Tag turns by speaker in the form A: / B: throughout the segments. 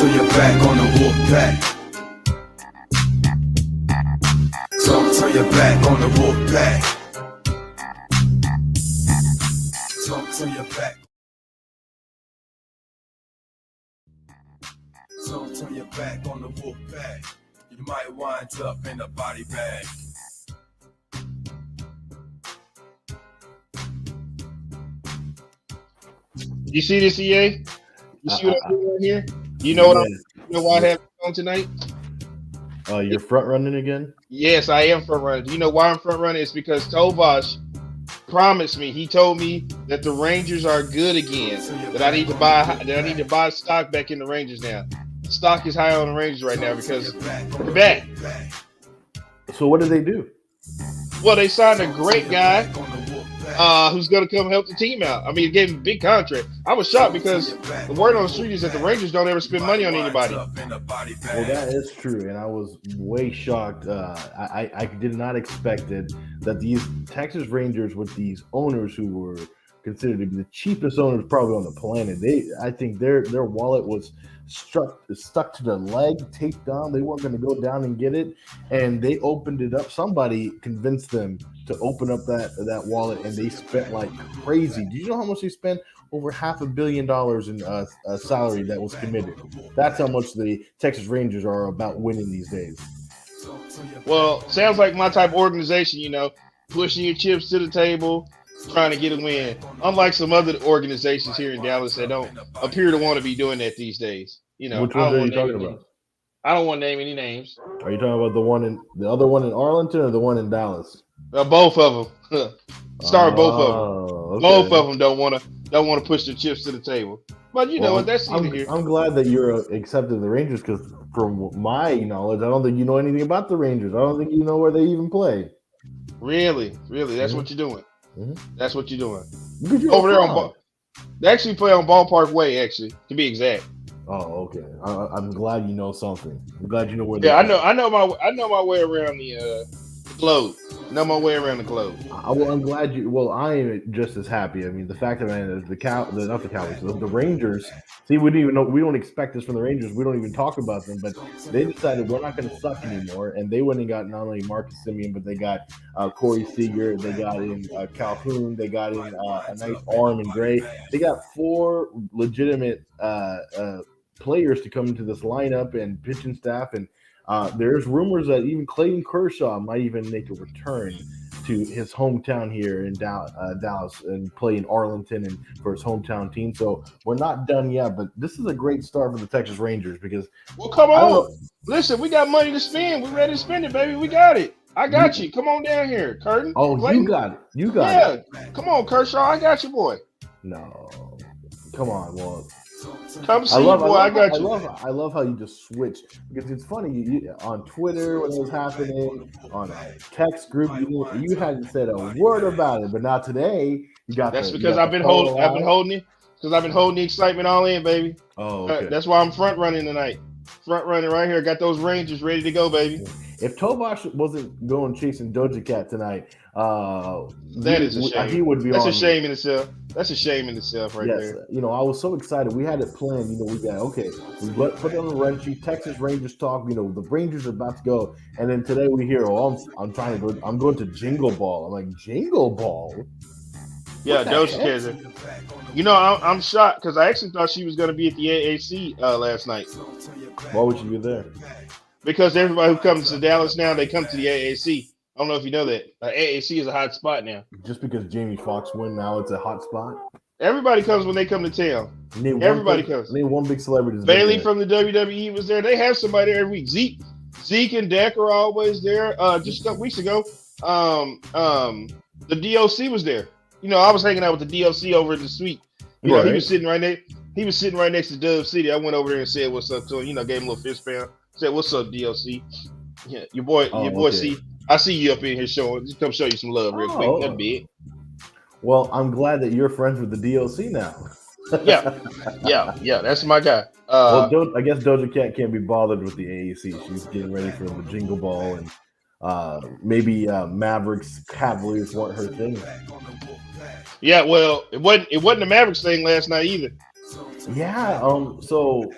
A: turn your back on the wolf pack. Don't turn your back on the wolf pack. Don't turn your back. Don't turn your back on the wolf pack. You might wind up in a body bag.
B: You see this, EA? You see what I'm doing right here? You know what I'm? You know why I have it on tonight?
C: You're front running again?
B: Yes, I am front running. You know why I'm front running? It's because Tovash promised me. He told me that the Rangers are good again. That I need to buy stock back in the Rangers now. Stock is high on the Rangers right now because we're back.
C: So what did they do?
B: Well, they signed a great guy who's going to come help the team out. I mean, it gave him a big contract. I was shocked because the word on the street is that the Rangers don't ever spend money on anybody.
C: Well, that is true, and I was way shocked. I did not expect it that these Texas Rangers, with these owners who were considered to be the cheapest owners probably on the planet, I think their wallet was stuck to their leg, taped down. They weren't going to go down and get it, and they opened it up. Somebody convinced them to open up that wallet, and they spent like crazy. Do you know how much they spent? Over $500 million in a salary that was committed. That's how much the Texas Rangers are about winning these days.
B: Well, sounds like my type of organization, you know, pushing your chips to the table, trying to get a win. Unlike some other organizations here in Dallas that don't appear to want to be doing that these days. You know,
C: which ones are you talking about?
B: I don't want to name any names.
C: Are you talking about the other one in Arlington or the one in Dallas?
B: Both of them. Both of them.
C: Okay.
B: Both of them don't want to push their chips to the table. But you know what? That's either here.
C: I'm glad that you're accepting the Rangers because, from my knowledge, I don't think you know anything about the Rangers. I don't think you know where they even play.
B: Really, that's what you're doing.
C: Mm-hmm.
B: That's what you're doing.
C: Over
B: there on they actually play on Ballpark Way, actually, to be exact.
C: Oh, okay. I'm glad you know something. I'm glad you know where.
B: Yeah, I know my way around the globe. Know my way around the globe.
C: I'm glad you. Well, I am just as happy. I mean, the fact that the Rangers. See, we don't even know. We don't expect this from the Rangers. We don't even talk about them. But they decided we're not going to suck anymore, and they went and got not only Marcus Semien, but they got Corey Seager. They got in Calhoun. They got in a nice arm in Gray. They got 4 legitimate players to come into this lineup and pitching staff, and there's rumors that even Clayton Kershaw might even make a return to his hometown here in Dallas and play in Arlington and for his hometown team. So we're not done yet, but this is a great start for the Texas Rangers because.
B: Well, come on. Listen, we got money to spend. We're ready to spend it, baby. We got it. I got you. Come on down here, Curtin.
C: Oh, Clayton. You got it.
B: Yeah. Come on, Kershaw. I got you, boy.
C: No. Come on, well.
B: Come see, boy. I got you.
C: I love how you just switch because it's funny. You, on Twitter when it was happening, on a text group, you hadn't said a word about it, but now today you got. That's
B: because I've been holding it because I've been holding the excitement all in, baby.
C: Oh, okay.
B: That's why I'm front running tonight. Front running right here. Got those Rangers ready to go, baby.
C: If Tovash wasn't going chasing Doja Cat tonight,
B: that is a shame.
C: He would be.
B: That's a shame in itself. That's a shame in itself, right there.
C: You know, I was so excited. We had it planned. You know, we put it on the run sheet. Texas Rangers talk. You know, the Rangers are about to go, and then today we hear, I'm trying to go. I'm going to Jingle Ball. I'm like, Jingle Ball.
B: Yeah, Doja Cat. You know, I'm shocked because I actually thought she was going to be at the AAC last night.
C: Why would she be there?
B: Because everybody who comes to Dallas now, they come to the AAC. I don't know if you know that. AAC is a hot spot now.
C: Just because Jamie Foxx won, now it's a hot spot?
B: Everybody comes when they come to town. Everybody comes.
C: Name one big celebrity.
B: Bailey from the WWE was there. They have somebody every week. Zeke and Dak are always there. Just a couple weeks ago, the DOC was there. You know, I was hanging out with the DOC over at the suite. You know, he was sitting right there. He was sitting right next to Dub City. I went over there and said what's up to him. You know, gave him a little fist pound. Said, "What's up, DOC?" Yeah, your boy.
C: Okay.
B: See, I see you up in here showing. Just come show you some love real quick. That's big.
C: Well, I'm glad that you're friends with the DOC now.
B: yeah. That's my guy.
C: I guess Doja Cat can't be bothered with the AAC. She's getting ready for the Jingle Ball, and maybe Mavericks Cavaliers weren't her thing.
B: Yeah, well, it wasn't the Mavericks thing last night either.
C: Yeah. So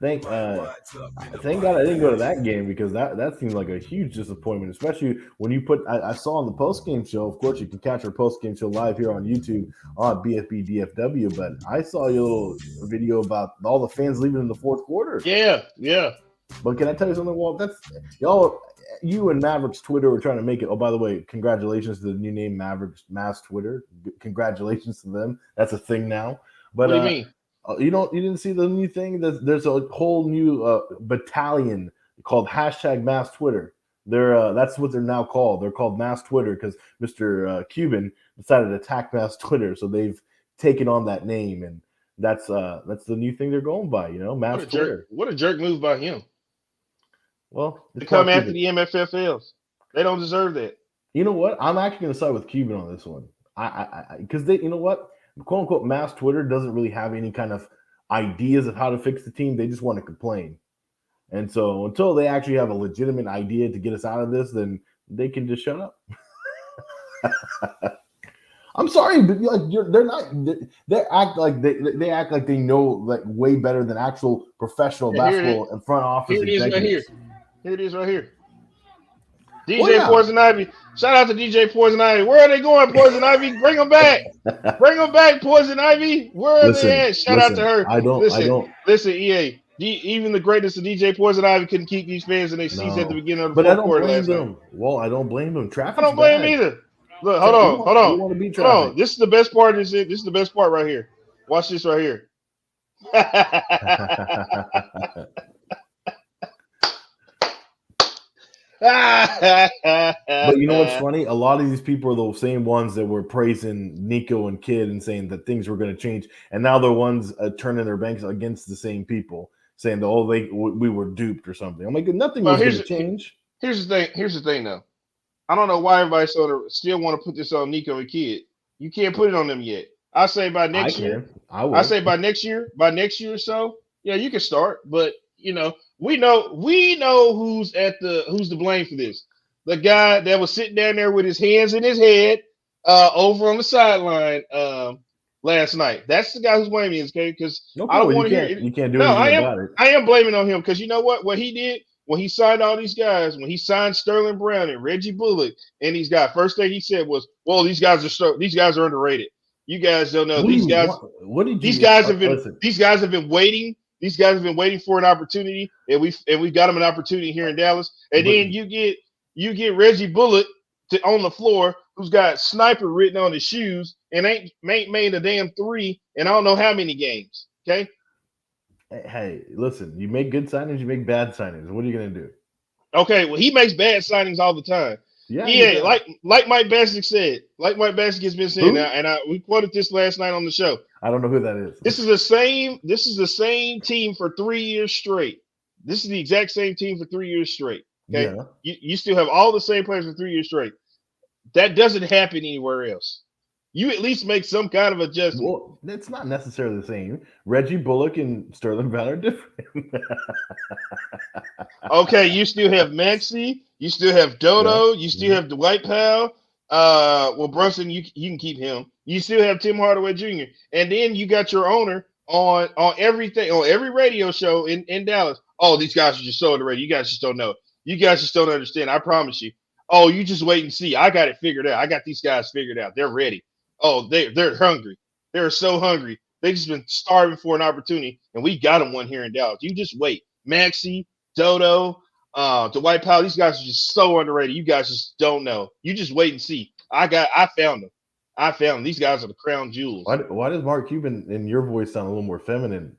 C: Thank God I didn't go to that game because that seemed like a huge disappointment, especially when you put. I saw on the post game show. Of course, you can catch our post game show live here on YouTube on bFbdfw. But I saw your little video about all the fans leaving in the fourth quarter.
B: Yeah.
C: But can I tell you something, Walt? That's y'all. You and Mavericks Twitter were trying to make it. Oh, by the way, congratulations to the new name Mavs Twitter. Congratulations to them. That's a thing now. But
B: What do you mean?
C: You didn't see the new thing? There's a whole new battalion called #Mavs Twitter. That's what they're now called. They're called Mavs Twitter because Mr. Cuban decided to attack Mavs Twitter, so they've taken on that name, and that's the new thing they're going by. Mavs Twitter.
B: What a jerk move by him.
C: Well,
B: to come after the MFFLs. They don't deserve that.
C: You know what? I'm actually going to side with Cuban on this one. Because you know what? "Quote unquote" Mavs Twitter doesn't really have any kind of ideas of how to fix the team. They just want to complain. And so until they actually have a legitimate idea to get us out of this, then they can just shut up. I'm sorry, but they're not. They act like they act like they know like way better than actual professional basketball and front office executives.
B: Here it is right here. DJ Poison Ivy. Shout out to DJ Poison Ivy. Where are they going, Poison Ivy? Bring them back. Bring them back, Poison Ivy. Where are they at? Shout out to her. Listen, EA. Even the greatness of DJ Poison Ivy couldn't keep these fans in their seats at the beginning of the fourth quarter last night.
C: Well, I don't blame them. Traffic's
B: I don't blame them either. Look, hold on. This is the best part. This is the best part right here. Watch this right here.
C: But you know what's funny? A lot of these people are the same ones that were praising Nico and Kid and saying that things were going to change, and now they're ones turning their backs against the same people, saying that we were duped or something. I'm like, nothing was going to change.
B: Here's the thing, though. I don't know why everybody still want to put this on Nico and Kid. You can't put it on them yet. I say by next year. I say by next year or so. Yeah, you can start, but we know who's to blame for this. The guy that was sitting down there with his hands in his head over on the sideline last night. That's the guy who's blaming us, okay? Because I don't want to hear it.
C: You can't do anything about it.
B: I am blaming on him because you know what he did when he signed all these guys, when he signed Sterling Brown and Reggie Bullock and these guys. First thing he said was, "Well, these guys are underrated. You guys don't know these guys. These guys have been waiting." These guys have been waiting for an opportunity, and we got them an opportunity here in Dallas. And then you get Reggie Bullock on the floor, who's got sniper written on his shoes, and ain't made a damn three in I don't know how many games. Okay.
C: Hey, listen, you make good signings, you make bad signings. What are you gonna do?
B: Okay, well, he makes bad signings all the time. Yeah, like Mike Bassick said, like Mike Bassick has been saying now, and we quoted this last night on the show.
C: I don't know who that is.
B: This is the same team for 3 years straight. This is the exact same team for 3 years straight. Okay, yeah. You still have all the same players for 3 years straight. That doesn't happen anywhere else. You at least make some kind of adjustment.
C: Well, it's not necessarily the same. Reggie Bullock and Sterling Brown are different.
B: Okay, you still have Maxey. You still have Dodo. You still have Dwight Powell. Well, Brunson, you can keep him. You still have Tim Hardaway Jr. And then you got your owner on everything, on every radio show in Dallas. Oh, these guys are just so underrated. You guys just don't know. You guys just don't understand. I promise you. Oh, you just wait and see. I got it figured out. I got these guys figured out. They're ready. Oh, they're hungry. They're so hungry. They just been starving for an opportunity, and we got them one here in Dallas. You just wait. Maxey, Dodo, Dwight Powell, these guys are just so underrated. You guys just don't know. You just wait and see. I found them. I found them. These guys are the crown jewels.
C: Why does Mark Cuban in your voice sound a little more feminine?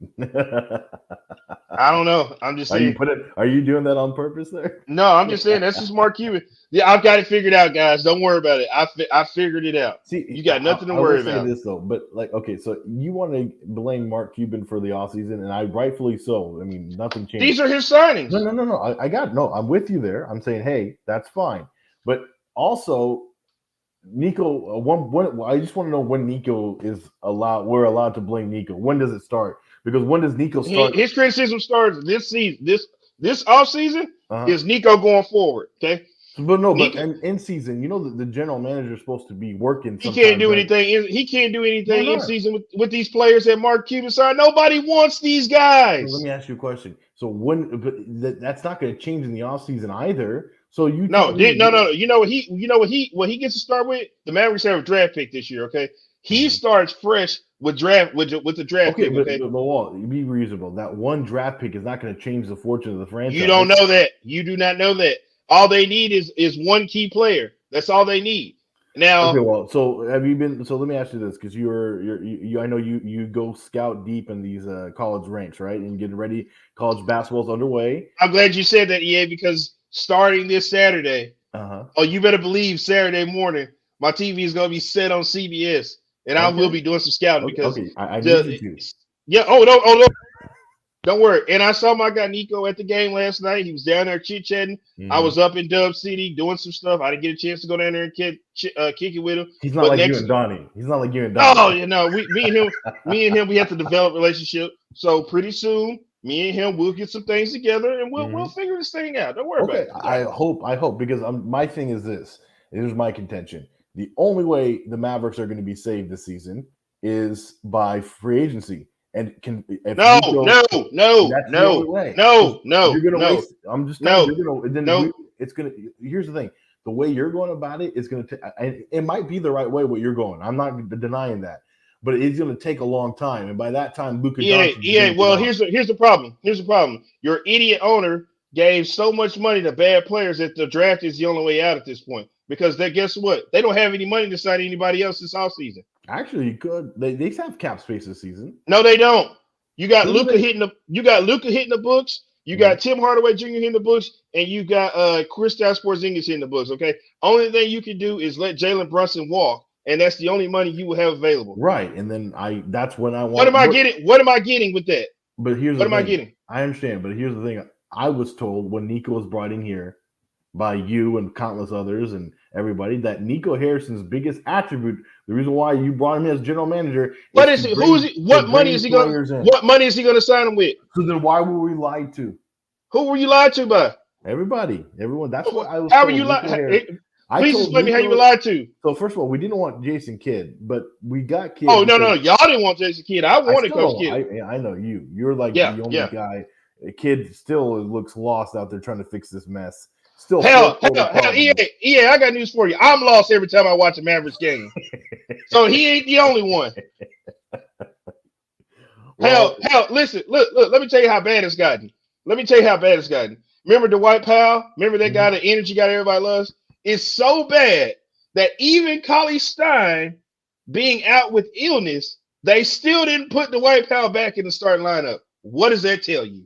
B: I don't know. I'm just saying.
C: Are you doing that on purpose there?
B: No, I'm just saying that's just Mark Cuban. Yeah, I've got it figured out, guys. Don't worry about it. I figured it out. See, you got nothing to worry about.
C: I will say this though, but okay, so you want to blame Mark Cuban for the offseason, and I rightfully so. I mean, nothing changed.
B: These are his signings.
C: No. I'm with you there. I'm saying, hey, that's fine, but also. Nico, I just want to know when Nico is allowed. We're allowed to blame Nico. When does it start? Because when does Nico start?
B: His criticism starts this season. This offseason is Nico going forward. Okay,
C: But no,
B: He
C: but in season, you know that the general manager is supposed to be working.
B: he can't
C: Sometimes
B: do
C: during.
B: anything. He can't do
C: Why
B: anything in
C: not?
B: season with these players that Mark Cuban signed. Nobody wants these
C: So let
B: guys.
C: me ask you a question. So that's not going to change in the offseason either. So you
B: No,
C: tell me,
B: no. You know what he gets to start with? The Mavericks have a draft pick this year. Okay, he
C: Mhm.
B: starts fresh with the draft
C: Okay,
B: pick.
C: but,
B: Okay,
C: but Walt, be reasonable. That one draft pick is not going to change the fortune of the
B: you don't
C: franchise.
B: know that. You do not know that. All they need is one key player. That's all they need.
C: Okay,
B: Now,
C: well, so have you been? So let me ask you this, because I know you go scout deep in these college ranks, right? And getting ready, college basketball's underway.
B: I'm glad you said that, EA, because starting this Saturday,
C: Uh huh.
B: oh, you better believe Saturday morning, my TV is gonna be set on CBS, and I will
C: Okay.
B: be doing some scouting
C: Okay.
B: because
C: Okay. I need you
B: the
C: to.
B: yeah. Oh, no, don't worry. And I saw my guy Nico at the game last night. He was down there chit chatting. I
C: Mhm.
B: was up in Dub City doing some stuff. I didn't get a chance to go down there and kick it with him.
C: He's not
B: But
C: like you and
B: next,
C: Donnie. He's not like you and Donnie.
B: oh, me and him, we have to develop a relationship. So pretty soon, me and him, we'll get some things together and we'll
C: Mhm.
B: figure this thing out. Don't worry about
C: Okay,
B: it. We got
C: I
B: it.
C: hope, because my thing is this. Here's my contention. The only way the Mavericks are going to be saved this season is by free agency. And if
B: No,
C: Nico,
B: no, no,
C: that's the only
B: no,
C: way. 'Cause
B: no,
C: if you're
B: no,
C: going to
B: no,
C: waste, I'm just telling you,
B: no,
C: you're going to, then
B: no.
C: it's going to, here's the thing. The way you're going about it is going to, and it might be the right way what you're going. I'm not denying that. But it's going to take a long time. And by that time, Luka
B: EA,
C: Doncic is going
B: EA.
C: to be
B: Well,
C: gone.
B: here's the problem. Here's the problem. Your idiot owner gave so much money to bad players that the draft is the only way out at this point. Because guess what? They don't have any money to sign anybody else this offseason.
C: Actually, you could. They have cap space this season.
B: No, they don't. You got
C: Who do
B: Luca
C: they?
B: hitting the books. You
C: Mhm.
B: got Tim Hardaway Jr. hitting the books, and you got Kristaps Porzingis hitting the books. Okay, only thing you can do is let Jalen Brunson walk, and that's the only money you will have available.
C: Right, and then that's when I
B: What
C: want.
B: am I getting? What am I getting with that?
C: But here's
B: What
C: the
B: am I
C: thing.
B: getting?
C: I understand, but here's the thing. I was told when Nico was brought in here by you and countless others and everybody that Nico Harrison's biggest attribute, the reason why you brought him in as general manager,
B: What
C: is
B: is
C: to
B: it? Who is
C: bring
B: it? What money is he going?
C: players in.
B: What money is he going to sign him with?
C: So then why were we lied to?
B: Who were you lied to by?
C: Everybody, everyone. That's what I was
B: How were
C: told.
B: you
C: Nico Harris.
B: lied?
C: I
B: Please
C: told
B: explain me how you were
C: Nico.
B: lied to.
C: So first of all, we didn't want Jason Kidd, but we got Kidd
B: Oh, no,
C: because
B: no, y'all didn't want Jason Kidd. I
C: I
B: wanted
C: still
B: Coach
C: don't.
B: Kidd.
C: I know you. You're like
B: Yeah,
C: the only
B: yeah.
C: guy. A kid still looks lost out there trying to fix this mess. Still
B: Hell,
C: fourth quarter
B: EA,
C: problems.
B: EA, I got news for you. I'm lost every time I watch a Mavericks game. So he ain't the only one.
C: Well,
B: Listen, look, let me tell you how bad it's gotten. Let me tell you how bad it's gotten. Remember Dwight Powell? Remember that guy,
C: mhm.
B: the energy guy everybody loves? It's so bad that even Cauley Stein being out with illness, they still didn't put Dwight Powell back in the starting lineup. What does that tell you?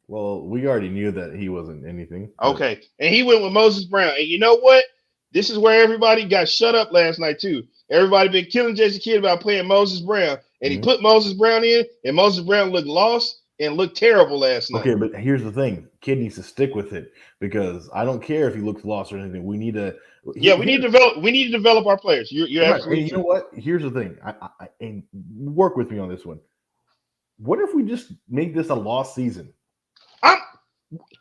C: Well, we already knew that he wasn't anything. But
B: Okay. And he went with Moses Brown. And you know what? This is where everybody got shut up last night, too. Everybody been killing Jason Kidd about playing Moses Brown. And he
C: mhm.
B: put Moses Brown in, and Moses Brown looked lost and looked terrible last night.
C: Okay, but here's the thing: Kid needs to stick with it because I don't care if he looks lost or anything. We need to.
B: Yeah, we need to develop our players. You're
C: Right, and
B: absolutely
C: you know
B: true.
C: what? Here's the thing. And work with me on this one. What if we just make this a lost season?
B: I'm,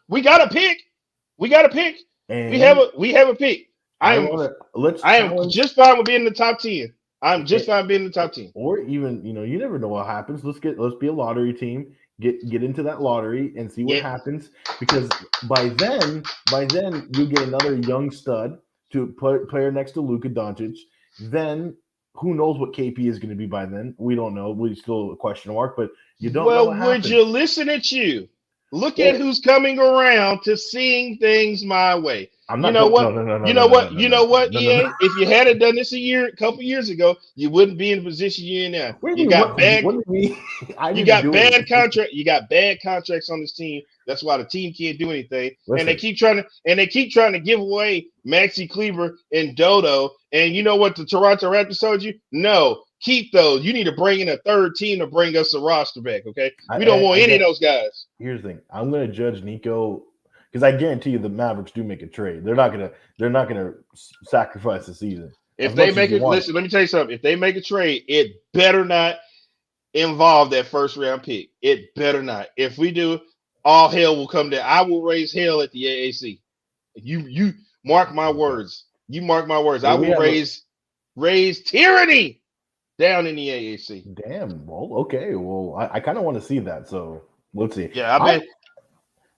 B: we got a pick. We got a pick. We have
C: And
B: a pick.
C: I want to let's
B: I am
C: challenge,
B: just fine with being in the top 10. I'm just
C: okay,
B: fine being in the top 10.
C: or even you never know what happens. Let's be a lottery team. Get into that lottery and see what
B: Yeah.
C: happens because by then you get another young stud to put player next to Luka Doncic. Then who knows what KP is going to be by then? We don't know. We still a question mark, but you don't know
B: Well,
C: what
B: would
C: happens.
B: you listen at you? Look at
C: Well,
B: who's coming around to seeing things my way.
C: I'm
B: You
C: not
B: know
C: going.
B: what?
C: No, no, no, no,
B: You
C: no,
B: know
C: no,
B: what?
C: no,
B: You
C: no,
B: know what,
C: no, no, no.
B: EA? If you had done this a couple years ago, you wouldn't be in the position you're in now.
C: What do
B: You
C: you mean?
B: got bad
C: What do you mean? I
B: You
C: didn't
B: got
C: do
B: bad
C: anything.
B: contract. You got bad contracts on this team. That's why the team can't do anything. And they
C: Listen,
B: keep trying to give away Maxi Kleber and Dodo. And you know what the Toronto Raptors told you? No, keep those. You need to bring in a third team to bring us the roster back. Okay, we don't want any of those guys.
C: here's the thing. I'm going to judge Nico because I guarantee you the Mavericks do make a trade. They're not gonna sacrifice the season as
B: If they
C: much as
B: make
C: you
B: it,
C: want it.
B: listen. Let me tell you something. If they make a trade, it better not involve that first round pick. It better not. If we do, all hell will come down. I will raise hell at the AAC. Mark my words. You mark my words.
C: Well,
B: I will raise tyranny down in the AAC.
C: Damn. Well, okay. Well, I kind of want to see that. So let's see.
B: Yeah, I bet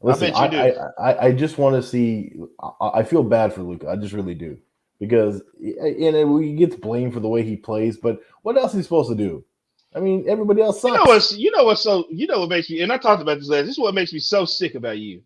B: you do.
C: I just want to see. I feel bad for Luka. I just really do, because he gets blamed for the way he plays. But what else is he supposed to do? I mean, everybody else sucks.
B: You know what makes me, and I talked about this last. This is what makes me so sick about you.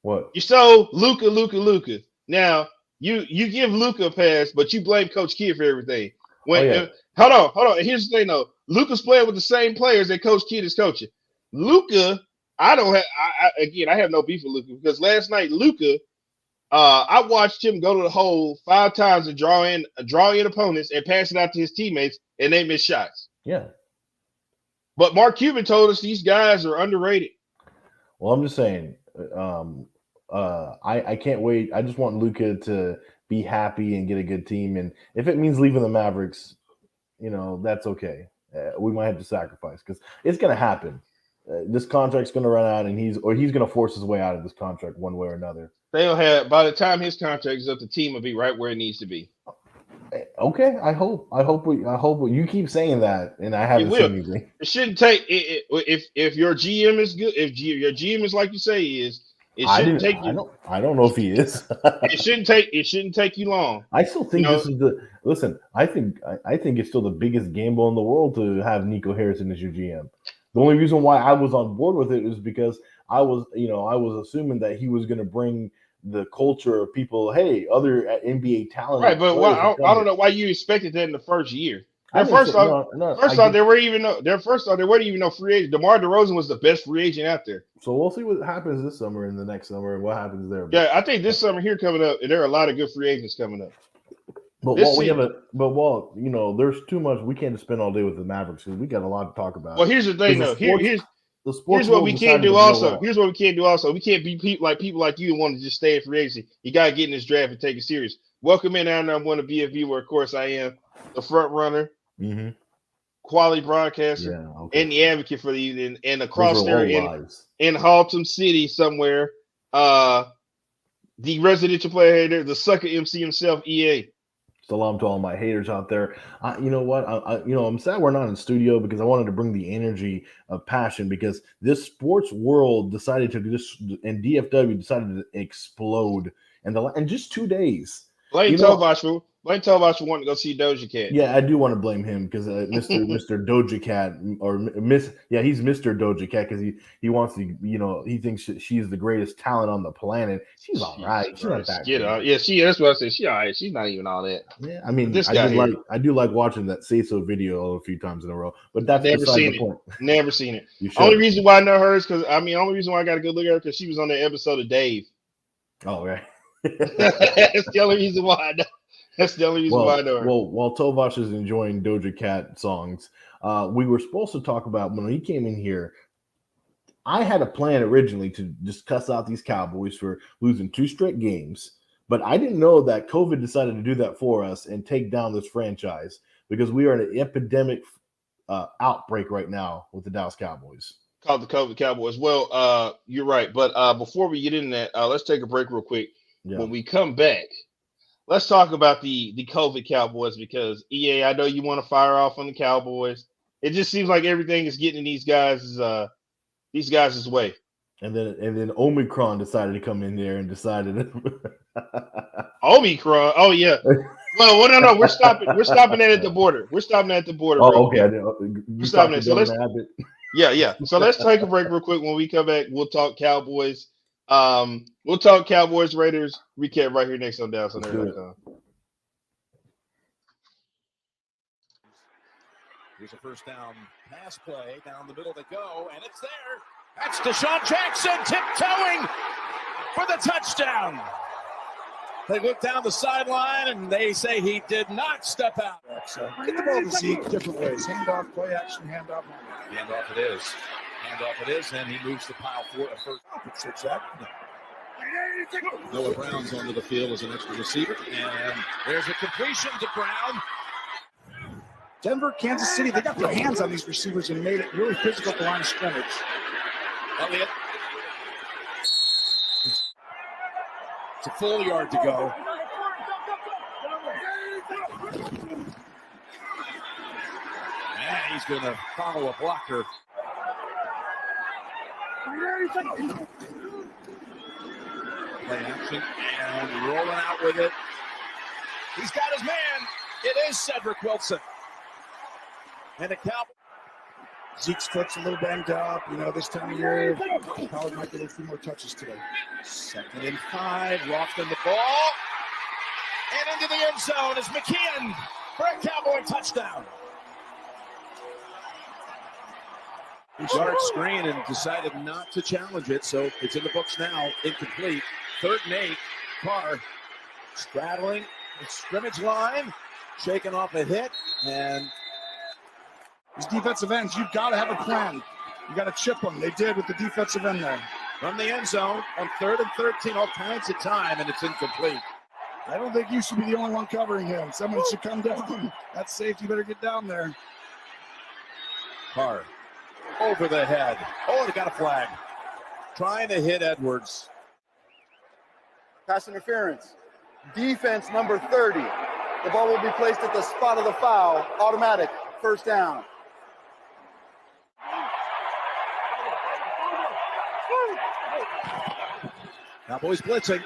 C: What?
B: You're so Luka. Now you give Luka a pass, but you blame Coach Kidd for everything. Hold on. Here's the thing though. Luka's playing with the same players that Coach Kidd is coaching. Luka, I have no beef with Luka, because last night Luka, I watched him go to the hole 5 times and draw in opponents and pass it out to his teammates, and they miss shots.
C: Yeah.
B: But Mark Cuban told us these guys are underrated.
C: Well, I'm just saying. I can't wait. I just want Luka to be happy and get a good team, and if it means leaving the Mavericks, that's okay. We might have to sacrifice, because it's going to happen. This contract's going to run out, and he's going to force his way out of this contract one way or another.
B: By the time his contract is up, the team will be right where it needs to be.
C: Okay, I hope you keep saying that, and I haven't seen anything.
B: It shouldn't take if your GM is good. If your GM is like you say he is, it shouldn't take you.
C: I don't know if he is.
B: It shouldn't take you long.
C: I still think this is listen. I think it's still the biggest gamble in the world to have Nico Harrison as your GM. The only reason why I was on board with it is because I was assuming that he was going to bring the culture of people, hey, other NBA talent.
B: Right, but I don't know why you expected that in the first year. First off, there weren't even no free agents. DeMar DeRozan was the best free agent out there.
C: So we'll see what happens this summer and the next summer and what happens there.
B: Yeah, I think this summer here coming up, there are a lot of good free agents coming up.
C: But there's too much. We can't spend all day with the Mavericks because we got a lot to talk about.
B: Well, here's the thing, though. Here's what we can't do also. We can't be people like you and want to just stay in free agency. You got to get in this draft and take it serious. Welcome in, I'm one of bFb, where, of course, I am the front runner, quality broadcaster, and the advocate for the and across there in Haltom City somewhere, the residential player hater, the sucker MC himself, EA.
C: Salam to all my haters out there. You know what? I'm sad we're not in studio, because I wanted to bring the energy of passion, because this sports world decided to do this, and DFW decided to explode in just 2 days.
B: Blame Tovash for wanting to go see Doja Cat.
C: Yeah, I do want to blame him, because Mr. Doja Cat, or he's Mr. Doja Cat, because he wants to, he thinks she's the greatest talent on the planet. She's all right. She's not that good.
B: Yeah, that's what I said. She's all right. She's not even all that.
C: Yeah, I mean, I do like watching that Say So video a few times in a row, but that's
B: never seen
C: the point.
B: Never seen it. Only reason why I know her is only reason why I got a good look at her, because she was on that episode of Dave.
C: Oh, right.
B: That's the only reason why I know. That's the only reason why I know her.
C: Well, while Tovash is enjoying Doja Cat songs, we were supposed to talk about, when he came in here, I had a plan originally to just cuss out these Cowboys for losing 2 straight games, but I didn't know that COVID decided to do that for us and take down this franchise, because we are in an epidemic outbreak right now with the Dallas Cowboys.
B: Called the COVID Cowboys. Well, you're right. But before we get into that, let's take a break real quick. Yeah. When we come back, let's talk about the COVID Cowboys, because EA, I know you want to fire off on the Cowboys. It just seems like everything is getting in these guys' way. And
C: then Omicron decided to come in there and decided
B: Omicron. Oh yeah. Well, no. We're stopping that at the border. We're stopping at the border.
C: Oh, okay.
B: We're stopping it. So let's. Yeah. So let's take a break real quick. When we come back, we'll talk Cowboys. We'll talk Cowboys Raiders recap right here next on DallasOnAir.com.
D: Here's a first down pass play down the middle to go, and it's there. That's Deshaun Jackson tiptoeing for the touchdown. They look down the sideline, and they say he did not step out.
E: So get the ball to Zeke different ways. Handoff, play action, handoff.
D: Handoff it is, and he moves the pile for a first.
E: It's exactly.
D: Noah Brown's onto the field as an extra receiver, and there's a completion to Brown.
E: Denver, Kansas City, they got their hands on these receivers and made it really physical at the line of scrimmage.
D: Elliott. It's a full yard to go. he's going to follow a blocker. Play action and rolling out with it. He's got his man. It is Cedric Wilson. And the Cowboys.
E: Zeke's foot's a little banged up. You know, this time of year, Howard might get a few more touches today.
D: 2nd and 5. Lofton the ball. And into the end zone is McKeon for a Cowboy touchdown. Yard screen and decided not to challenge it, so it's in the books now. Incomplete. 3rd and 8. Carr straddling the scrimmage line, shaking off a hit, and
E: These defensive ends, you've got to have a plan. You got to chip them. They did with the defensive end there.
D: from the end zone on 3rd and 13, all kinds of time, and it's incomplete.
E: I don't think you should be the only one covering him. Someone should come down. That safety better get down there.
D: Carr over the head. Oh, they got a flag. Trying to hit Edwards.
F: Pass interference. Defense number 30. The ball will be placed at the spot of the foul. Automatic. First down.
D: Cowboys blitzing.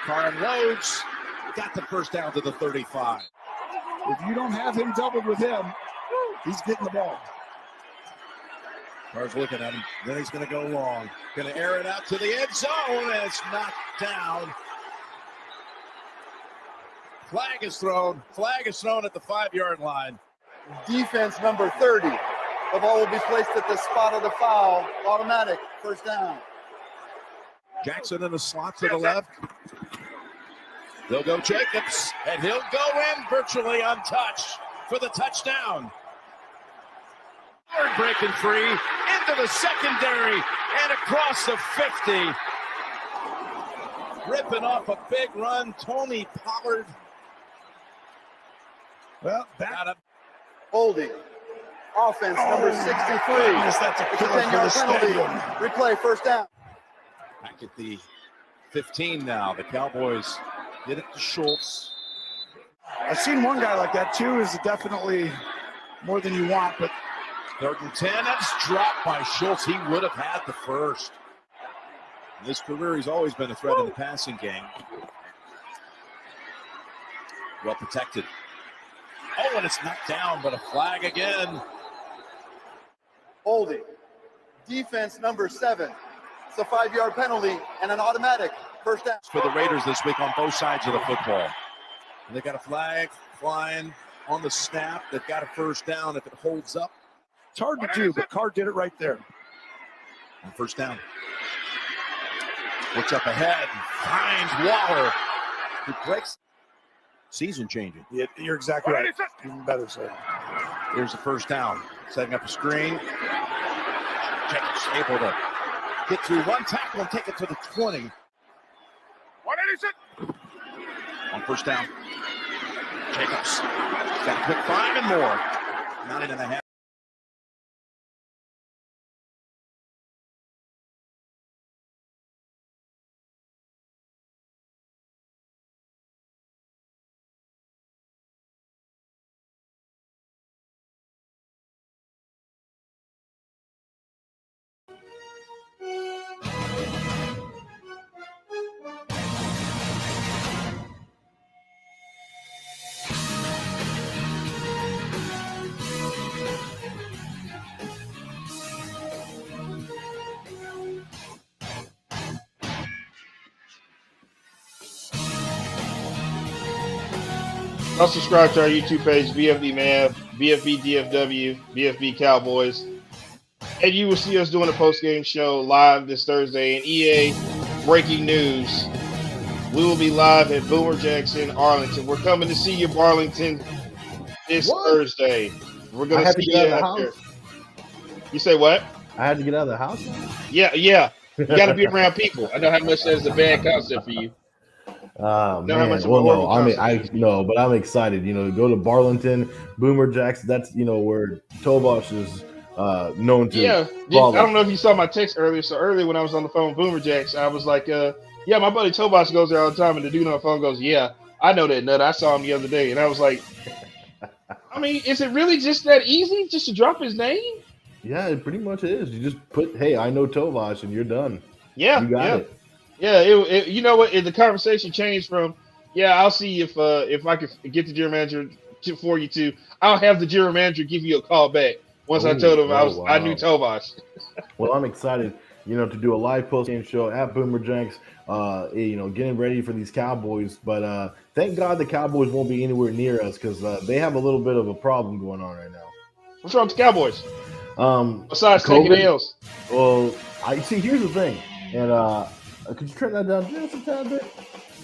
D: Carr unloads. Got the first down to the 35.
E: If you don't have him doubled with him, he's getting the ball.
D: Carr's looking at him. Then he's going to go long. Going to air it out to the end zone, and it's knocked down. Flag is thrown. Flag is thrown at the 5-yard line.
F: Defense number 30. The ball will be placed at the spot of the foul. Automatic. First down.
D: Jackson in the slot to the left. They'll go Jacobs, and he'll go in virtually untouched for the touchdown. Howard breaking free into the secondary and across the 50. Ripping off a big run, Tony Pollard.
E: Well, back.
D: Got him.
F: Holding. Offense number 63.
E: That's a
F: It's a
E: killer for
F: 10-yard
E: the
F: penalty.
E: stadium.
F: Replay. First down.
D: Back at the 15 now. The Cowboys did it to Schultz.
E: I've seen one guy like that too. Is definitely more than you want, but
D: 3rd and 10. That's dropped by Schultz. He would have had the first. In his career, he's always been a threat in the passing game. Well protected. Oh, and it's knocked down, but a flag again.
F: Holding. Defense number 7. It's a 5-yard penalty and an automatic. First down.
D: For the Raiders this week on both sides of the football. And they got a flag flying on the snap. They've got a first down if it holds up.
E: it's hard to do. But Carr did it right there.
D: On first down. Looks up ahead. Finds Waller. Who breaks. Season changing.
E: Yeah, you're exactly right. Even better, sir.
D: Here's the first down. Setting up a screen. Jacobs able to get through one tackle and take it to the 20.
B: 186.
D: On first down. Jacobs got a quick 5 and more. 9.5.
B: Also subscribe to our YouTube page, bFb Mav, bFbdfw, bFb Cowboys. And you will see us doing a post-game show live this Thursday. And EA, breaking news. We will be live at Boomer Jackson, Arlington. We're coming to see you, Arlington, this Thursday. We're going to see you out there. You say what?
C: I had to get out of the house.
B: Yeah. You got to be around people. I know how much that is a bad concept for you.
C: Man. Well, no, but I'm excited. Go to Barlington, Boomer Jacks. That's where Tobosh is known to.
B: Yeah, I don't know if you saw my text earlier. So earlier when I was on the phone with Boomer Jacks, I was like, "Yeah, my buddy Tobosh goes there all the time." And the dude on the phone goes, "Yeah, I know that nut. I saw him the other day." And I was like, I mean, is it really just that easy just to drop his name?
C: Yeah, it pretty much is. You just put, hey, I know Tovash, and you're done.
B: Yeah,
C: You got it.
B: Yeah, you know what? The conversation changed from, yeah, I'll see if I can get the general manager for you to. I'll have the general manager give you a call back once I told him I knew Tovash.
C: Well, I'm excited, to do a live post-game show at Boomerjanks, getting ready for these Cowboys. But thank God the Cowboys won't be anywhere near us because they have a little bit of a problem going on right now.
B: What's wrong with the Cowboys? Besides taking L's.
C: Well, here's the thing, and could you turn that down just a tad bit?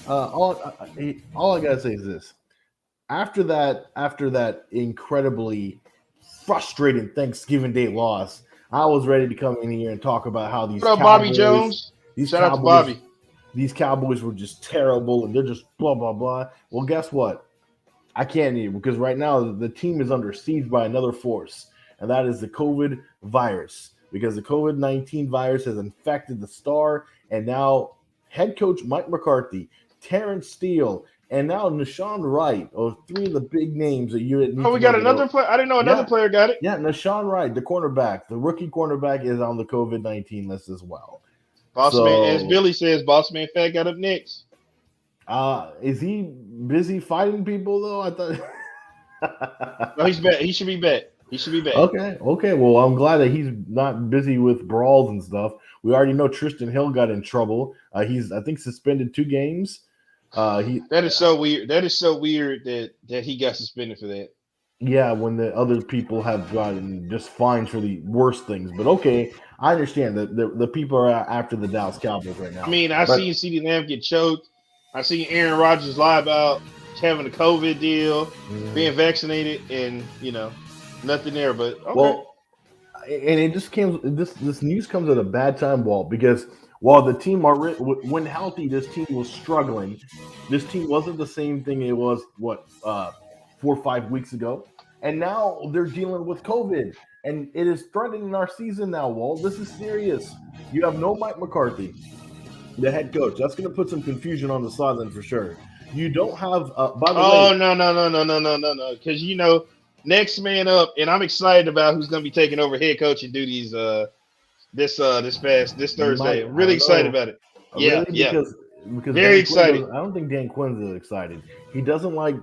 C: All I gotta say is this: after that incredibly frustrating Thanksgiving Day loss, I was ready to come in here and talk about how these
B: What up,
C: Cowboys,
B: Bobby Jones? Shout out to Bobby.
C: These Cowboys were just terrible, and they're just blah blah blah. Well, guess what? I can't even, because right now the team is under siege by another force, and that is the COVID virus. Because the COVID-19 virus has infected the star, and now head coach Mike McCarthy, Terrence Steele, and now Nashawn Wright are three of the big names that you need.
B: Oh, we got another player. I didn't know another player got it.
C: Yeah, Nashawn Wright, the cornerback, the rookie cornerback, is on the COVID-19 list as well.
B: Man, as Billy says, Boss Man Fat got up next.
C: Is he busy fighting people though? I thought.
B: No, he's back. He should be back.
C: Okay. Well, I'm glad that he's not busy with brawls and stuff. We already know Tristan Hill got in trouble. He's, I think, suspended 2 games.
B: That is so weird. That is so weird that he got suspended for that.
C: Yeah, when the other people have gotten just fines for the worst things. But okay, I understand that the people are after the Dallas Cowboys right now.
B: I mean, I seen CeeDee Lamb get choked. I seen Aaron Rodgers lie about having a COVID deal, being vaccinated, and nothing there. But okay.
C: Well, and it just came. This news comes at a bad time, Walt, because while the team when healthy, this team was struggling. This team wasn't the same thing it was 4 or 5 weeks ago, and now they're dealing with COVID, and it is threatening our season now. Walt, this is serious. You have no Mike McCarthy, the head coach. That's going to put some confusion on the sideline for sure. You don't have. By the way,
B: no, because next man up, and I'm excited about who's going to be taking over head coach and duties this Thursday. I'm really excited about it.
C: Really?
B: Yeah.
C: Because
B: very excited.
C: I don't think Dan Quinn's is excited. He doesn't like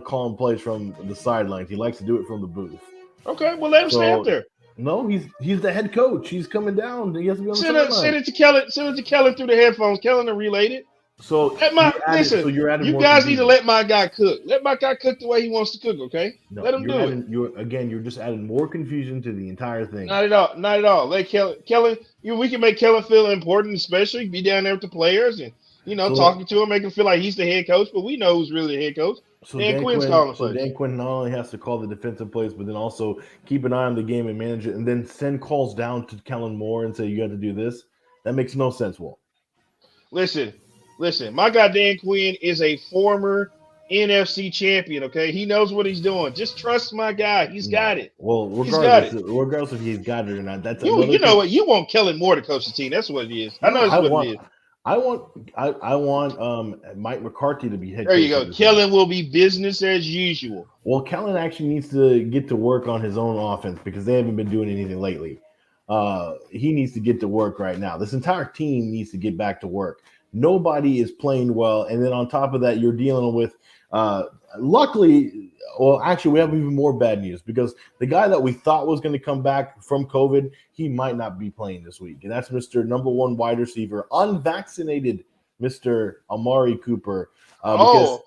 C: calling plays from the sidelines. He likes to do it from the booth.
B: Okay, well let him stay up there.
C: No, he's the head coach. He's coming down. He has to be on the sideline.
B: Send it to Kellen. Send it to Kellen through the headphones. Kellen will relate it.
C: So
B: you guys need to let my guy cook. Let my guy cook the way he wants to cook. Okay, let him do it.
C: You're just adding more confusion to the entire thing.
B: Not at all. Let Kellen. We can make Kellen feel important, especially be down there with the players and talking to him, make him feel like he's the head coach. But we know who's really the head coach.
C: So Dan Quinn not only has to call the defensive plays, but then also keep an eye on the game and manage it, and then send calls down to Kellen Moore and say you got to do this. That makes no sense, Walt.
B: Listen, my guy Dan Quinn is a former NFC champion, okay? He knows what he's doing. Just trust my guy. He's got it.
C: Well, regardless if he's got it or not, that's
B: you know what? You want Kellen Moore to coach the team. That's what it is. I know that's what it is.
C: I want Mike McCarthy to be head coach.
B: There you go. Kellen will be business as usual.
C: Well, Kellen actually needs to get to work on his own offense because they haven't been doing anything lately. He needs to get to work right now. This entire team needs to get back to work. Nobody is playing well, and then on top of that, you're dealing with. Luckily, well, actually, we have even more bad news because the guy that we thought was going to come back from COVID, he might not be playing this week, and that's Mr. Number 1 wide receiver, unvaccinated, Mr. Amari Cooper.
B: Now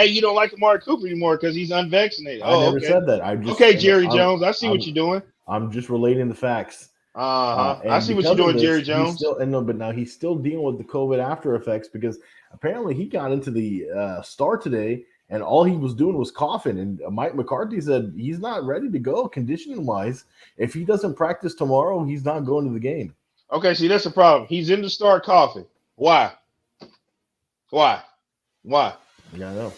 B: you don't like Amari Cooper anymore because he's unvaccinated.
C: I never said that.
B: Jerry Jones. I see what you're doing.
C: I'm just relating the facts.
B: I see what you're doing, Jerry Jones.
C: But now he's still dealing with the COVID after effects because apparently he got into the Star today and all he was doing was coughing. And Mike McCarthy said he's not ready to go conditioning wise. If he doesn't practice tomorrow, he's not going to the game.
B: Okay, see, that's the problem. He's in the Star coughing. Why?
C: Yeah, I know.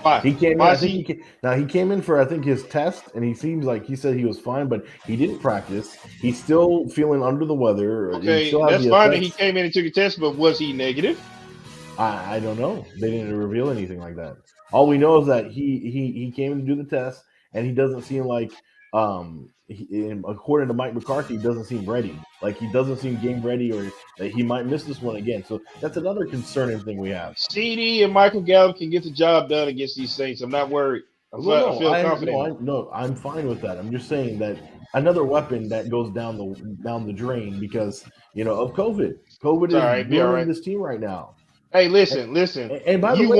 B: Why?
C: He came in. He came in for his test, and he seems like he said he was fine, but he didn't practice. He's still feeling under the weather.
B: Okay, that's fine that he came in and took a test, but was he negative?
C: I don't know. They didn't reveal anything like that. All we know is that he came to do the test, and he doesn't seem like according to Mike McCarthy, he doesn't seem ready. Like he doesn't seem game ready, or that he might miss this one again. So that's another concerning thing we have.
B: CD and Michael Gallup can get the job done against these Saints. I'm not worried. I feel confident.
C: I'm fine with that. I'm just saying that another weapon that goes down the drain because of COVID. COVID is ruining this team right now.
B: Hey, listen.
C: And by the way,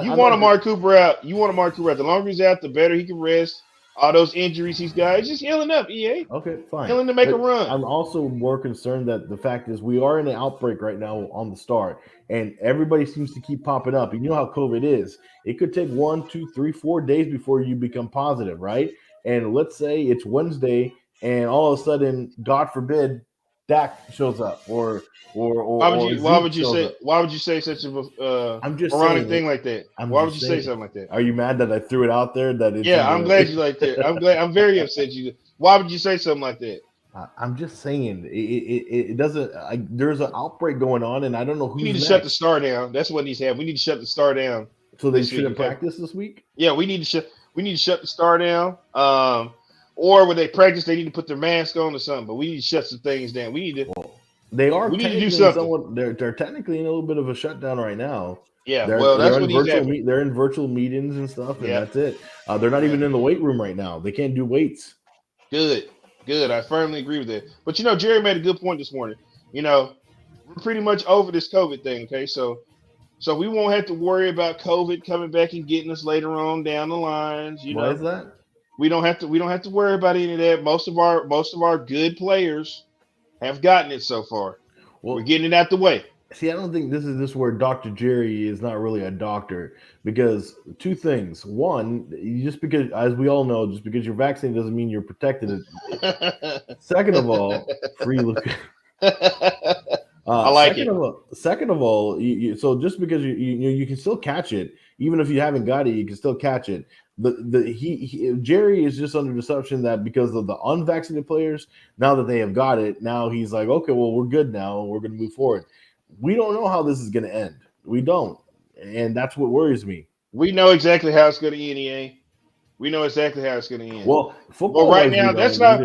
B: you want Amari Cooper out. You want Amari Cooper out. The longer he's out, the better he can rest. All those injuries he's got, it's just healing up, EA.
C: Okay, fine.
B: Healing to make a run.
C: I'm also more concerned that the fact is we are in an outbreak right now on the start, and everybody seems to keep popping up. And you know how COVID is. It could take 1, 2, 3, 4 days before you become positive, right? And let's say it's Wednesday, and all of a sudden, God forbid, Dak shows up, or
B: why would you say such a moronic thing like that? Why would you say something like that?
C: Are you mad that I threw it out there?
B: I'm glad you like that. I'm very upset you. Why would you say something like that?
C: I'm just saying it doesn't. There's an outbreak going on, and I don't know who's.
B: We need to shut the star down. That's what needs to happen. We need to shut the star down.
C: So they shouldn't practice this week.
B: Yeah, we need to shut the star down. Or when they practice, they need to put their mask on or something. But we need to shut some things down. We need to.
C: They are.
B: We need to do something.
C: They're technically in a little bit of a shutdown right now.
B: Yeah,
C: that's what they're in virtual meetings and stuff, and that's it. They're not even in the weight room right now. They can't do weights.
B: Good. I firmly agree with that. But Jerry made a good point this morning. We're pretty much over this COVID thing. Okay, so we won't have to worry about COVID coming back and getting us later on down the lines.
C: Why is that?
B: We don't have to worry about any of that. Most of our good players have gotten it so far. We're getting it out the way.
C: See, I don't think this is where Dr. Jerry is not really a doctor, because two things. One, just because, as we all know, just because you're vaccinated doesn't mean you're protected. Second of all, free look.
B: I like it.
C: Second of all, so just because you can still catch it, even if you haven't got it, you can still catch it. Jerry is just under the assumption that because of the unvaccinated players, now that they have got it, now he's like, okay, well, we're good now. We're going to move forward. We don't know how this is going to end. We don't. And that's what worries me.
B: We know exactly how it's going to end, EA. We know exactly how it's going to end.
C: Well, football
B: right now, that's not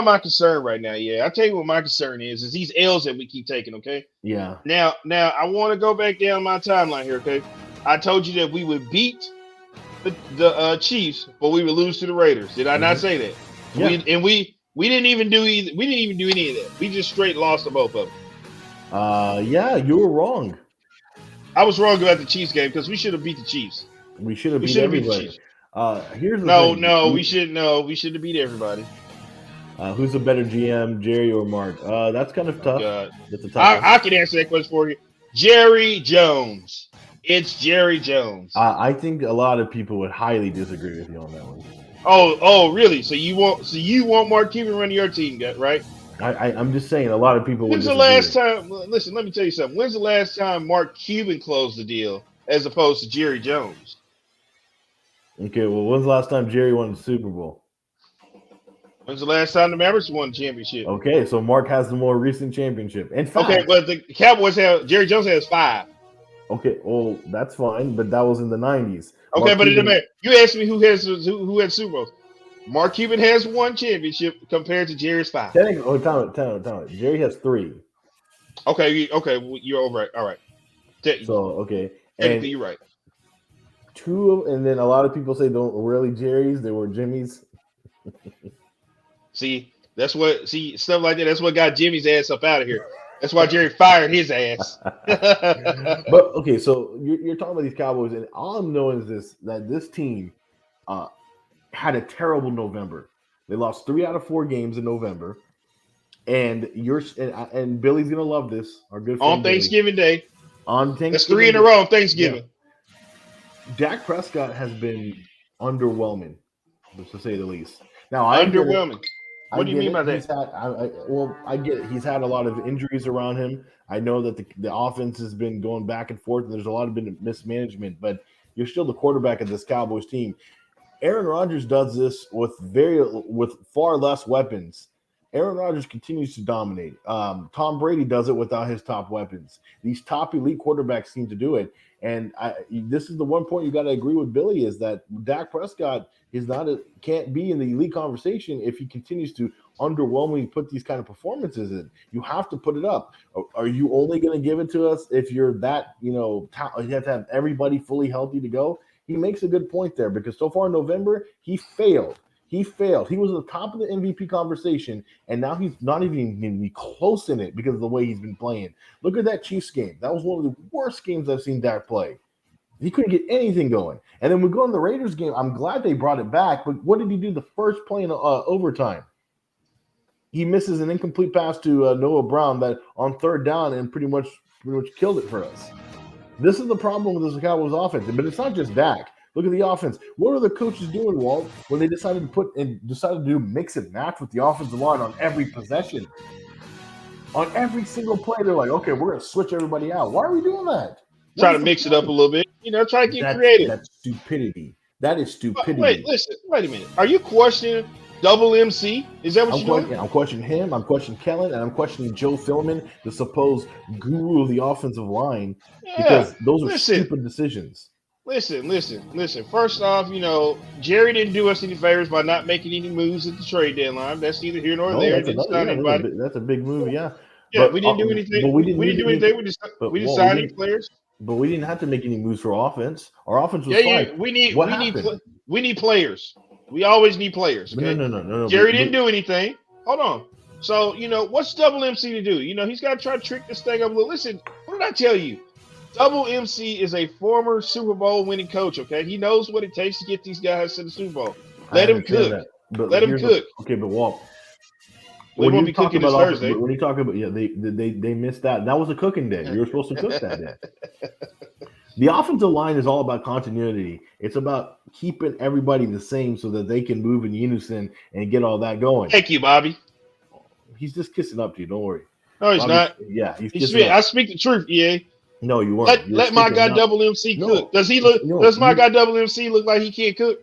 B: my concern right now. Yeah, I'll tell you what my concern is these L's that we keep taking, okay?
C: Yeah.
B: Now I want to go back down my timeline here, okay? I told you that we would beat the Chiefs, but we would lose to the Raiders. Did I not say that?
C: Yeah.
B: We didn't even do either. We didn't even do any of that. We just straight lost to both of them.
C: Yeah, you were wrong.
B: I was wrong about the Chiefs game because we should have beat the Chiefs.
C: We should have beat everybody. Here's the thing.
B: We shouldn't. We should have beat everybody.
C: Who's a better GM, Jerry or Mark? That's kind of tough. That's a tough
B: I can answer that question for you. Jerry Jones. It's Jerry Jones.
C: I think a lot of people would highly disagree with you on that one.
B: Oh, really? So you want Mark Cuban running your team, right?
C: I'm just saying a lot of people.
B: When's the last time? Listen, let me tell you something. When's the last time Mark Cuban closed the deal as opposed to Jerry Jones?
C: Okay, well, when's the last time Jerry won the Super Bowl?
B: When's the last time the Mavericks won the championship?
C: Okay, so Mark has the more recent championship. And
B: okay, but the Cowboys Jerry Jones has 5.
C: Okay, well, that's fine, but that was in the 90s.
B: Okay, but it doesn't matter. You asked me who had Super Bowls. Mark Cuban has 1 championship compared to Jerry's 5.
C: Tell it. Jerry has 3.
B: Okay, you're all right. All right.
C: Technically,
B: you're right.
C: 2, and then a lot of people say don't really Jerry's, they were Jimmy's.
B: Stuff like that. That's what got Jimmy's ass up out of here. That's why Jerry fired his ass.
C: But okay, so you're talking about these Cowboys, and all I'm knowing is that this team had a terrible November. They lost 3 out of 4 games in November, and Billy's gonna love this. Our good friend
B: on Thanksgiving Day.
C: On Thanksgiving,
B: that's 3 in a row on Thanksgiving.
C: Yeah. Dak Prescott has been underwhelming, to say the least. Now,
B: underwhelming. What do you mean by that?
C: I get it. He's had a lot of injuries around him. I know that the offense has been going back and forth, and there's a lot of been mismanagement, but you're still the quarterback of this Cowboys team. Aaron Rodgers does this with far less weapons Aaron Rodgers continues to dominate. Tom Brady does it without his top weapons. These top elite quarterbacks seem to do it. And this is the one point you got to agree with Billy is that Dak Prescott can't be in the elite conversation if he continues to underwhelmingly put these kind of performances in. You have to put it up. Are you only going to give it to us if you're that, you have to have everybody fully healthy to go? He makes a good point there because so far in November, he failed. He failed. He was at the top of the MVP conversation, and now he's not even going to be close in it because of the way he's been playing. Look at that Chiefs game. That was one of the worst games I've seen Dak play. He couldn't get anything going. And then we go in the Raiders game. I'm glad they brought it back, but what did he do the first play in overtime? He misses an incomplete pass to Noah Brown that on third down and pretty much killed it for us. This is the problem with this Cowboys offense, but it's not just Dak. Look at the offense. What are the coaches doing, Walt, when they decided to do mix and match with the offensive line on every possession? On every single play, they're like, okay, we're going to switch everybody out. Why are we doing that?
B: Try to mix it up a little bit. Try to get creative.
C: That's stupidity. That is stupidity.
B: Wait a minute. Are you questioning Double MC? Is that what you're doing?
C: I'm questioning him. I'm questioning Kellen, and I'm questioning Joe Philman, the supposed guru of the offensive line, because those are stupid decisions.
B: Listen. First off, Jerry didn't do us any favors by not making any moves at the trade deadline. That's neither here nor there.
C: That's a big move, yeah.
B: Yeah, but we didn't do anything. We didn't do anything. We just signed any players.
C: But we didn't have to make any moves for offense. Our offense was fine.
B: We need players. We always need players. Okay?
C: No.
B: Jerry didn't do anything. Hold on. So, what's Double MC to do? He's got to try to trick this thing up a little. Listen, what did I tell you? Double MC is a former Super Bowl winning coach, okay? He knows what it takes to get these guys to the Super Bowl. Let him cook. Let him cook.
C: Okay, but Walt,
B: we won't be cooking this Thursday.
C: When you talk about they missed that. That was a cooking day. You were supposed to cook that day. The offensive line is all about continuity. It's about keeping everybody the same so that they can move in unison and get all that going.
B: Thank you, Bobby.
C: He's just kissing up to you. Don't worry.
B: No, he's
C: Bobby,
B: not.
C: Yeah, he's kissing up.
B: I speak the truth, EA.
C: No, you weren't.
B: Let my guy Double MC cook. Does he look? Does my guy Double MC look like he can't cook?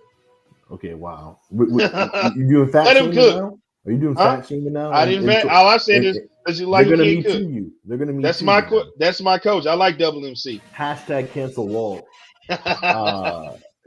C: Okay, wow. You doing fat shaming now? Are you doing fat shaming now?
B: I didn't. All I said is, does he like he can't cook?
C: They're gonna meet
B: That's
C: you.
B: That's my coach. I like Double MC.
C: Hashtag cancel Walt.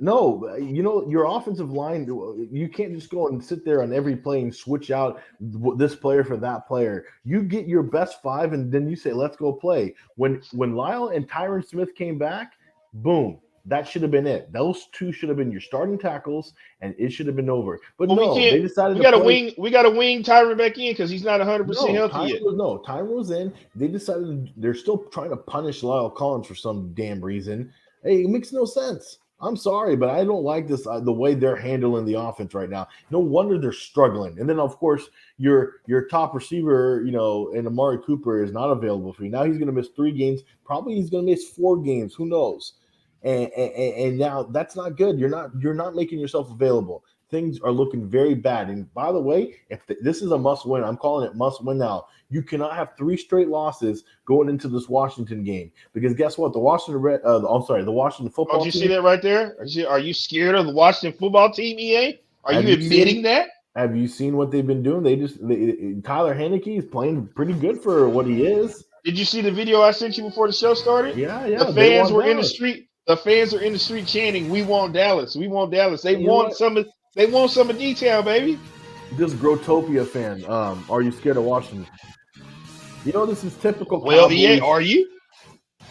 C: No, your offensive line, you can't just go and sit there on every play and switch out this player for that player. You get your best five, and then you say, let's go play. When Lyle and Tyron Smith came back, boom, that should have been it. Those two should have been your starting tackles, and it should have been over. But no, they decided
B: we got to wing Tyron back in because he's not 100% healthy yet.
C: Tyron was in. They decided they're still trying to punish Lyle Collins for some damn reason. Hey, it makes no sense. I'm sorry, but I don't like this the way they're handling the offense right now. No wonder they're struggling. And then, of course, your top receiver, and Amari Cooper is not available for you. Now he's going to miss 3 games. Probably he's going to miss 4 games. Who knows? And now that's not good. You're not making yourself available. Things are looking very bad. And by the way, if this is a must win, I'm calling it must win now. You cannot have 3 straight losses going into this Washington game because guess what? The Washington football team.
B: Did you see that right there? Are you scared of the Washington football team, EA? Are you admitting that?
C: Have you seen what they've been doing? Tyler Heinicke is playing pretty good for what he is.
B: Did you see the video I sent you before the show started?
C: Yeah.
B: The fans were in the street. The fans are in the street chanting, "We want Dallas. We want Dallas." They want some of the detail, baby.
C: This Grotopia fan, are you scared of Washington? This is typical.
B: Well,
C: Cowboys.
B: yeah, are you?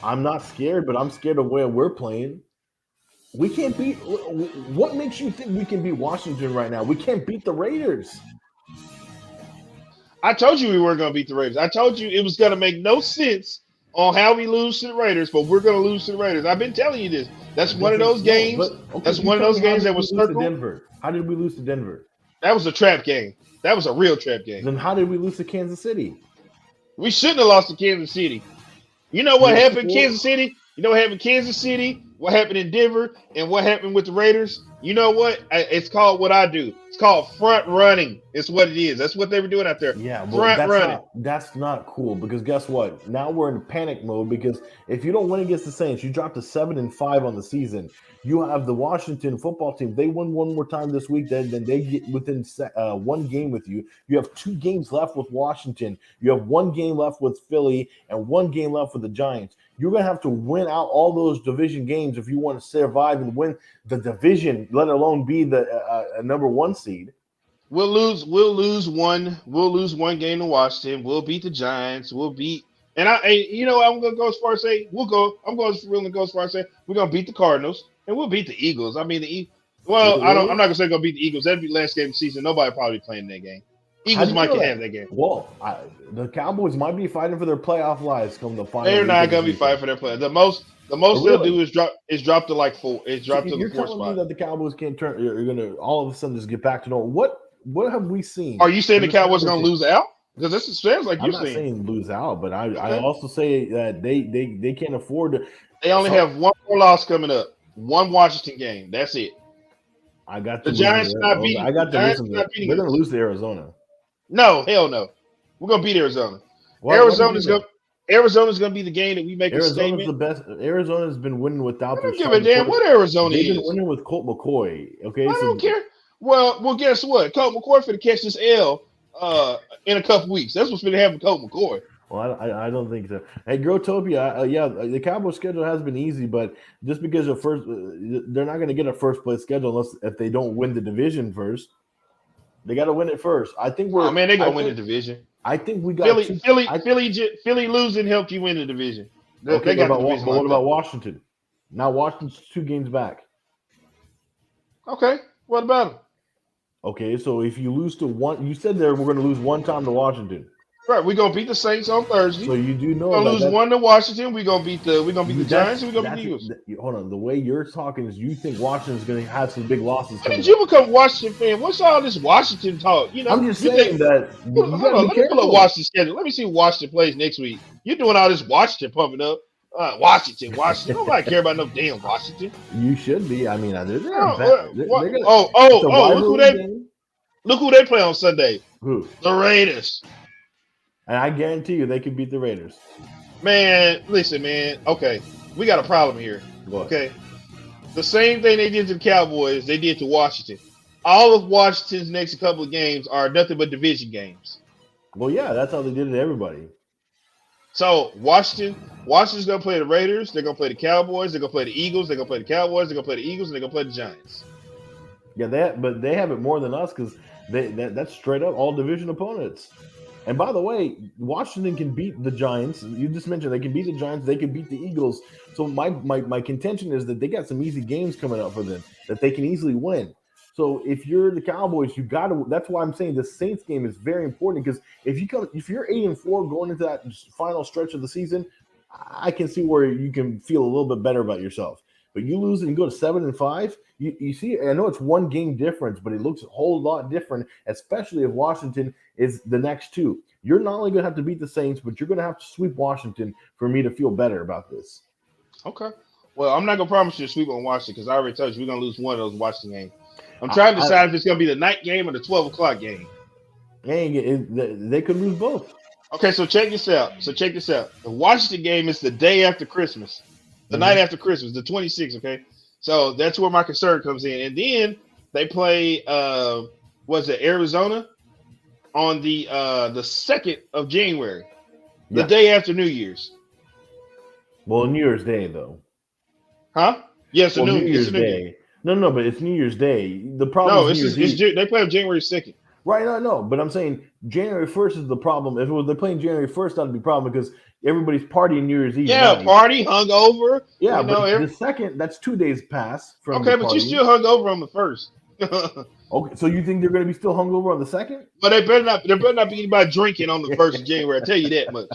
C: I'm not scared, but I'm scared of where we're playing. We can't beat. What makes you think we can beat Washington right now? We can't beat the Raiders.
B: I told you we weren't going to beat the Raiders. I told you it was going to make no sense on how we lose to the Raiders, but we're going to lose to the Raiders. I've been telling you this. That's one of those games. That's one of those games that was circled.
C: Denver. How did we lose to Denver?
B: That was a trap game. That was a real trap game.
C: Then how did we lose to Kansas City?
B: We shouldn't have lost to Kansas City. You know what happened in Kansas City? You know what happened in Kansas City? What happened in Denver? And what happened with the Raiders? You know what? It's called what I do. It's called front running. It's what it is. That's what they were doing out there.
C: Yeah, well,
B: front running.
C: That's not cool because guess what? Now we're in panic mode because if you don't win against the Saints, you drop to 7-5 on the season. You have the Washington football team. They win one more time this week, then they get within one game with you. You have 2 games left with Washington. You have 1 game left with Philly and 1 game left with the Giants. You're going to have to win out all those division games if you want to survive and win the division, let alone be the number 1 seed.
B: We'll lose one game to Washington. We'll beat the Giants. We'll beat, and I'm gonna go as far as say I'm going to go as far as say we're gonna beat the Cardinals and we'll beat the Eagles. I mean I'm not gonna say gonna beat the Eagles. That'd be last game of the season. Nobody probably playing that game. Eagles might have that game.
C: Well, the Cowboys might be fighting for their playoff lives come the final.
B: They're not gonna be fighting for their play. The most they'll do is drop to like 4. It's dropped to the 4 spot. You're telling me
C: that the Cowboys can't turn. You're gonna all of a sudden just get back to normal. What have we seen?
B: Are you saying the Cowboys are going to lose out? Because this sounds like you're saying.
C: I'm not saying lose out, but I also say that they can't afford to.
B: They only have 1 more loss coming up. 1 Washington game. That's it.
C: I got
B: the Giants not beating.
C: I got the listen. They're going to lose to Arizona.
B: No, hell no. We're going to beat Arizona. Arizona's going to be the game that we make a statement.
C: The best. Arizona's been winning without.
B: I don't give a damn what Arizona is.
C: They've been winning with Colt McCoy. Okay,
B: I don't care. Well, guess what? Colt McCoy for to catch this L in a couple weeks. That's what's going to happen with Colt McCoy.
C: Well, I don't think so. Hey, Growtopia, the Cowboys' schedule has been easy, but just because they're not going to get a first place schedule if they don't win the division first. They got to win it first. I think we're.
B: Oh man, they're going to win the division.
C: I think we got
B: Philly losing helped you win the division.
C: Okay, what about Washington? Now Washington's 2 games back.
B: Okay, what about them?
C: Okay, so if you lose to 1, you said we're going to lose 1 time to Washington.
B: Right, we're gonna beat the Saints on Thursday.
C: So you do know
B: we're gonna lose 1 to Washington. We're gonna beat the Giants. And we're gonna beat the Eagles.
C: Hold on, the way you're talking is you think Washington's gonna have some big losses.
B: When did you become a Washington fan? What's all this Washington talk? You know,
C: I'm just saying that.
B: Hold on, let me pull up Washington schedule. Let me see Washington plays next week. You're doing all this Washington pumping up. Washington. Nobody care about no damn Washington.
C: You should be. I mean, they're
B: look who they play on Sunday.
C: Who?
B: The Raiders.
C: And I guarantee you they could beat the Raiders.
B: Man, listen, man. Okay, we got a problem here.
C: What?
B: Okay, the same thing they did to the Cowboys, they did to Washington. All of Washington's next couple of games are nothing but division games.
C: Well, yeah, that's how they did it to everybody.
B: So Washington's gonna play the Raiders. They're gonna play the Cowboys. They're gonna play the Eagles. They're gonna play the Cowboys. They're gonna play the Eagles, and they're gonna play the Giants.
C: Yeah, but they have it more than us because that's straight up all division opponents. And by the way, Washington can beat the Giants. You just mentioned they can beat the Giants. They can beat the Eagles. So my contention is that they got some easy games coming up for them that they can easily win. So if you're the Cowboys, you got to. That's why I'm saying the Saints game is very important because if you're 8-4 going into that final stretch of the season, I can see where you can feel a little bit better about yourself. But you lose and go to 7-5. You see, I know it's 1 game difference, but it looks a whole lot different, especially if Washington is the next 2. You're not only going to have to beat the Saints, but you're going to have to sweep Washington for me to feel better about this.
B: Okay. Well, I'm not going to promise you a sweep on Washington because I already told you we're going to lose one of those Washington games. I'm trying to decide if it's going to be the night game or the 12 o'clock game.
C: They could lose both.
B: Okay, so check this out. The Washington game is the day after Christmas. The night after Christmas, the 26th, okay? So that's where my concern comes in. And then they play Arizona on the 2nd of January, the day after New Year's.
C: Well, New Year's Day, though.
B: Huh? Yes,
C: New Year's Day. No, but it's New Year's Day. The problem is
B: they play on January 2nd.
C: Right, no, but I'm saying January 1st is the problem. If they're playing January 1st, that'd be a problem because everybody's partying New Year's Eve.
B: Yeah, party, hungover.
C: Yeah, but the 2nd, that's 2 days past from
B: okay, but you still hungover on the 1st.
C: Okay, so you think they're going to be still hungover on the 2nd?
B: But they better not. There better not be anybody drinking on the 1st of January. I tell you that much.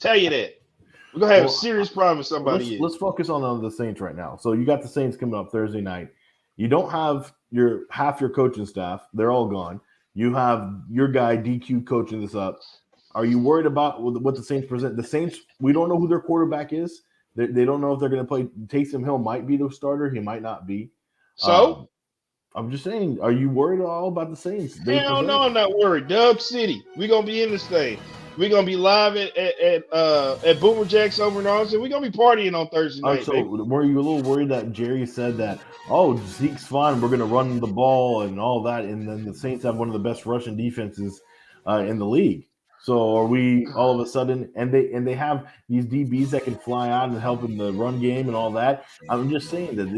B: Tell you that. We're gonna have a serious problem with somebody.
C: Let's focus on the Saints right now. So you got the Saints coming up Thursday night. You don't have half your coaching staff; they're all gone. You have your guy DQ coaching this up. Are you worried about what the Saints present? The Saints, we don't know who their quarterback is. They don't know if they're going to play. Taysom Hill might be the starter. He might not be.
B: So
C: I'm just saying, are you worried at all about the Saints?
B: Hell no, I'm not worried. Dub City, we're gonna be in this thing. We're gonna be live at Boomer Jacks over in Austin. We're gonna be partying on Thursday night.
C: So
B: baby.
C: were you a little worried that Jerry said that, oh, Zeke's fine, we're going to run the ball and all that, and then the Saints have one of the best rushing defenses in the league? So are we all of a sudden, and they have these DBs that can fly out and help in the run game and all that? I'm just saying that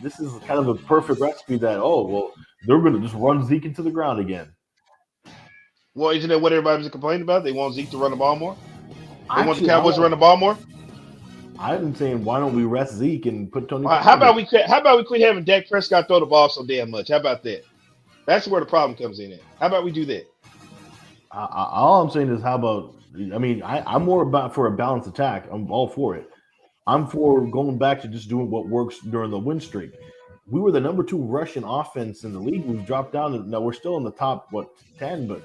C: this is kind of a perfect recipe that, oh, well, they're going to just run Zeke into the ground again.
B: Well, isn't that what everybody's complaining about? They want Zeke to run the ball more. They want the Cowboys to run the ball more.
C: I'm saying, why don't we rest Zeke and put Tony?
B: How about we quit having Dak Prescott throw the ball so damn much? How about that? That's where the problem comes in at. How about we do that?
C: All I'm saying is, how about? I mean, I'm more about for a balanced attack. I'm all for it. I'm for going back to just doing what works during the win streak. We were the number 2 rushing offense in the league. We've dropped down. Now we're still in the top 10, but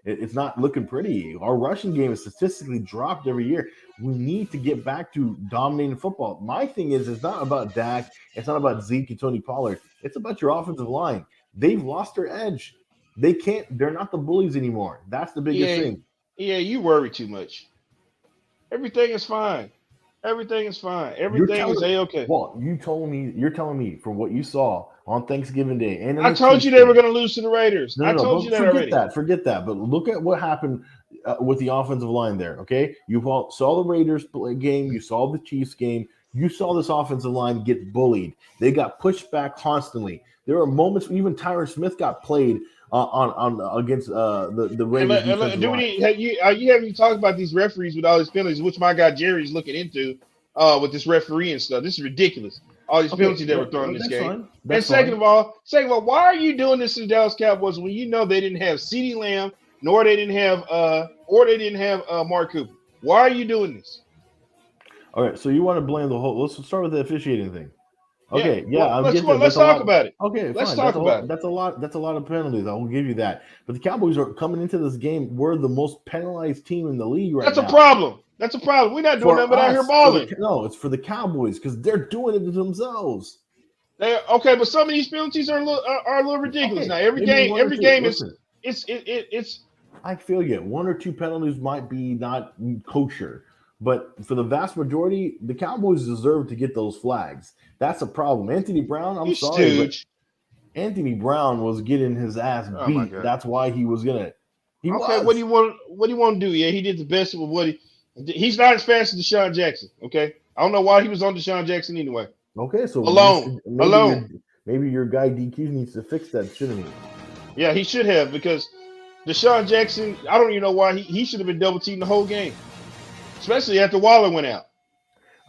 C: it's not looking pretty. Our rushing game is statistically dropped every year. We need to get back to dominating football. My thing is, it's not about Dak. It's not about Zeke and Tony Pollard. It's about your offensive line. They've lost their edge. They're not the bullies anymore. That's the biggest thing.
B: Yeah, you worry too much. Everything is fine. Everything is fine. Everything is A-okay.
C: Well, you're telling me from what you saw on Thanksgiving Day. And
B: I told you they were going to lose to the Raiders. I told you that already.
C: Forget that. But look at what happened with the offensive line there, okay? You saw the Raiders game. You saw the Chiefs game. You saw this offensive line get bullied. They got pushed back constantly. There were moments when even Tyron Smith got played against the Raiders.
B: Have you talked about these referees with all these penalties, which my guy Jerry's looking into with this referee and stuff? This is ridiculous. All these penalties that were thrown in this game. And second of all, why are you doing this to the Dallas Cowboys when you know they didn't have CeeDee Lamb, nor they didn't have Mark Cooper? Why are you doing this?
C: All right, so you want to blame the whole? Let's start with the officiating thing. Okay,
B: let's talk about it.
C: Okay,
B: let's talk about it.
C: That's a lot of penalties. I will give you that. But the Cowboys are coming into this game. We're the most penalized team in the league right now.
B: That's a problem. We're not doing nothing but out here balling.
C: No, it's for the Cowboys because they're doing it to themselves.
B: But some of these penalties are a little ridiculous. Now every game is.
C: I feel you. 1 or 2 penalties might be not kosher. But for the vast majority, the Cowboys deserve to get those flags. That's a problem. Anthony Brown, I'm sorry, but Anthony Brown was getting his ass beat. That's why he was gonna.
B: What do you want to do? Yeah, he did the best with what he's not as fast as Deshaun Jackson. Okay, I don't know why he was on Deshaun Jackson anyway.
C: Okay, so maybe your guy DQ needs to fix that, shouldn't he?
B: Yeah, he should have, because Deshaun Jackson, I don't even know why he should have been double teamed the whole game. Especially after Waller went out.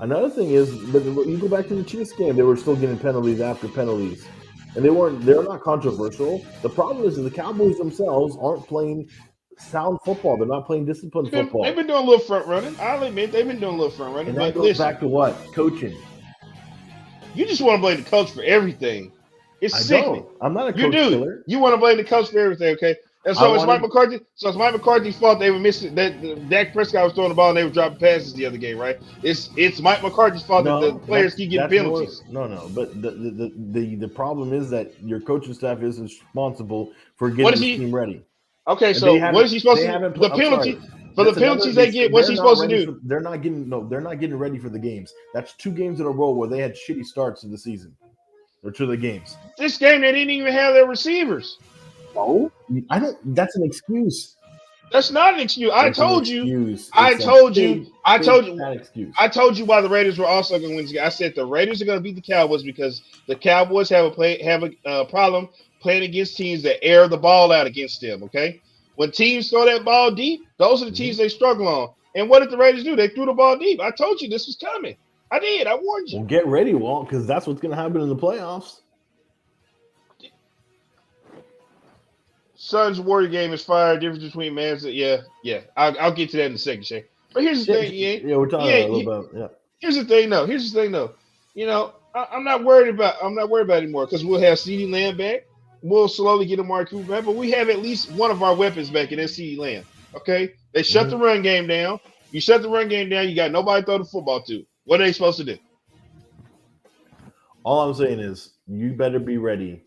C: Another thing is, but you go back to the Chiefs game, they were still getting penalties after penalties. And they're not controversial. The problem is that the Cowboys themselves aren't playing sound football. They're not playing disciplined football.
B: They've been doing a little front running. I'll admit they've been doing a little front running.
C: And that goes back to what? Coaching.
B: You just want to blame the coach for everything. It's sickening.
C: I'm not a coach killer.
B: You want to blame the coach for everything, okay? And so it's Mike McCarthy. So it's Mike McCarthy's fault they were missing that Dak Prescott was throwing the ball and they were dropping passes the other game, right? It's Mike McCarthy's fault that the players keep getting penalties.
C: But the problem is that your coaching staff is responsible for getting the team ready.
B: Okay, so what is he supposed to do? The penalty for the penalties they get, what's he supposed to do?
C: They're not getting ready for the games. That's 2 games in a row where they had shitty starts to the season or to the games.
B: This game they didn't even have their receivers.
C: No, I don't. That's an excuse.
B: That's not an excuse. I told you why the Raiders were also going to win this game. I said the Raiders are going to beat the Cowboys because the Cowboys have a problem playing against teams that air the ball out against them. Okay, when teams throw that ball deep, those are the teams they struggle on. And what did the Raiders do? They threw the ball deep. I told you this was coming. I did. I warned you.
C: Well, get ready, Walt, because that's what's going to happen in the playoffs.
B: Suns Warrior game is fire. Difference between Mavs. Yeah. I'll get to that in a second, Shay. But here's the thing,
C: we're talking about.
B: Here's the thing, though. You know, I'm not worried about it anymore because we'll have CeeDee Lamb back. We'll slowly get Mark Cooper back, but we have at least one of our weapons back, and that's CeeDee Lamb. Okay, they shut the run game down. You shut the run game down. You got nobody to throw the football to. What are they supposed to do?
C: All I'm saying is you better be ready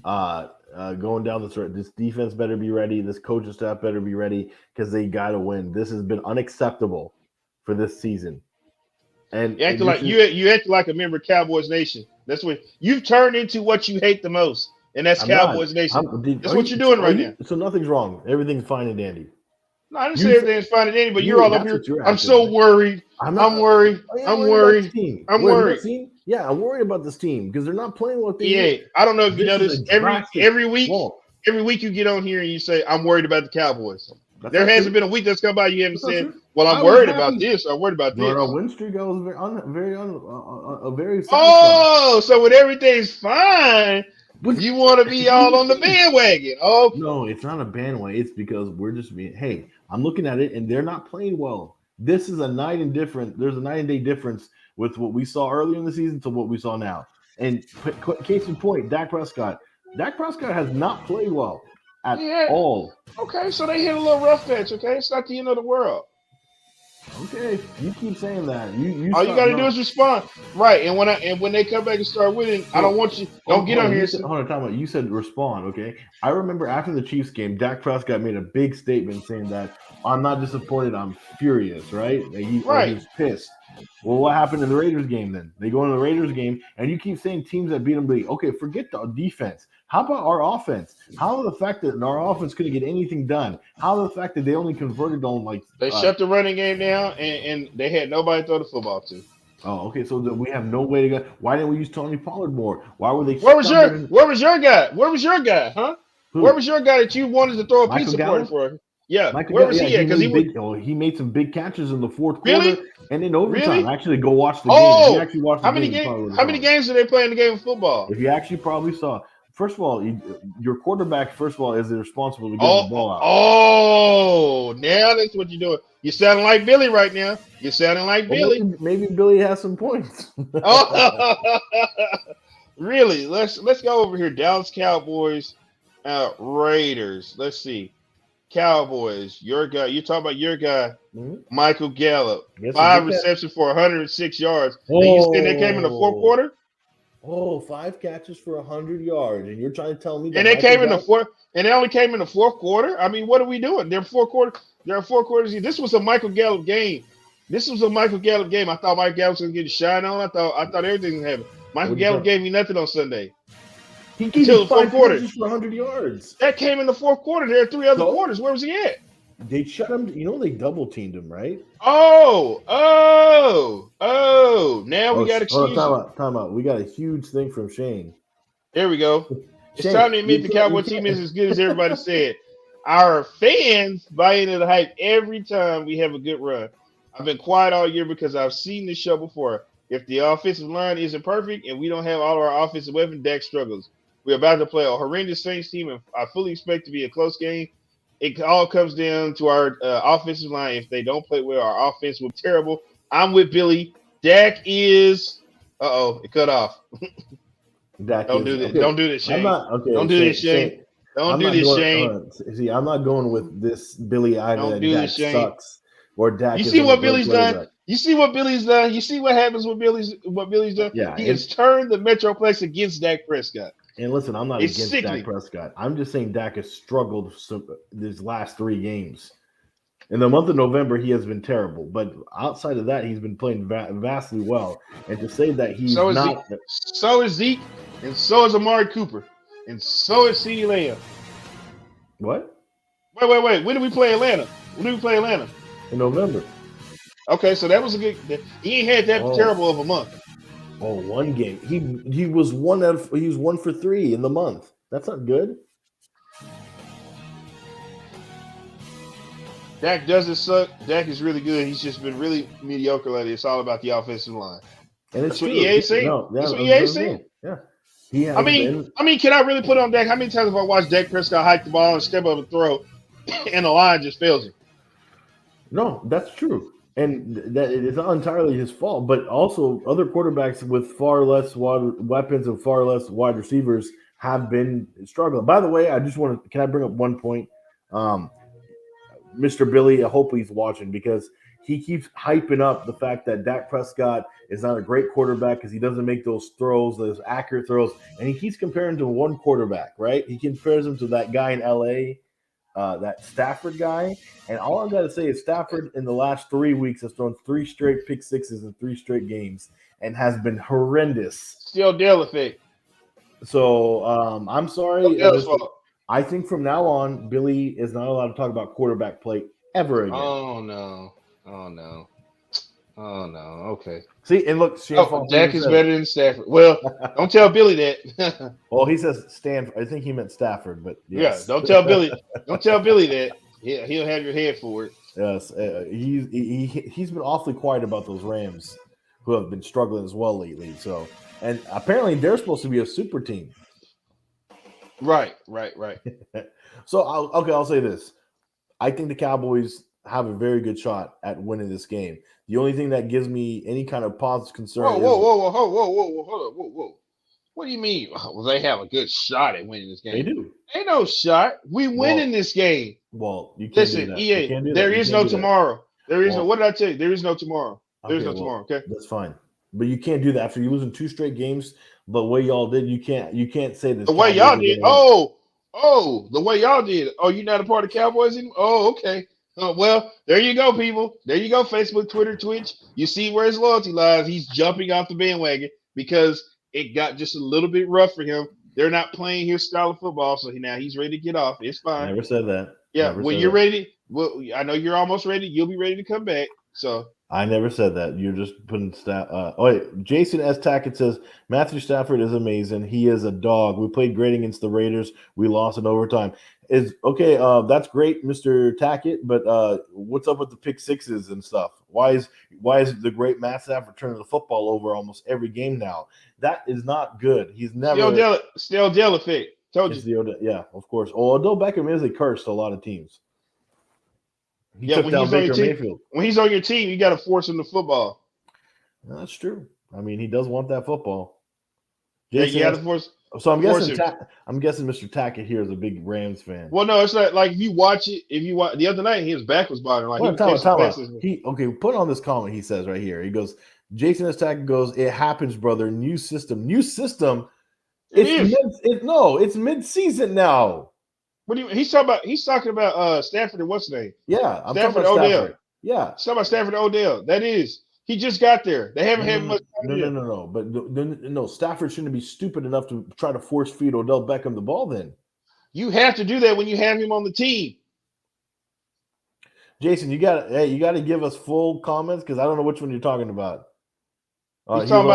C: going down the stretch. This defense better be ready. This coaching staff better be ready because they got to win. This has been unacceptable for this season. And
B: You act like a member of Cowboys Nation. That's what you've turned into. What you hate the most, and that's Cowboys Nation. That's what you're doing right now.
C: So nothing's wrong. Everything's fine and dandy.
B: No, I didn't say everything's fine and dandy, but you're all up here. I'm so worried. I'm worried. I'm worried. I'm worried.
C: Yeah, I'm worried about this team because they're not playing what they
B: need. I don't know if you notice every week you get on here and you say I'm worried about the Cowboys. There hasn't been a week that's come by you haven't said, "Well, I'm worried about this. I'm worried about this."
C: Our win streak I was very
B: Oh, so when everything's fine, you want to be all on the bandwagon? Oh,
C: no, it's not a bandwagon. It's because we're just being. Hey, I'm looking at it and they're not playing well. This is a night and different. There's a night and day difference with what we saw earlier in the season to what we saw now. And case in point, Dak Prescott. Dak Prescott has not played well at all.
B: Okay, so they hit a little rough patch. Okay, it's not the end of the world.
C: Okay, you keep saying that.
B: All you got to do is respond, right? And when they come back and start winning, I don't want you. Don't get on here.
C: Hold on, time out. You said respond. Okay, I remember after the Chiefs game, Dak Prescott made a big statement saying that I'm not disappointed. I'm furious. Right? He was pissed. Well, what happened in the Raiders game then? They go into the Raiders game, and you keep saying teams that beat them. Okay, forget the defense. How about our offense? How about the fact that our offense couldn't get anything done? How about the fact that they only converted on
B: they shut the running game down and they had nobody to throw the football to.
C: Oh, okay. So we have no way to go. Why didn't we use Tony Pollard more? Why were they?
B: Where was your guy? Where was your guy? Huh? Who? Where was your guy that you wanted to throw a pizza party for? Yeah, where was he at? Because
C: he made some big catches in the fourth quarter and in overtime.
B: Really?
C: Actually, go watch the game. You actually watched
B: how many games did they play in the game of football?
C: If you actually probably saw, first of all, your quarterback, first of all, is responsible to get the ball out.
B: Oh, now that's what you're doing. You're sounding like Billy right now. You're sounding like Billy.
C: Maybe Billy has some points.
B: Really? Let's go over here. Dallas Cowboys, Raiders. Let's see. Cowboys, your guy. You talking about your guy, Michael Gallup. 5 receptions for 106 yards. And you said they came in the fourth quarter?
C: 5 catches for 100 yards, and you're trying to tell me that?
B: And they came in the fourth, and they only came in the fourth quarter. I mean, what are we doing? There are 4 quarters. This was a Michael Gallup game. I thought Michael Gallup was going to get a shine on. I thought everything was happening. Michael Gallup gave me nothing on Sunday.
C: He gave you 5 catches for 100 yards.
B: That came in the fourth quarter. There are 3 other quarters. Where was he at?
C: They shut him. They double teamed him, right?
B: Oh! Now we got excuses.
C: Time out. We got a huge thing from Shane.
B: There we go. It's time to admit the Cowboy team is as good as everybody said. Our fans buy into the hype every time we have a good run. I've been quiet all year because I've seen this show before. If the offensive line isn't perfect and we don't have all of our offensive weapons, Dak struggles. We're about to play a horrendous Saints team, and I fully expect to be a close game. It all comes down to our offensive line. If they don't play well, our offense will be terrible. I'm with Billy. Dak is – it cut off. Don't do this. Okay. Don't do this, Shane. Don't do this, Shane. Don't do this, Shane.
C: See, I'm not going with this Billy either. Dak sucks. Or Dak.
B: You see what Billy's done? You see what Billy's done? You see what happens with Billy's done?
C: Yeah,
B: he has turned the Metroplex against Dak Prescott.
C: And listen, I'm not against Dak Prescott. I'm just saying Dak has struggled these last 3 games. In the month of November, he has been terrible. But outside of that, he's been playing vastly well. And to say that he's
B: so is Zeke, and so is Amari Cooper, and so is CeeDee Lamb.
C: What?
B: Wait. When did we play Atlanta?
C: In November.
B: Okay, so that was a good – he ain't had that terrible of a month.
C: Oh, 1 game. He was 1 for 3 in the month. That's not good.
B: Dak doesn't suck. Dak is really good. He's just been really mediocre lately. It's all about the offensive line.
C: And
B: that's what EA saying. That's what EA saying.
C: Yeah.
B: I mean, can I really put it on Dak? How many times have I watched Dak Prescott hike the ball and step up and throw, and the line just fails him?
C: No, that's true. And that it's not entirely his fault, but also other quarterbacks with far less weapons and far less wide receivers have been struggling. By the way, can I bring up one point? Mr. Billy, I hope he's watching because he keeps hyping up the fact that Dak Prescott is not a great quarterback because he doesn't make those throws, those accurate throws, and he keeps comparing to one quarterback, right? He compares him to that guy in L.A., that Stafford guy. And all I've got to say is Stafford in the last 3 weeks has thrown 3 straight pick sixes in 3 straight games and has been horrendous.
B: Still Dell effect.
C: So I'm sorry.
B: Dell's fault.
C: I think from now on, Billy is not allowed to talk about quarterback play ever again.
B: Oh no. Okay.
C: See, and look,
B: Dak is better than Stafford. Well, don't tell Billy that.
C: Well, he says Stanford. I think he meant Stafford, but yes.
B: Yeah, don't tell Billy. Don't tell Billy that. Yeah, he'll have your head for it.
C: Yes, he's been awfully quiet about those Rams, who have been struggling as well lately. So, and apparently they're supposed to be a super team.
B: Right.
C: So, I'll say this: I think the Cowboys have a very good shot at winning this game. The only thing that gives me any kind of positive concern
B: Whoa. What do you mean? Well, they have a good shot at winning this game.
C: They do.
B: Ain't no shot. We winning this game.
C: Well, you can't
B: Listen,
C: do that.
B: EA, there is no tomorrow. There is no. What did I tell you? There is no tomorrow. There's no tomorrow. Okay,
C: that's fine. But you can't do that after you losing 2 straight games. The way y'all did, you can't say this.
B: The way y'all did. The way y'all did. Oh, you're not a part of Cowboys anymore. Oh, okay. Well, there you go, people. There you go, Facebook, Twitter, Twitch. You see where his loyalty lies. He's jumping off the bandwagon because it got just a little bit rough for him. They're not playing his style of football, so now he's ready to get off. It's fine.
C: I never said that.
B: Yeah, when you're ready, well, I know you're almost ready. You'll be ready to come back. So
C: I never said that. You're just putting Jason S. Tackett says Matthew Stafford is amazing. He is a dog. We played great against the Raiders. We lost in overtime. Is okay. That's great, Mr. Tackett. But what's up with the pick sixes and stuff? Why is the great Matt Stafford turning the football over almost every game now? That is not good. He's never
B: still Dell effect. Told you.
C: Yeah, of course. Oh, Odell Beckham is a curse to a lot of teams. He took
B: when
C: down
B: he's on
C: Baker
B: your team,
C: Mayfield.
B: When he's on your team, you got to force him to football.
C: No, that's true. I mean, he does want that football.
B: Jason, you got to force.
C: So I'm guessing Mr. Tackett here is a big Rams fan.
B: Well, no, it's not like if you watch the other night, his back was bothering. Like
C: put on this comment. He says right here. He goes, Jason S. Tackett goes, "It happens, brother. New system. It's mid-season now."
B: What do you? He's talking about Stafford and what's his name?
C: Yeah, I'm
B: Stafford
C: talking about
B: Odell.
C: Stafford. Yeah,
B: he's talking about Stafford Odell. That is. He just got there. They haven't had much time.
C: No. But no, Stafford shouldn't be stupid enough to try to force feed Odell Beckham the ball then.
B: You have to do that when you have him on the team.
C: Jason, you got to give us full comments because I don't know which one you're talking about.
B: He's talking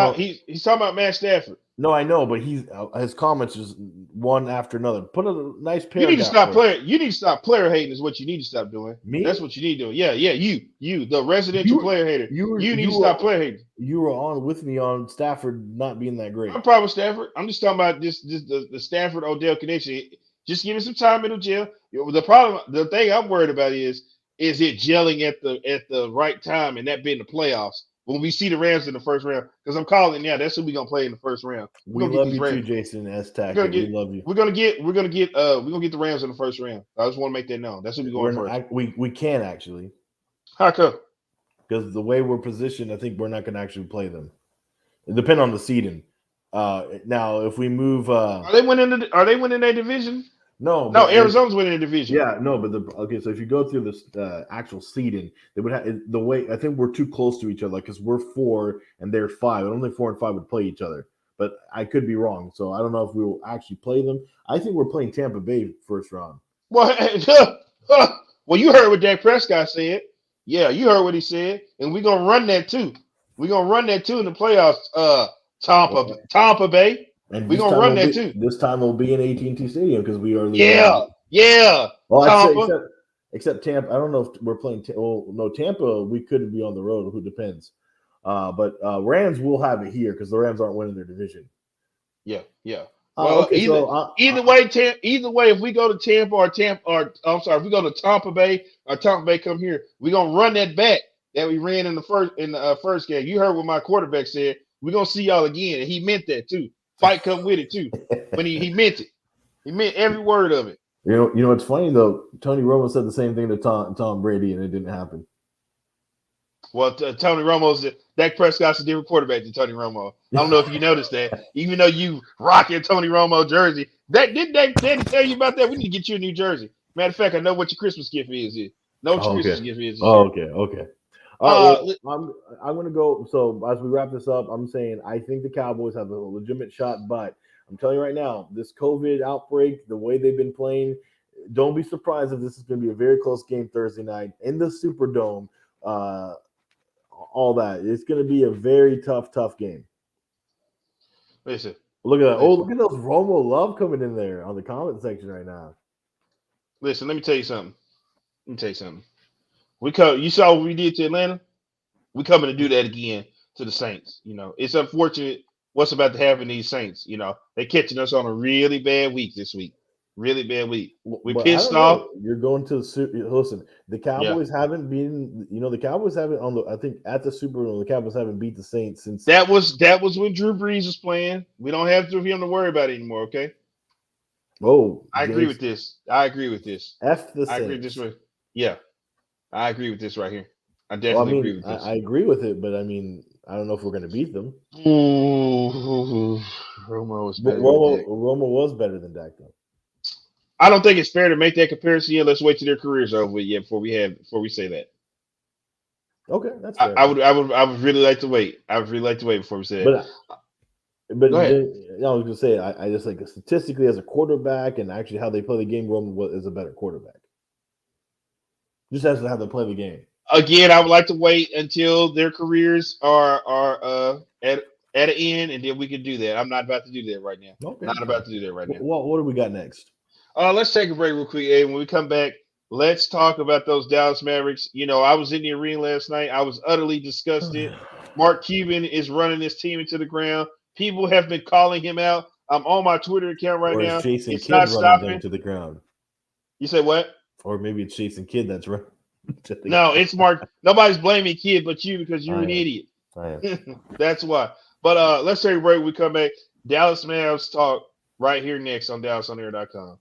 B: about Matt Stafford.
C: No, I know, but his comments is one after another. Put a nice paragraph.
B: You need to stop player. You need to stop player hating. Is what you need to stop doing.
C: Me?
B: That's what you need to do. Yeah. You, the residential player hater. You need to stop player hating.
C: You were on with me on Stafford not being that great.
B: I'm probably with Stafford. I'm just talking about the Stafford Odell connection. Just give me some time in the jail. The thing I'm worried about is it gelling at the right time and that being the playoffs. When we see the Rams in the first round, because I'm calling, that's who we're gonna play in the first round.
C: We love you too, Jason S. Tackett. We love you.
B: We're gonna get the Rams in the first round. I just want to make that known. That's who we're going first.
C: We can actually.
B: How come?
C: Because the way we're positioned, I think we're not gonna actually play them. It depends on the seeding. Now if we move,
B: are they winning their division?
C: No,
B: Arizona's winning the division.
C: Yeah, no, but so if you go through this actual seeding, they would have the way. I think we're too close to each other, because we're 4 and they're 5. I don't think 4 and 5 would play each other, but I could be wrong. So I don't know if we will actually play them. I think we're playing Tampa Bay first round.
B: Well, you heard what Dak Prescott said. Yeah, you heard what he said, and we're gonna run that too. We're gonna run that too in the playoffs. Tampa Bay.
C: And
B: we're gonna run that too.
C: This time we'll be in AT&T Stadium because we are.
B: Yeah.
C: Well, except Tampa. I don't know if we're playing. Tampa. We could be on the road. Who depends? But Rams will have it here because the Rams aren't winning their division.
B: Yeah. Well, either way, if we go to Tampa if we go to Tampa Bay or Tampa Bay come here, we're gonna run that back that we ran in the first game. You heard what my quarterback said. We're gonna see y'all again, and he meant that too. Fight come with it too. When he meant it. He meant every word of it.
C: You know what's funny though? Tony Romo said the same thing to Tom Brady, and it didn't happen.
B: Well, Tony Romo's Dak Prescott's a different quarterback than Tony Romo. I don't know if you noticed that. Even though you rocking Tony Romo jersey, didn't Daddy tell you about that? We need to get you a new jersey. Matter of fact, I know what your Christmas gift is. Know what your Christmas gift is.
C: Okay. All right, well, I'm going to go. So as we wrap this up, I'm saying I think the Cowboys have a legitimate shot, but I'm telling you right now, this COVID outbreak, the way they've been playing, don't be surprised if this is going to be a very close game Thursday night in the Superdome. All that. It's going to be a very tough game.
B: Listen.
C: Look at that. Oh, look at those Romo love coming in there on the comment section right now.
B: Listen, let me tell you something. You saw what we did to Atlanta? We coming to do that again to the Saints. It's unfortunate what's about to happen to these Saints. They're catching us on a really bad week this week. Really bad week. We're pissed off.
C: You're going to listen. The Cowboys haven't been. The Cowboys haven't I think at the Super Bowl. The Cowboys haven't beat the Saints since.
B: That was when Drew Brees was playing. We don't have to him to worry about it anymore. Okay.
C: Oh,
B: I agree with this.
C: F the Saints.
B: I agree with this. Yeah, I agree with this right here. I definitely agree with this.
C: I agree with it, but I don't know if we're going to beat them.
B: Romo was better.
C: Romo was better than Dak, though.
B: I don't think it's fair to make that comparison yet. Let's wait till their careers are over with before we say that.
C: Okay, that's fair.
B: I would really like to wait. I would really like to wait before we say that.
C: But I was gonna say I just like statistically as a quarterback and actually how they play the game, Romo is a better quarterback. Just as to how they play the game.
B: Again, I would like to wait until their careers are at an end, and then we can do that. I'm not about to do that right now.
C: Okay.
B: Not about to do that right now.
C: What do we got next?
B: Let's take a break real quick, and when we come back, let's talk about those Dallas Mavericks. I was in the arena last night. I was utterly disgusted. Mark Cuban is running this team into the ground. People have been calling him out. I'm on my Twitter account right now.
C: Jason
B: it's
C: Kidd
B: not
C: running
B: stopping
C: them to the ground.
B: You said what?
C: Or maybe it's Jason Kidd that's running.
B: No, it's Mark. Nobody's blaming Kidd but you because you're an idiot.
C: I am.
B: That's why. But let's take a break. We come back. Dallas Mavs talk right here next on DallasOnAir.com.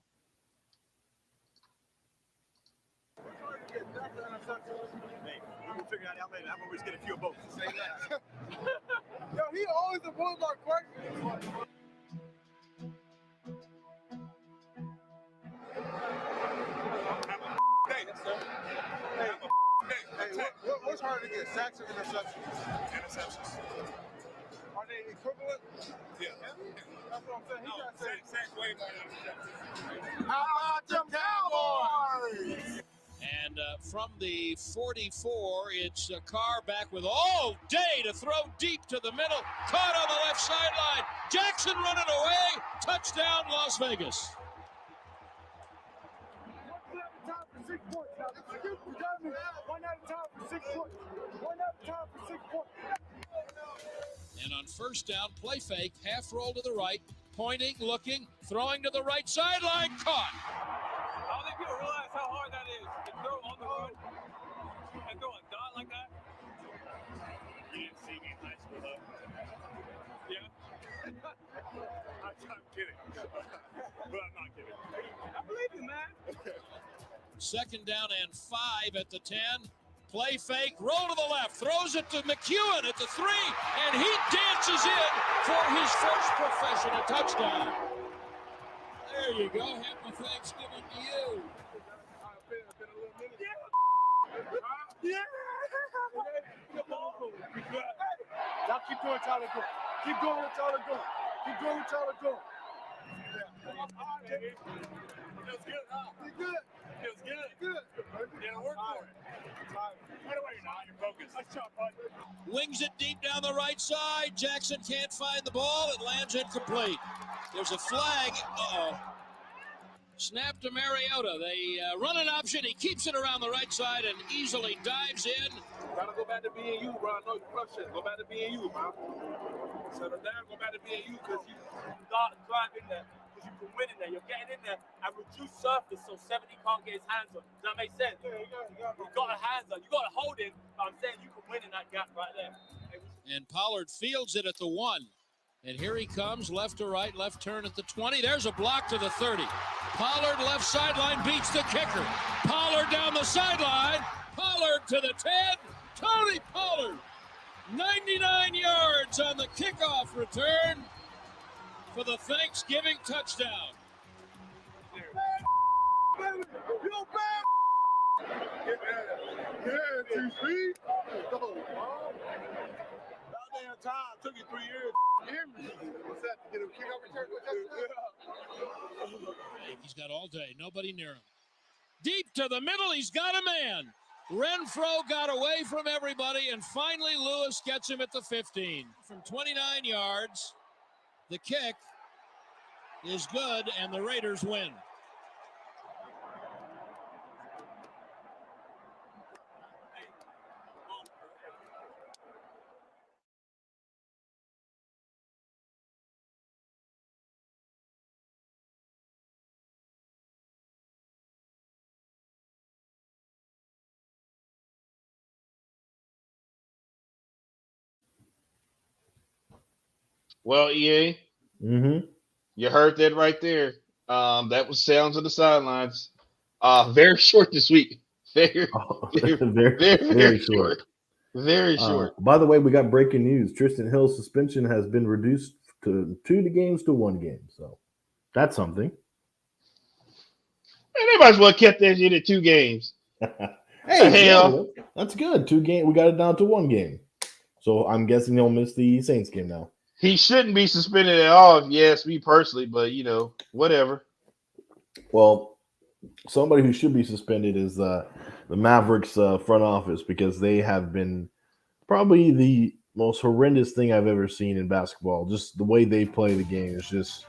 F: Yo, he always avoids our questions. What's harder to get, sacks or interceptions? Interceptions. Are they equivalent? Yeah. That's what I'm saying. He got to say sacks way more than interceptions. How about them Cowboys?
D: And from the 44, it's Carr back with all day to throw deep to the middle. Caught on the left sideline. Jackson running away. Touchdown, Las Vegas. And on first down, play fake, half roll to the right, pointing, looking, throwing to the right sideline, caught.
G: I don't think people realize how hard that is to throw on the road and throw a dot like that. You didn't see me in high school, though. Yeah? I'm kidding. But I'm not kidding. I believe you, man.
D: Second down and 5 at the 10. Play fake, roll to the left, throws it to McEwen at the 3, and he dances in for his first professional touchdown. There you go. Happy Thanksgiving to you.
F: Yeah. Now keep doing Tyler Go. Keep going with Tyler Go. Keep going with Tyler Go.
G: Feels good, huh?
F: You good?
G: Feels good.
F: Good.
G: Yeah, work for it. By the way, you're not. You're focused. Nice job, bud.
D: Wings it deep down the right side. Jackson can't find the ball. It lands incomplete. There's a flag. Uh-oh. Snap to Mariota. They run an option. He keeps it around the right side and easily dives in.
G: Gotta go back to being you, bro. I know you're frustrated. Go back to being you, bro. Settle down. Go back to being you because you got to drive in there. Because you can win in there. You're getting in there and reduce surface so 70 can't get his hands on. Does that make sense? Yeah, you got a hands on. You got to hold him. But I'm saying you can win in that gap right there.
D: And Pollard fields it at the 1. And here he comes, left to right, left turn at the 20. There's a block to the 30. Pollard left sideline beats the kicker. Pollard down the sideline. Pollard to the 10.
H: Tony Pollard, 99 yards on the kickoff return for the Thanksgiving touchdown.
F: Goddamn time. Took you 3 years. What's that? To get a kickoff return?
H: He's got all day. Nobody near him. Deep to the middle. He's got a man. Renfro got away from everybody, and finally Lewis gets him at the 15. From 29 yards, the kick is good, and the Raiders win.
B: Well, EA, you heard that right there. That was sounds of the sidelines. Very short this week. Very short. Very short.
C: By the way, we got breaking news. Tristan Hill's suspension has been reduced to 2 games to 1 game. So that's something.
B: And they might as well kept that shit at 2 games.
C: Hey, hell. That's good. 2 games. We got it down to 1 game. So I'm guessing he'll miss the Saints game now.
B: He shouldn't be suspended at all, if you ask me personally, but, whatever.
C: Well, somebody who should be suspended is the Mavericks front office, because they have been probably the most horrendous thing I've ever seen in basketball. Just the way they play the game is just,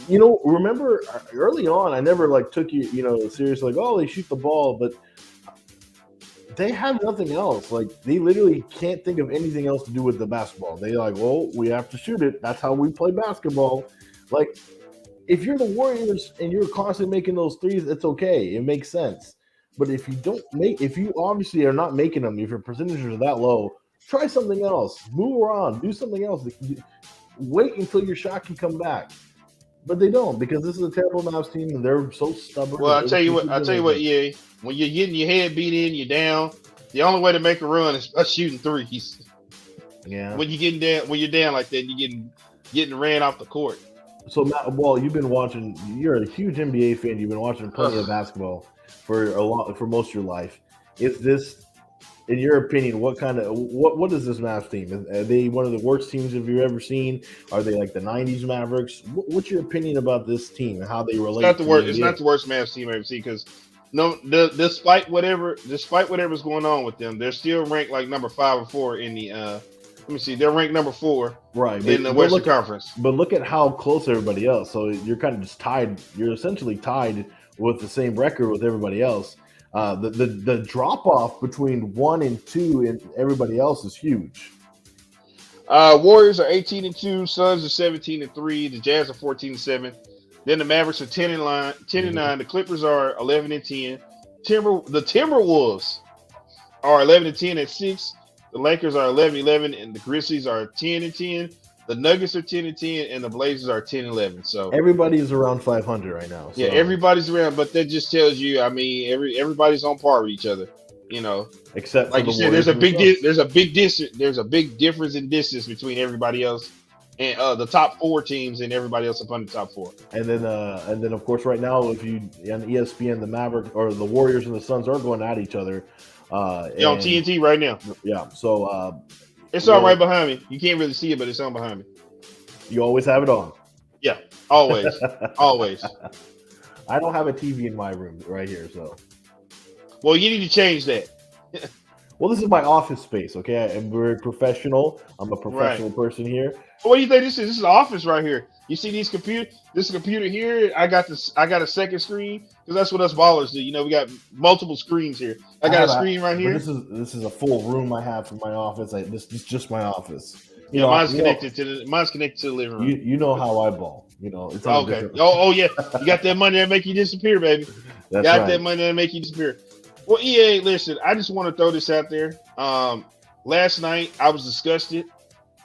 C: remember early on, I never took you, seriously, they shoot the ball, but they have nothing else. They literally can't think of anything else to do with the basketball. They we have to shoot it. That's how we play basketball. If you're the Warriors and you're constantly making those threes, it's okay. It makes sense. But if you obviously are not making them, if your percentages are that low, try something else. Move around. Do something else. Wait until your shot can come back. But they don't, because this is a terrible Mavs team and they're so stubborn.
B: Well, I'll tell you what, EA. When you're getting your head beat in, you're down. The only way to make a run is by shooting threes.
C: Yeah.
B: When you're down like that, you're getting ran off the court.
C: So, Matt, you've been watching. You're a huge NBA fan. You've been watching plenty of basketball for most of your life. Is this, in your opinion, what is this Mavs team? Are they one of the worst teams have you ever seen? Are they like the '90s Mavericks? What's your opinion about this team and how they relate?
B: It's not the worst Mavs team I've ever seen, because despite whatever's going on with them, they're still ranked number 5 or 4 in the. Let me see, they're ranked number 4 in the Western Conference.
C: But look at how close everybody else. So you're kind of just tied. You're essentially tied with the same record with everybody else. The drop off between 1 and 2 and everybody else is huge.
B: Warriors are 18-2, Suns are 17-3, the Jazz are 14-7. Then the Mavericks are 10-9. The Clippers are 11-10. The Timberwolves are 11-10 at 6. The Lakers are 11-11, and the Grizzlies are 10-10. The Nuggets are 10-10, and the Blazers are 10-11. So
C: everybody's around 500 right now. So.
B: Yeah, everybody's around, but that just tells you, everybody's on par with each other.
C: Except
B: like you said, there's a big difference in distance between everybody else and the top 4 teams and everybody else up on the top 4.
C: And then of course right now, if you on ESPN, the Mavericks or the Warriors and the Suns are going at each other.
B: On TNT right now.
C: Yeah. So
B: it's on right behind me. You can't really see it, but it's on behind me.
C: You always have it on.
B: Yeah, always, always.
C: I don't have a TV in my room right here, so.
B: Well, you need to change that.
C: Well, this is my office space, okay? I'm very professional. I'm a professional person here.
B: Well, what do you think this is? This is the office right here. You see these this computer here? I got a second screen, because that's what us ballers do. We got multiple screens here. I got a screen right here.
C: This is a full room I have for my office. This is just my office.
B: Mine's connected to the living room.
C: You know how I ball. It's
B: okay. Oh yeah, you got that money that make you disappear, baby.
C: That's
B: got
C: right.
B: that money that make you disappear. Well, EA, listen, I just want to throw this out there. Last night I was disgusted.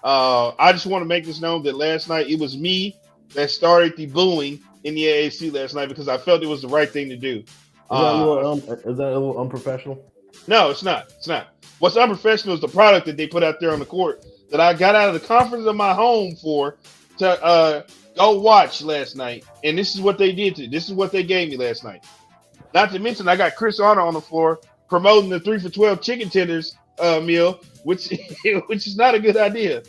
B: I just want to make this known that last night it was me that started the booing in the AAC last night, because I felt it was the right thing to do.
C: Is that a little unprofessional?
B: No, it's not. It's not. What's unprofessional is the product that they put out there on the court that I got out of the comfort of my home to go watch last night. And this is what they did to. This is what they gave me last night. Not to mention, I got Chris Arnold on the floor promoting the 3 for $12 chicken tenders meal, which is not a good idea.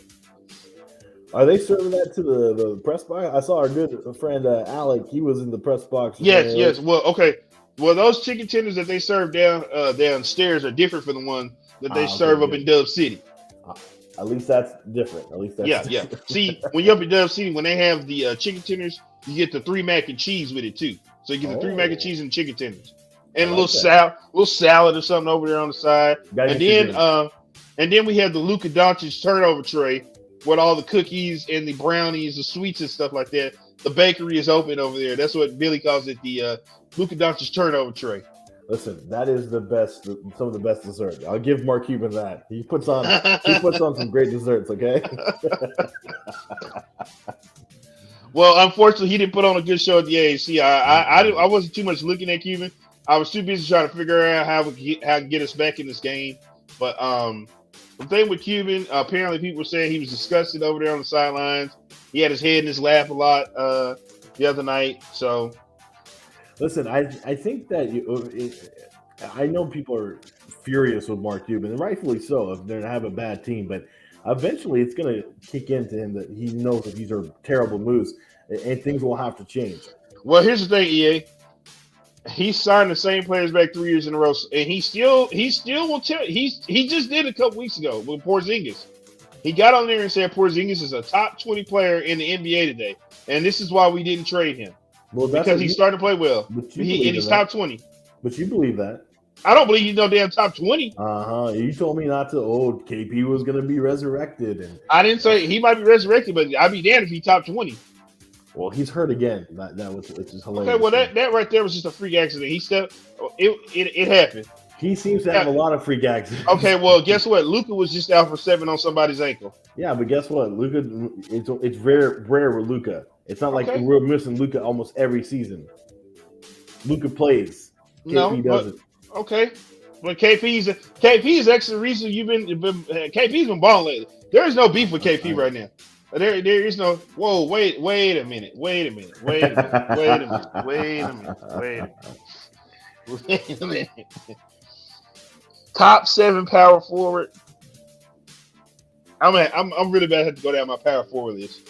C: Are they serving that to the press box? I saw our good friend Alec. He was in the press box.
B: Yes. Well, okay. Well, those chicken tenders that they serve downstairs are different from the one that they serve up in Dub City.
C: At least that's different.
B: Yeah. See, when you're up in Dub City, when they have the chicken tenders, you get the 3 mac and cheese with it too. So you get the 3 mac and cheese and chicken tenders, and a little salad or something over there on the side. And then we have the Luka Doncic turnover tray with all the cookies and the brownies, the sweets and stuff like that. The bakery is open over there. That's what Billy calls it, the Luka Doncic turnover tray.
C: Listen, that is the best, some of the best dessert. I'll give Mark Cuban that. He puts on some great desserts. Okay.
B: Well, unfortunately, he didn't put on a good show at the AAC. I wasn't too much looking at Cuban. I was too busy trying to figure out how to get us back in this game. But the thing with Cuban, apparently people were saying he was disgusted over there on the sidelines. He had his head in his lap a lot the other night. So,
C: listen, I think that I know people are furious with Mark Cuban, and rightfully so if they're going to have a bad team. But eventually, it's going to kick into him that he knows that these are terrible moves, and things will have to change.
B: Well, here's the thing, EA. He signed the same players back 3 years in a row, and he still will tell. He just did a couple weeks ago with Porzingis. He got on there and said Porzingis is a top 20 player in the NBA today, and this is why we didn't trade him. Well, because he's starting to play well, and he's top 20.
C: But you believe that?
B: I don't believe he's no damn top 20.
C: You told me not to. Oh, KP was going to be resurrected, and
B: I didn't say he might be resurrected, but I'd be damned if he's top 20.
C: Well, he's hurt again. Which is hilarious.
B: Okay, well that right there was just a freak accident. He stepped. It happened.
C: He seems to have a lot of freak accidents.
B: Okay, well, guess what? Luka was just out for 7 on somebody's ankle.
C: Yeah, but guess what? Luka, it's rare with Luka. It's not like we're missing Luka almost every season. Luka plays. KP doesn't.
B: Okay, but KP is actually the reason KP's been balling lately. There is no beef with KP right now. There is no. Whoa, wait a minute. Top 7 power forward. I'm really bad. I have to go down my power forward list.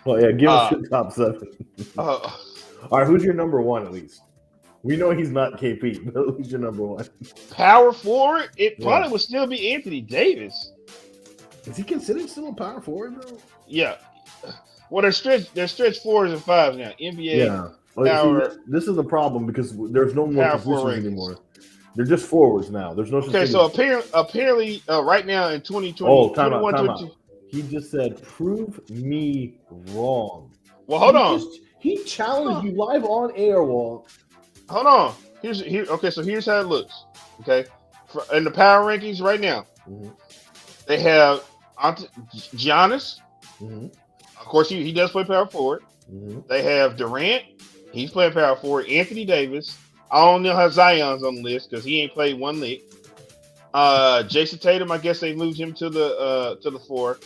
C: Well, yeah, give us your top 7. All right, who's your number 1 at least? We know he's not KP, but who's your number 1?
B: Power forward? It probably would still be Anthony Davis.
C: Is he considered still a power forward though?
B: Yeah. Well, they're stretch 4s and 5s now. NBA. Yeah.
C: Well, this is a problem because there's no more positions anymore. They're just forwards now. There's no.
B: Okay, so apparently, right now in 2020,
C: time out. He just said, "Prove me wrong."
B: Well, hold on.
C: He challenged you live on air, Walt.
B: Hold on. Okay, so here's how it looks. Okay, in the power rankings right now, they have Giannis. Of course, he does play power forward. They have Durant. He's playing power forward. Anthony Davis. I don't know how Zion's on the list because he ain't played one lick. Jason Tatum, I guess they moved him to the 4.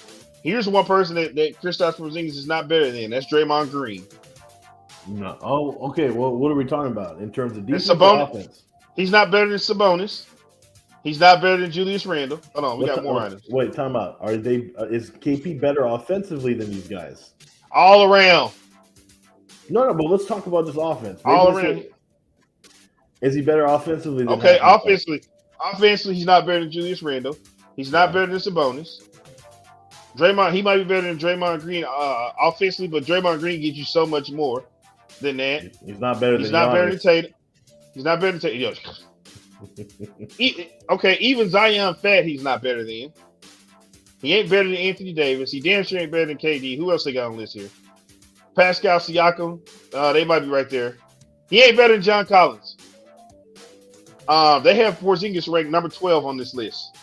B: Here's one person that Kristaps Porzingis is not better than. That's Draymond Green.
C: No. Oh, okay. Well, what are we talking about in terms of defense or offense?
B: He's not better than Sabonis. He's not better than Julius Randle. Hold on, we got more items.
C: Wait, time out. Are they? Is KP better offensively than these guys?
B: All around.
C: No, but let's talk about just offense.
B: All around.
C: Is he better offensively?
B: Okay, offensively, he's not better than Julius Randle. He's not better than Sabonis. Draymond, he might be better than Draymond Green offensively, but Draymond Green gives you so much more than that.
C: He's not better than
B: Tatum. He's not better than Tatum. Okay, even Zion Fat, he's not better than. He ain't better than Anthony Davis. He damn sure ain't better than KD. Who else they got on the list here? Pascal Siakam. They might be right there. He ain't better than John Collins. They have Porzingis ranked number 12 on this list,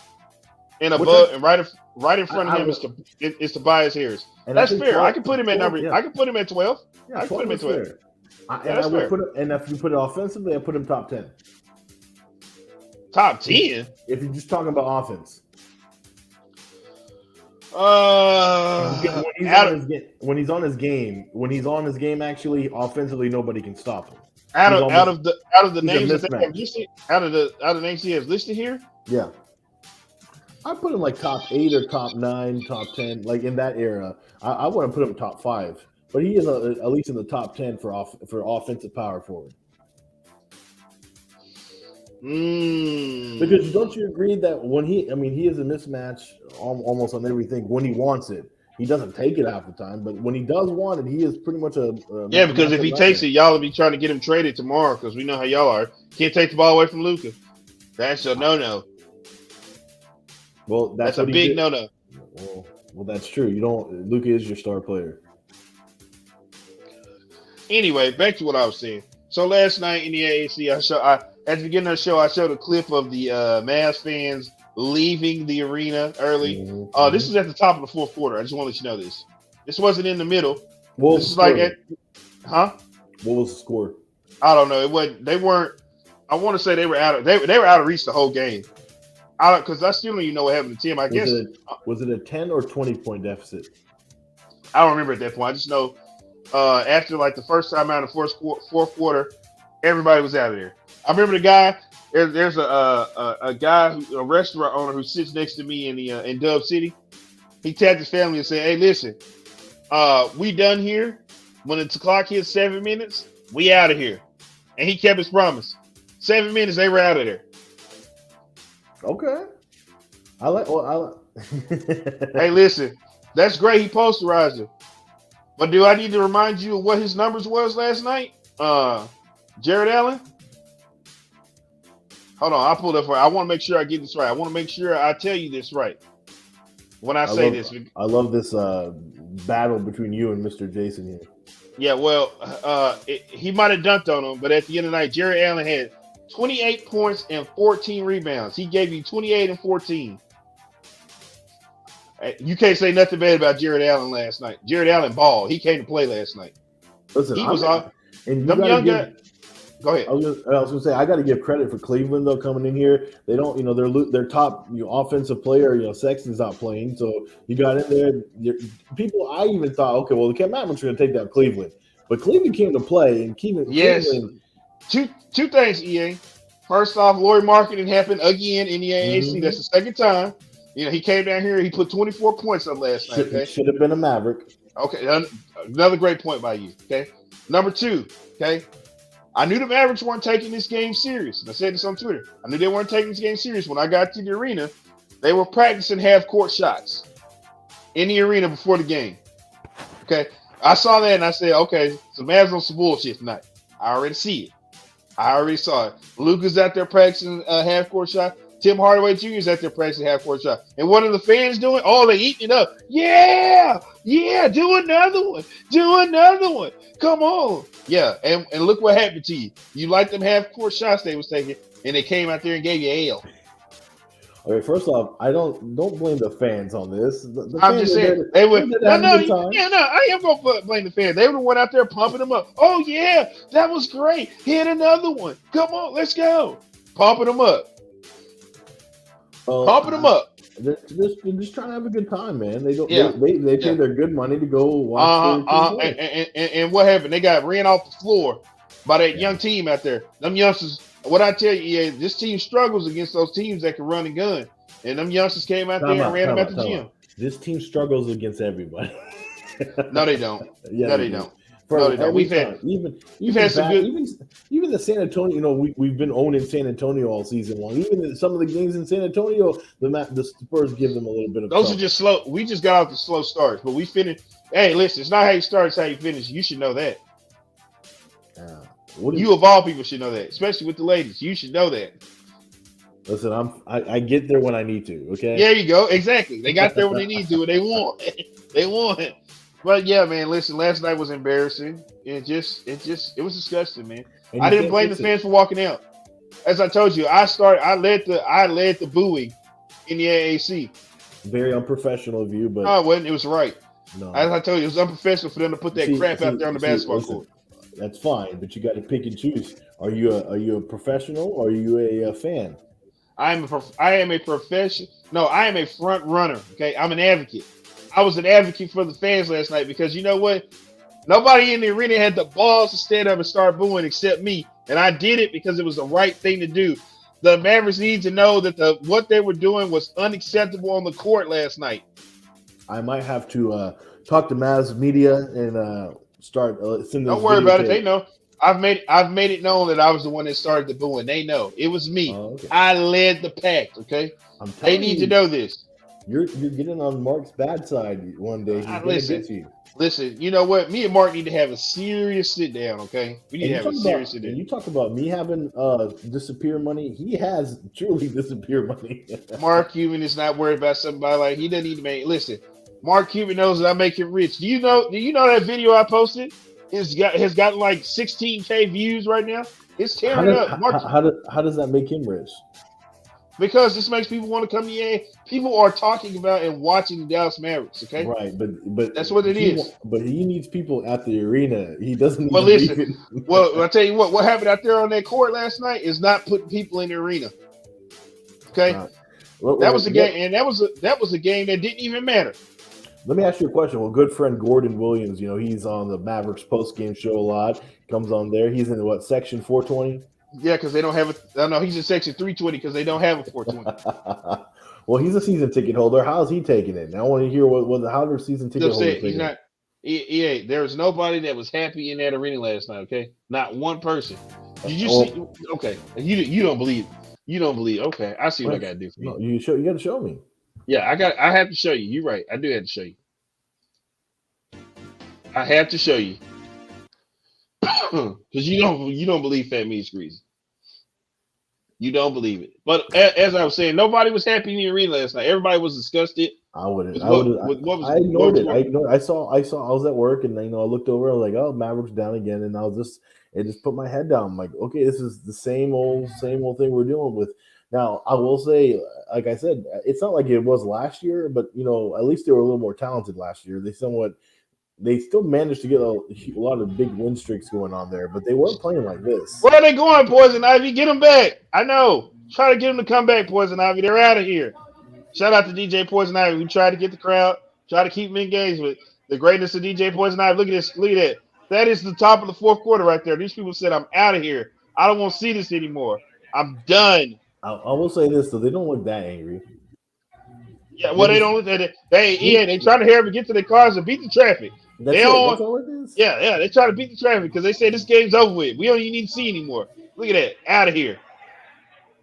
B: and right in front of him is Tobias Harris. And that's fair. 12, I can put him at number. Yeah. I can put him at 12. Yeah, I can put him at 12.
C: And if you put it offensively, I put him top 10.
B: Top 10?
C: If you're just talking about offense. When he's on his game, actually, offensively, nobody can stop him.
B: Out of the names that they have listed, out of the names he has listed here.
C: Yeah, I put him like top 8 or top 9, top 10, like in that era. I wouldn't put him top 5, but he is at least in the top 10 for offensive power forward. Because don't you agree that when he is a mismatch almost on everything when he wants it. He doesn't take it half the time, but when he does want it, he is pretty much a
B: because if he takes it, y'all will be trying to get him traded tomorrow because we know how y'all are. Can't take the ball away from Luka. That's a no-no.
C: Well,
B: that's a big no-no.
C: Well, that's true. Luka is your star player.
B: Anyway, back to what I was saying. So last night in the AAC, at the beginning of the show, I showed a clip of the Mavs fans leaving the arena early. This is at the top of the fourth quarter. I just want to let you know this. This wasn't in the middle.
C: What was the
B: score? I don't know. It wasn't. They weren't. I want to say they were out of. They were out of reach the whole game. Because I still don't even know what happened to Tim. I guess
C: was it a 10 or 20 point deficit?
B: I don't remember at that point. I just know after like the first time out of the fourth quarter, everybody was out of there. I remember the guy. There's a guy, a restaurant owner who sits next to me in Dub City. He tapped his family and said, "Hey, listen, we done here. When the clock hits 7 minutes, we out of here." And he kept his promise. 7 minutes, they were out of there.
C: Okay.
B: Hey, listen, that's great. He posterized it. But do I need to remind you of what his numbers was last night? Jared Allen? Hold on, I'll pull that for you. I want to make sure I get this right. I want to make sure I tell you this right when I say this.
C: I love this battle between you and Mr. Jason here.
B: Yeah, well, he might have dunked on him, but at the end of the night, Jared Allen had 28 points and 14 rebounds. He gave you 28 and 14. You can't say nothing bad about Jared Allen last night. Jared Allen balled. He came to play last night.
C: Listen,
B: he was off. And them young guys. Go ahead.
C: I was going to say I got to give credit for Cleveland though coming in here. They don't, their top offensive player, Sexton's not playing, so you got in there. People, I even thought, okay, well, the Mavericks are going to take down Cleveland, but Cleveland came to play and Cleveland.
B: Two things, EA. First off, Lauri Markkanen happened again in the AAC. Mm-hmm. That's the second time. He came down here. He put 24 points up last night. Okay?
C: Should have been a Maverick.
B: Okay, another great point by you. Okay, number two. Okay. I knew the Mavericks weren't taking this game serious. And I said this on Twitter. I knew they weren't taking this game serious. When I got to the arena, they were practicing half-court shots in the arena before the game. Okay? I saw that and I said, okay, so Mavs on some bullshit tonight. I already see it. I already saw it. Luka's out there practicing half-court shot. Tim Hardaway Jr. is out there practicing half-court shot. And what are the fans doing? Oh, they eating it up. Yeah, do another one. Do another one. Come on. Yeah, and look what happened to you. You liked them half-court shots they was taking, and they came out there and gave you a L.
C: Okay, first off, I don't blame the fans on this.
B: I'm just saying they would. No, I am gonna blame the fans. They would have went out there pumping them up. Oh yeah, that was great. Hit another one. Come on, let's go. Pumping them up. Pumping them up.
C: They're just trying to have a good time, man. They don't. Yeah. They pay their good money to go watch.
B: And what happened? They got ran off the floor by that young team out there. Them youngsters. What I tell you, this team struggles against those teams that can run and gun. And them youngsters came out there and ran them at the gym.
C: This team struggles against everybody.
B: No, they don't.
C: Yeah,
B: no, they don't. No, they don't. We've had some good.
C: Even the San Antonio. We've been owning San Antonio all season long. Even some of the games in San Antonio, the Spurs give them a little bit of.
B: Those are just slow. We just got off the slow starts, but we finished. Hey, listen, it's not how you start; it's how you finish. You should know that. You of all people should know that, especially with the ladies. You should know that.
C: Listen, I get there when I need to. Okay.
B: There you go. Exactly. They got there when they need to, and they won. They won. But yeah, man. Listen, last night was embarrassing. It was disgusting, man. I didn't blame the fans for walking out. As I told you, I led the booing in the AAC.
C: Very unprofessional of you, but
B: no, it wasn't. It was right.
C: No.
B: As I told you, it was unprofessional for them to put that crap out there on the basketball court.
C: That's fine, but you got to pick and choose. Are you a professional or are you a fan?
B: I am a profession. No, I am a front runner. Okay, I'm an advocate. I was an advocate for the fans last night because you know what? Nobody in the arena had the balls to stand up and start booing except me, and I did it because it was the right thing to do. The Mavericks need to know that what they were doing was unacceptable on the court last night.
C: I might have to talk to Mavs media and start sending.
B: Don't worry about it. They know. I've made it known that I was the one that started the booing. They know it was me.
C: Oh, okay.
B: I led the pack. Okay, they need to know this.
C: You're getting on Mark's bad side one day. He's gonna get you.
B: Listen, you know what? Me and Mark need to have a serious sit down. Okay, we need to have a serious sit down.
C: You talk about me having disappear money. He has truly disappear money.
B: Mark Cuban is not worried about somebody like he doesn't need to make. Listen, Mark Cuban knows that I make him rich. Do you know that video I posted? Has gotten like 16K views right now. It's tearing up.
C: How does that make him rich?
B: Because this makes people want to come to the People are talking about and watching the Dallas Mavericks. Okay,
C: right, but
B: that's what it is.
C: But he needs people at the arena. He doesn't.
B: Well, listen. Well, I tell you what happened out there on that court last night is not putting people in the arena. Okay, that was a game, and that was a game that didn't even matter.
C: Let me ask you a question. Well, good friend Gordon Williams, he's on the Mavericks post-game show a lot. Comes on there. He's in section 420?
B: Yeah, because they don't have he's in section 320 because they don't have a 420.
C: Well, he's a season ticket holder. How's he taking it? I want to hear how the season ticket holder
B: he's not. Yeah, there was nobody that was happy in that arena last night. Okay, not one person. Did you see? Okay, you don't believe. You don't believe. Okay, I see what I got to do for you.
C: No, you got to show me.
B: Yeah, I have to show you. You're right. I do have to show you. I have to show you. Because you don't believe fat meat greasy. You don't believe it. But as I was saying, nobody was happy in the arena last night. Everybody was disgusted.
C: I ignored it. I was at work and I looked over. I was like, oh, Mavericks down again, and it just put my head down. I'm like, okay, this is the same old thing we're dealing with. Now, I will say, like I said, it's not like it was last year, but at least they were a little more talented last year. They still managed to get a lot of big win streaks going on there, but they weren't playing like this.
B: Where are they going, Poison Ivy? Get them back. I know. Try to get them to come back, Poison Ivy. They're out of here. Shout out to DJ Poison Ivy. We tried to get the crowd, try to keep them engaged with the greatness of DJ Poison Ivy. Look at this. Look at that. That is the top of the fourth quarter right there. These people said, I'm out of here. I don't want to see this anymore. I'm done.
C: I will say this, though. They don't look that angry.
B: Yeah, well, they don't look at it. They try to hurry to get to their cars and beat the traffic. That's all it is? Yeah, they try to beat the traffic because they say this game's over with. We don't even need to see anymore. Look at that. Out of here.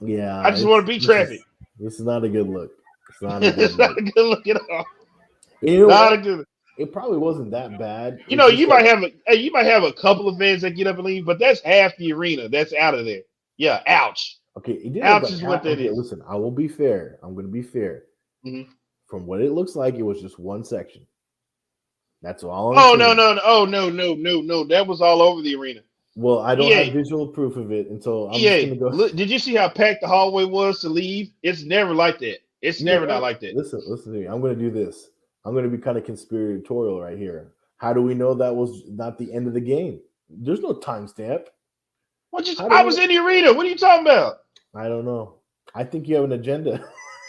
C: Yeah.
B: I just want to beat traffic.
C: This is not a good look. It's not
B: a good look at all.
C: Not a good look. It probably wasn't that bad.
B: You might have a couple of fans that get up and leave, but that's half the arena that's out of there. Yeah, ouch.
C: Okay,
B: ouch is what that is.
C: Listen, I will be fair. I'm going to be fair.
B: Mm-hmm.
C: From what it looks like, it was just one section. That's all.
B: No. That was all over the arena.
C: Well, I don't have visual proof of it until I'm just going to go.
B: Look, did you see how packed the hallway was to leave? It's never like that. It's never not like that.
C: Listen to me. I'm going to do this. I'm going to be kind of conspiratorial right here. How do we know that was not the end of the game? There's no timestamp.
B: I was in the arena. What are you talking about?
C: I don't know. I think you have an agenda.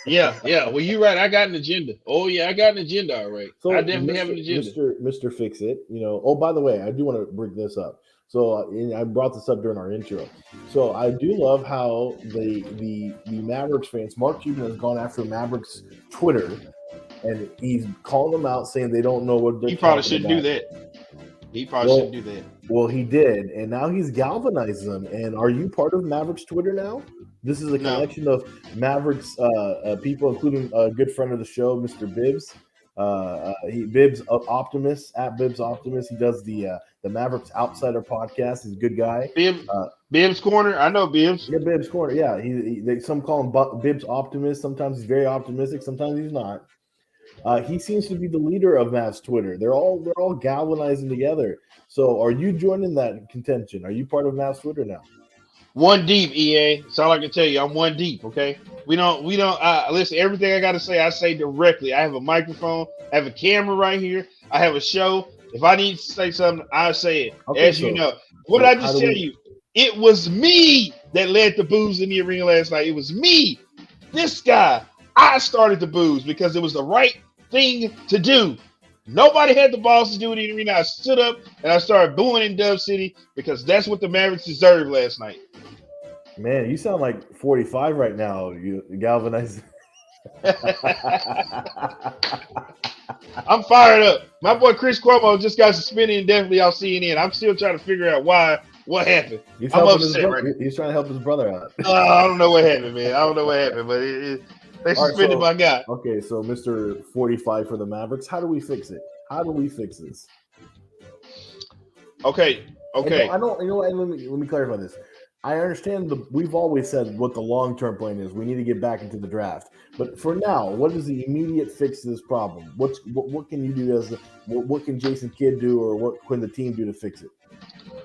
B: Yeah. Well, you're right. I got an agenda. Oh, yeah, I got an agenda. All right. So I definitely have an agenda.
C: Mr. Fix It. Oh, by the way, I do want to bring this up. So I brought this up during our intro. So I do love how the Mavericks fans, Mark Cuban has gone after Mavericks Twitter, and he's calling them out, saying they don't know what they're.
B: He probably shouldn't do that. Shouldn't do that.
C: Well, he did, and now he's galvanized them. And are you part of Mavericks Twitter now? This is a collection of Mavericks people, including a good friend of the show, Mr. Bibbs. Bibbs Optimist at Bibbs Optimist. He does the Mavericks Outsider podcast. He's a good guy.
B: Bibbs Corner. I know Bibbs.
C: Yeah, Bibbs Corner. Yeah, some call him Bibbs Optimist. Sometimes he's very optimistic. Sometimes he's not. He seems to be the leader of Mavs Twitter. They're all galvanizing together. So, are you joining that contention? Are you part of Mavs Twitter now?
B: One deep, EA. That's all I can tell you. I'm one deep. Okay. We don't. Listen. Everything I got to say, I say directly. I have a microphone. I have a camera right here. I have a show. If I need to say something, I say it. Okay, you know. What did I just tell you? It was me that led the boos in the arena last night. It was me. This guy, I started to booze because it was the right thing to do. Nobody had the balls to do it in the arena. I stood up and I started booing in Dub City because that's what the Mavericks deserved last night.
C: Man, you sound like 45 right now. You galvanized.
B: I'm fired up. My boy Chris Cuomo just got suspended indefinitely off CNN. I'm still trying to figure out what happened. I'm upset right now.
C: He's trying to help his brother out.
B: I don't know what happened, man. I don't know what happened, but they suspended my guy.
C: Okay, so Mr. 45 for the Mavericks. How do we fix it? How do we fix this?
B: Okay.
C: I don't. You know what? Let me clarify this. I understand we've always said what the long-term plan is. We need to get back into the draft. But for now, what is the immediate fix to this problem? What can you do what can Jason Kidd do, or what can the team do to fix it?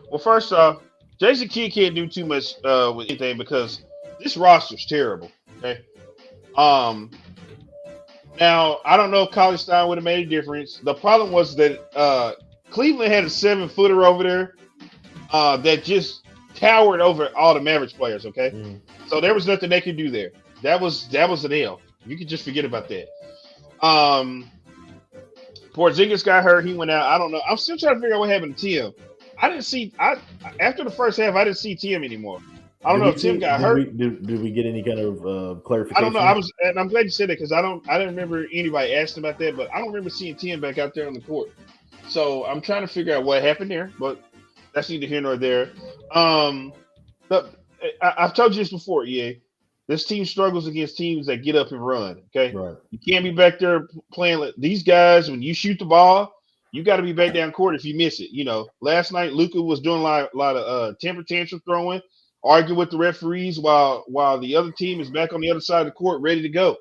B: Well, first off, Jason Kidd can't do too much with anything because this roster's terrible. Okay. Now I don't know if College Stein would have made a difference. The problem was that Cleveland had a 7-footer over there that just towered over all the Mavericks players, okay? So there was nothing they could do there. That was an L. You could just forget about that. Porzingis got hurt. He went out. I don't know. I'm still trying to figure out what happened to Tim. After the first half, I didn't see Tim anymore. I don't know if Tim got hurt.
C: Did we get any kind of clarification?
B: I don't know. I'm glad you said that because I didn't remember anybody asking about that, but I don't remember seeing Tim back out there on the court. So I'm trying to figure out what happened there, but that's neither here nor there. But I've told you this before, EA. This team struggles against teams that get up and run. Okay,
C: right.
B: You can't be back there playing these guys. When you shoot the ball, you got to be back down court if you miss it. You know, last night Luka was doing a lot of temper tantrum throwing, arguing with the referees while the other team is back on the other side of the court ready to go.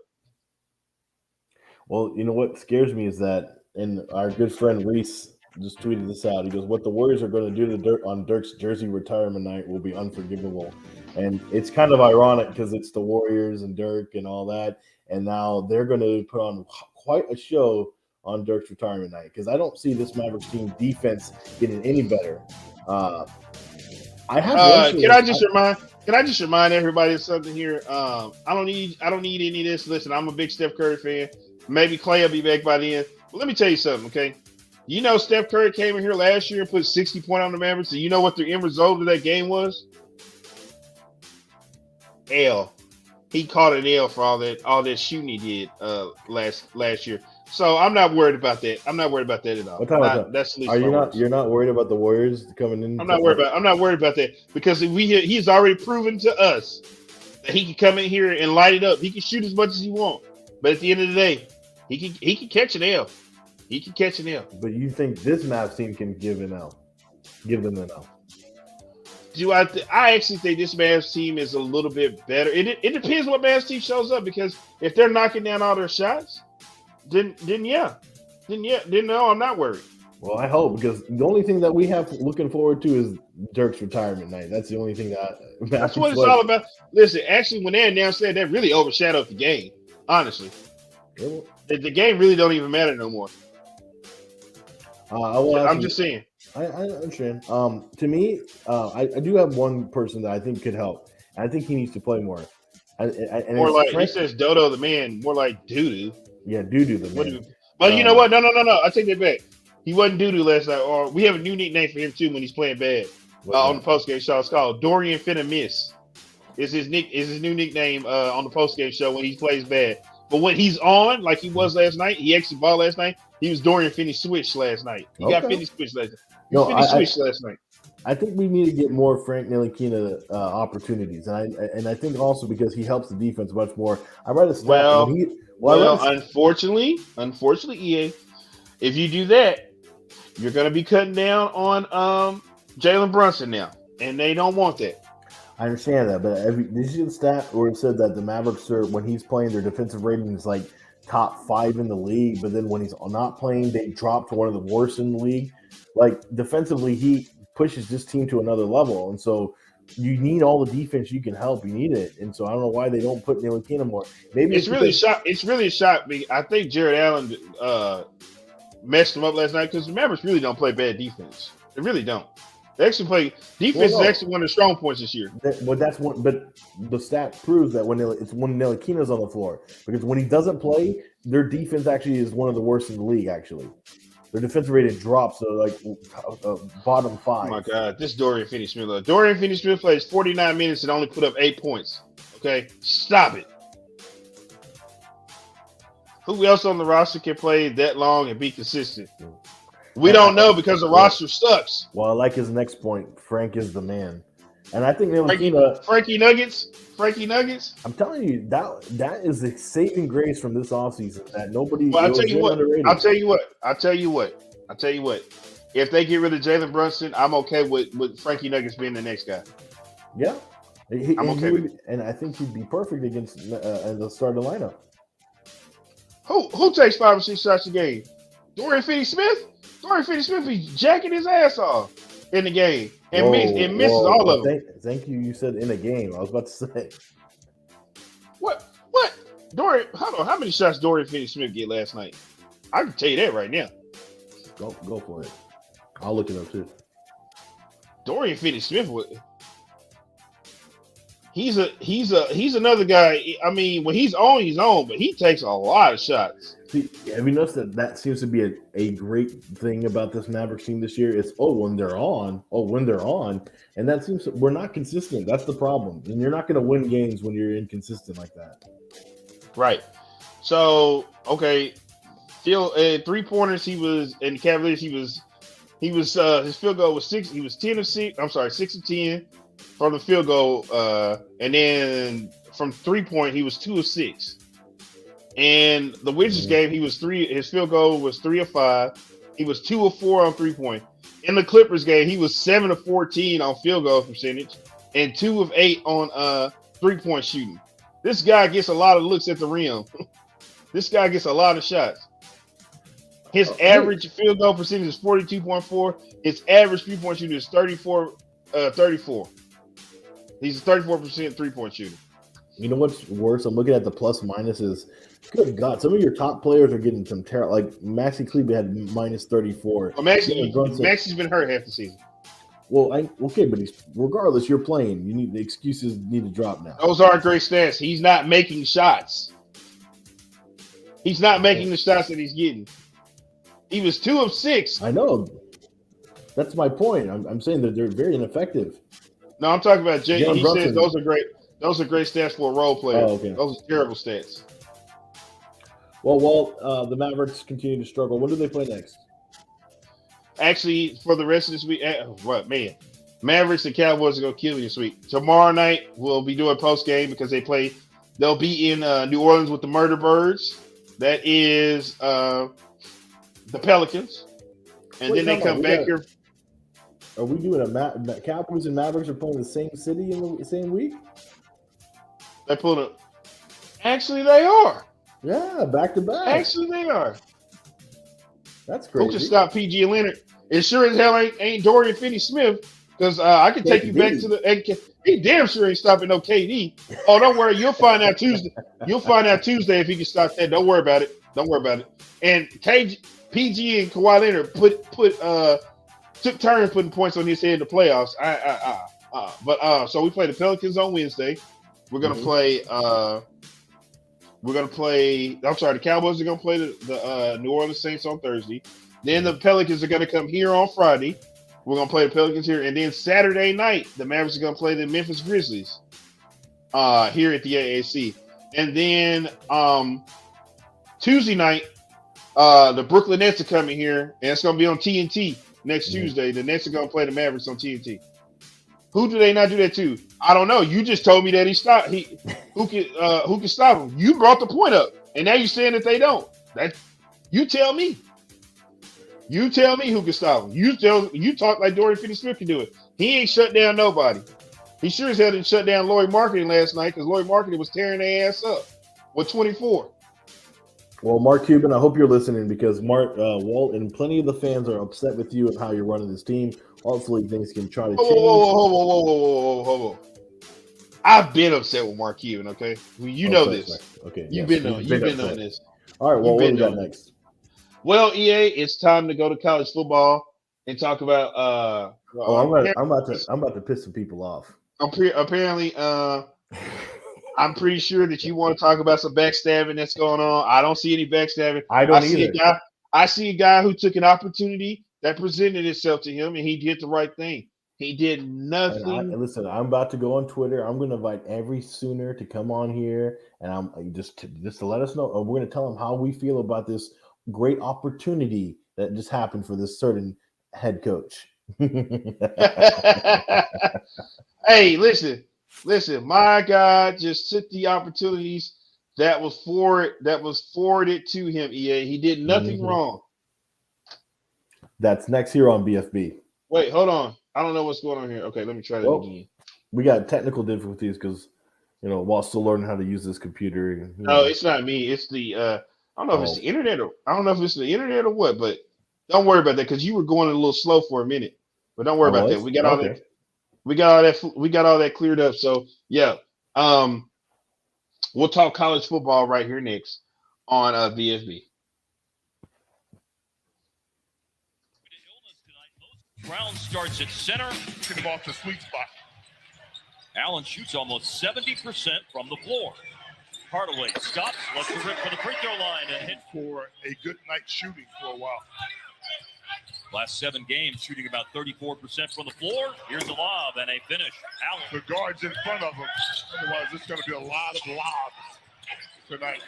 C: Well, you know what scares me is that, and our good friend Reese just tweeted this out. He goes, "What the Warriors are going to do on Dirk's jersey retirement night will be unforgivable." And it's kind of ironic because it's the Warriors and Dirk and all that, and now they're going to put on quite a show on Dirk's retirement night because I don't see this Mavericks team defense getting any better. Can I just remind everybody of something here? I don't need any of this. Listen, I'm a big Steph Curry fan. Maybe Clay will be back by then. But let me tell you something, okay? You know Steph Curry came in here last year and put 60 points on the Mavericks, and you know what the end result of that game was? L. He caught an L for all that shooting he did last year. So I'm not worried about that. I'm not worried about that at all. You're not worried about the Warriors coming in?
B: I'm not worried about that because he's already proven to us that he can come in here and light it up. He can shoot as much as he wants, but at the end of the day, he can catch an L. He can catch an L.
C: But you think this Mavs team can give them an L?
B: I actually think this Mavs team is a little bit better. It depends what Mavs team shows up because if they're knocking down all their shots, then no, I'm not worried.
C: Well, I hope because the only thing that we have looking forward to is Dirk's retirement night. That's the only thing that's
B: what it's all about. Listen, actually, when they announced that really overshadowed the game. Honestly, the game really don't even matter no more. I'm just saying.
C: I understand. To me, I do have one person that I think could help. I think he needs to play more.
B: More like he says, Dodo the man. More like Doodoo.
C: Yeah, Doodoo the man.
B: But you know what? No. I take that back. He wasn't Doodoo last night. Or we have a new nickname for him too when he's playing bad on the postgame show. It's called Dorian Finna Miss. Is his new nickname on the postgame show when he plays bad. But when he's on, like he was last night, he actually balled last night. He was Dorian Finney Switch last night. He got Finney Switch last night. Switch last night.
C: I think we need to get more Frank Ntilikina opportunities, and I think also because he helps the defense much more. I read a stat.
B: Unfortunately, EA, if you do that, you're going to be cutting down on Jalen Brunson now, and they don't want that.
C: I understand that, but did you see the stat where it said that the Mavericks when he's playing, their defensive rating is like top 5 in the league, but then when he's not playing, they drop to one of the worst in the league. Like defensively, he pushes this team to another level, and so you need all the defense you can help. You need it, and so I don't know why they don't put Ntilikina more. Maybe it's really
B: a shock. I think Jared Allen messed him up last night because the Mavericks really don't play bad defense. They really don't. They actually play defense is actually one of the strong points this year.
C: But the stat proves that when Ntilikina's on the floor, because when he doesn't play, their defense actually is one of the worst in the league. Actually, their defensive rating drops to like bottom 5.
B: Oh my God, this Dorian Finney-Smith. Dorian Finney-Smith plays 49 minutes and only put up 8 points. Okay, stop it. Who else on the roster can play that long and be consistent? We don't know because the roster sucks.
C: Well, I like his next point. Frank is the man, and I think
B: Frankie Nuggets.
C: I'm telling you that is the saving grace from this offseason that nobody.
B: Well, I'll tell you what. If they get rid of Jalen Brunson, I'm okay with Frankie Nuggets being the next guy.
C: Yeah,
B: I'm okay with it.
C: And I think he'd be perfect against the starting lineup.
B: Who takes 5 or 6 shots a game? Dorian Finney-Smith? Dorian Finney-Smith be jacking his ass off in the game and misses all of them.
C: Thank you. You said in a game. I was about to say.
B: What? Dorian, hold on. How many shots Dorian Finney-Smith get last night? I can tell you that right now.
C: Go for it. I'll look it up too.
B: Dorian Finney-Smith he's another guy. I mean, when he's on, but he takes a lot of shots.
C: See, have you noticed that seems to be a great thing about this Mavericks team this year? It's when they're on, and that seems we're not consistent. That's the problem, and you're not going to win games when you're inconsistent like that.
B: Right. So okay, still 3-pointers. He was in the Cavaliers. He was his field goal was 6. He was 10 of 6. I'm sorry, 6 of 10 from the field goal, and then from 3-point he was 2 of 6. And the Wizards game, he was 3. His field goal was 3 of 5. He was 2 of 4 on 3-point. In the Clippers game, he was 7 of 14 on field goal percentage and 2 of 8 on 3-point shooting. This guy gets a lot of looks at the rim. This guy gets a lot of shots. His average field goal percentage is 42.4. His average 3-point shooting is 34. He's a 34% 3-point shooter.
C: You know what's worse? I'm looking at the plus minuses. Good God, some of your top players are getting some terrible. Like Maxi Kleber had minus 34.
B: Well, Maxi's been hurt half the season.
C: Well, but regardless, you're playing. The excuses need to drop now.
B: Those aren't great stats. He's not making shots. He's not making the shots that he's getting. He was 2 of 6.
C: I know. That's my point. I'm saying that they're very ineffective.
B: No, I'm talking about Jay. He
C: Brunson.
B: says those are great. Those are great stats for a role player.
C: Oh, okay.
B: Those are terrible stats.
C: Well, the Mavericks continue to struggle. When do they play next?
B: Actually, for the rest of this week, Mavericks and Cowboys are going to kill me this week. Tomorrow night, we'll be doing post game because they'll be in New Orleans with the Murder Birds. That is the Pelicans. And then they come back here.
C: Are we doing Cowboys and Mavericks are playing the same city in the same week?
B: They pulled up. Actually, they are.
C: Yeah, back to back.
B: Actually, they are.
C: That's crazy.
B: Who can stop PG Leonard? It sure as hell ain't Dorian Finney-Smith because I can take you back to the. He damn sure ain't stopping no KD. Oh, don't worry. You'll find out Tuesday. You'll find out Tuesday if he can stop that. Don't worry about it. And PG and Kawhi Leonard took turns putting points on his head in the playoffs. But so we play the Pelicans on Wednesday. We're gonna play. The Cowboys are gonna play the New Orleans Saints on Thursday. Then the Pelicans are gonna come here on Friday. We're gonna play the Pelicans here, and then Saturday night the Mavericks are gonna play the Memphis Grizzlies here at the AAC. And then Tuesday night the Brooklyn Nets are coming here, and it's gonna be on TNT. Next Tuesday, the Nets are going to play the Mavericks on TNT. Who do they not do that to? I don't know. You just told me that who can stop him? You brought the point up, and now you're saying that they don't. You tell me. You tell me who can stop him. You talk like Dorian Finney-Smith can do it. He ain't shut down nobody. He sure as hell didn't shut down Lloyd Marketing last night because Lloyd Marketing was tearing their ass up with 24.
C: Well, Mark Cuban, I hope you're listening because Walt and plenty of the fans are upset with you and how you're running this team. Hopefully, things can try to change.
B: Whoa. I've been upset with Mark Cuban, okay? You know this.
C: Okay.
B: You've been on this.
C: All right, well, what do we got next?
B: Well, EA, it's time to go to college football. and talk about
C: I'm about to piss some people off.
B: Apparently, I'm pretty sure that you want to talk about some backstabbing that's going on. I don't see any backstabbing.
C: I don't either.
B: I see a guy who took an opportunity that presented itself to him, and he did the right thing. He did nothing.
C: Listen, I'm about to go on Twitter. I'm going to invite every Sooner to come on here, and I'm just to let us know. We're going to tell them how we feel about this great opportunity that just happened for this certain head coach.
B: Hey, listen. My guy just took the opportunities that was forwarded to him. EA, he did nothing wrong.
C: That's next here on bFb.
B: Wait, hold on. I don't know what's going on here. Okay, let me try that again.
C: We got technical difficulties because while still learning how to use this computer.
B: No, it's not me. It's the I don't know if it's the internet or what, but don't worry about that because you were going a little slow for a minute. But don't worry about that. We got all that. We got all that cleared up. So yeah, we'll talk college football right here next on VFB.
H: Brown starts at center.
F: Get him off the sweet spot.
H: Allen shoots almost 70% from the floor. Hardaway stops, lets the rip for the free throw line and hit
F: for a good night shooting for a while.
H: Last 7 games, shooting about 34% from the floor. Here's a lob and a finish. Allen.
F: The guard's in front of him. Otherwise, it's going to be a lot of lobs tonight.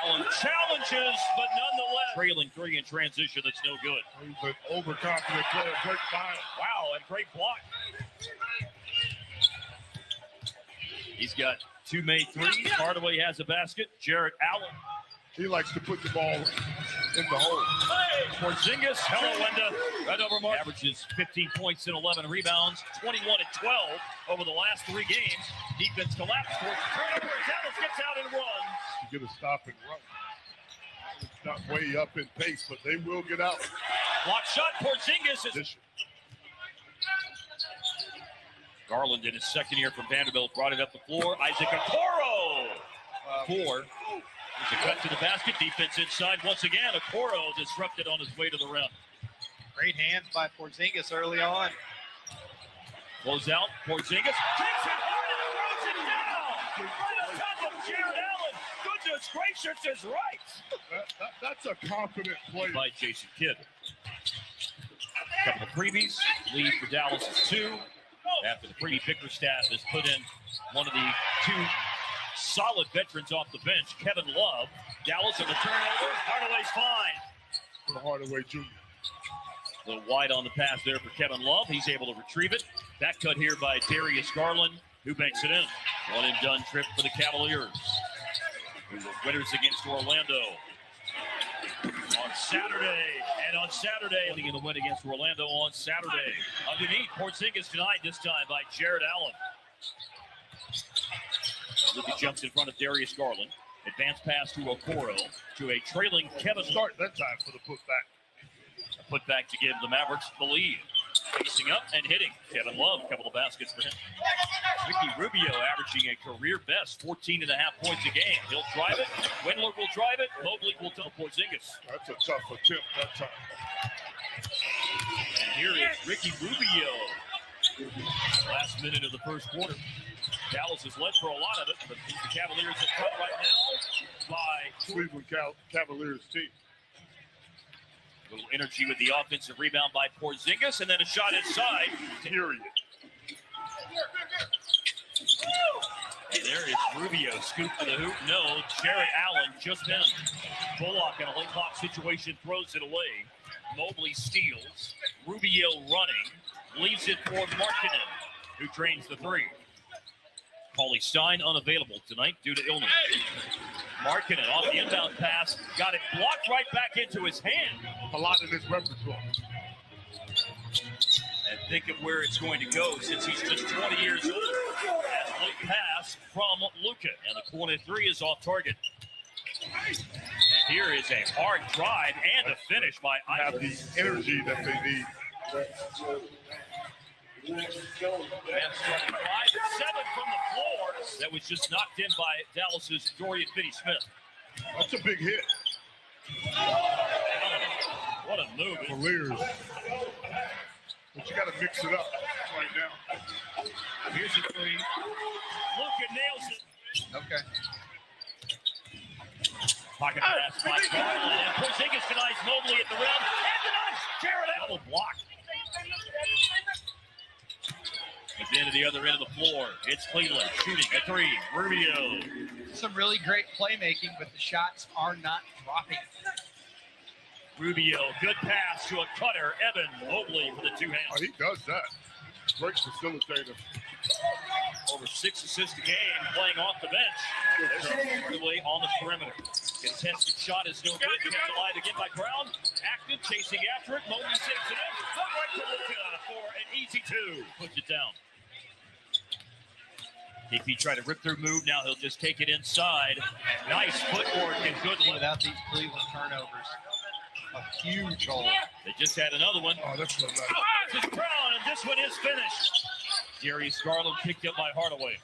H: Allen challenges, but nonetheless. Trailing 3 in transition, that's no good.
F: He's an overconfident player. Great find.
H: Wow, and great block. He's got 2 made threes. Hardaway has a basket. Jarrett Allen.
F: He likes to put the ball in the hole.
H: Porzingis, hello, Linda. Right over Mark. Averages 15 points and 11 rebounds, 21 and 12 over the last 3 games. Defense collapse towards the turnover. Dallas gets out and runs.
F: You get a stop and run. It's not way up in pace, but they will get out.
H: Block shot. Porzingis is. Garland in his second year from Vanderbilt brought it up the floor. Isaac Okoro. 4. There's a cut to the basket. Defense inside once again. Okoro disrupted on his way to the rim.
I: Great hands by Porzingis early on.
H: Close out. Porzingis takes it hard and throws it down. Right on top of Jarrett Allen. Goodness gracious is right.
F: That's a confident play.
H: By Jason Kidd. A couple of freebies. Lead for Dallas is 2. After the Brady Bickerstaff has put in one of the 2 solid veterans off the bench, Kevin Love. Dallas on the turnover. Hardaway's fine.
F: For Hardaway Jr.
H: A little wide on the pass there for Kevin Love. He's able to retrieve it. Back cut here by Darius Garland, who banks it in. One and done trip for the Cavaliers, who were winners against Orlando on Saturday. And on Saturday, in the win against Orlando on Saturday. Underneath, Porzingis denied this time by Jarrett Allen. Luka jumps in front of Darius Garland. Advanced pass to Okoro to a trailing Kevin.
F: Start that time for the putback.
H: A putback to give the Mavericks the lead. Facing up and hitting. Kevin Love, a couple of baskets for him. Ricky Rubio averaging a career best 14.5 points a game. He'll drive it. Windler will drive it. Mobley will tell Porzingis.
F: That's a tough attempt that time.
H: And here is Ricky Rubio. Last minute of the first quarter. Dallas has led for a lot of it, but the Cavaliers are front right now by
F: Cleveland Cavaliers team.
H: A little energy with the offensive rebound by Porzingis, and then a shot inside.
F: Period.
H: And there is Rubio, scoop for the hoop. No, Jarrett Allen just in. Bullock in a late block situation throws it away. Mobley steals. Rubio running. Leaves it for Markkanen, who drains the 3. Paulie Stein unavailable tonight due to illness. Markkanen off the inbound pass. Got it blocked right back into his hand.
F: A lot in his repertoire.
H: And think of where it's going to go since he's just 20 years old. As late pass from Luka. And the corner 3 is off target. And here is a hard drive and a finish by
F: Have the energy that they need.
H: And starting 5-7 from the floor. That was just knocked in by Dallas's Dorian Finney-Smith.
F: That's a big hit.
H: What a move.
F: Cavaliers But you got to mix it up right now.
D: Here's a three. Luka nails it.
I: Okay.
D: Pocket pass by Garland, and Porzingis denies Mobley at the rim. And denies Jared Allen. Block. At the end of the other end of the floor, it's Cleveland shooting a three. Rubio.
I: Some really great playmaking, but the shots are not dropping.
D: Rubio, good pass to a cutter. Evan Mobley with the two hands.
F: Oh, he does that. Great facilitator.
D: Over 6 assists a game, playing off the bench. There's away on the perimeter. Contested shot is no good. Kept alive again by Brown. Active, chasing after it. Mobley saves it in. Right to Luka for an easy two. Puts it down. KP tried to rip through move. Now he'll just take it inside. Nice footwork and good look.
I: Without these Cleveland turnovers. A huge hole.
D: They just had another one.
F: Oh, that's so nice.
D: This is Brown, and this one is finished. Darius Garland picked up by Hardaway.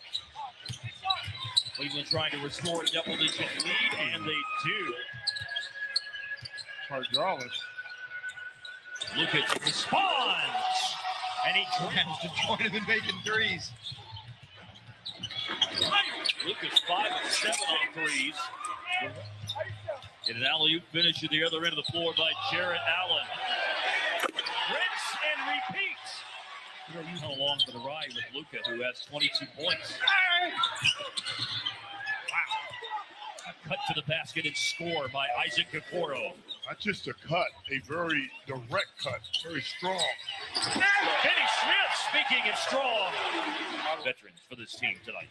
D: Cleveland trying to restore a double-digit lead, and they do.
F: Garland.
D: Lukic responds, and he
I: Has to join him in making threes.
D: Lukic 5 of 7 on threes. Get an alley-oop finish at the other end of the floor by Jared Allen. Rinse and repeat. You come along for the ride with Luka, who has 22 points. Wow. A cut to the basket and score by Isaac Okoro.
F: Not just a cut, a very direct cut, very strong.
D: Kenny Smith, speaking of strong. Veterans for this team tonight.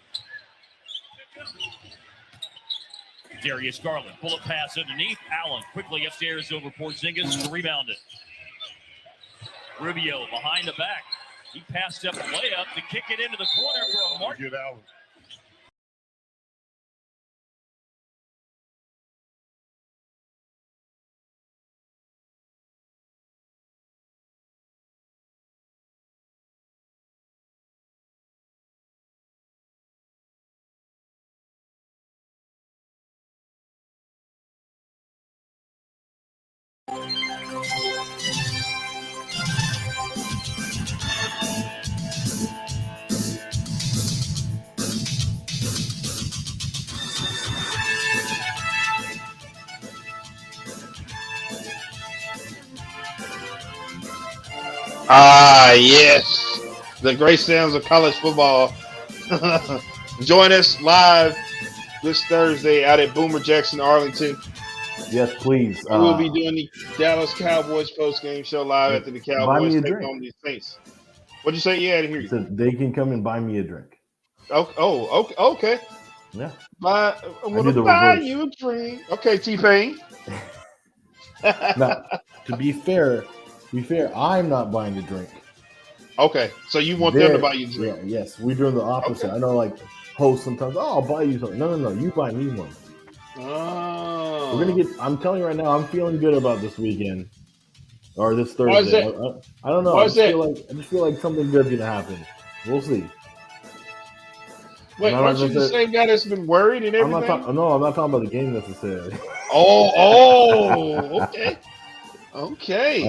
D: Darius Garland, pull-up pass underneath. Allen quickly upstairs over Porzingis to rebound it. Rubio behind the back. He passed up a layup to kick it into the corner for a mark.
F: Get Allen.
B: Ah, yes. The great sounds of college football. Join us live this Thursday out at Boomer Jackson, Arlington.
C: Yes, please.
B: We'll be doing the Dallas Cowboys post-game show live after the Cowboys take on the Saints. What'd you say? Yeah, I didn't hear you.
C: So they can come and buy me a drink.
B: Okay.
C: Yeah.
B: I'm going to buy you a drink. Okay, T-Pain.
C: Now, to be fair, I'm not buying the drink.
B: Okay, so you want them to buy you a drink?
C: Yeah, yes. We're doing the opposite. Okay. I know, like, hosts sometimes, I'll buy you something. No. You buy me one.
B: Oh.
C: We're going to get, I'm telling you right now, I'm feeling good about this weekend. Or this Thursday. I don't know. I just feel like something good's going to happen. We'll see.
B: Wait, aren't you the same guy that's been worried and everything?
C: I'm not talking about the game necessarily.
B: Okay.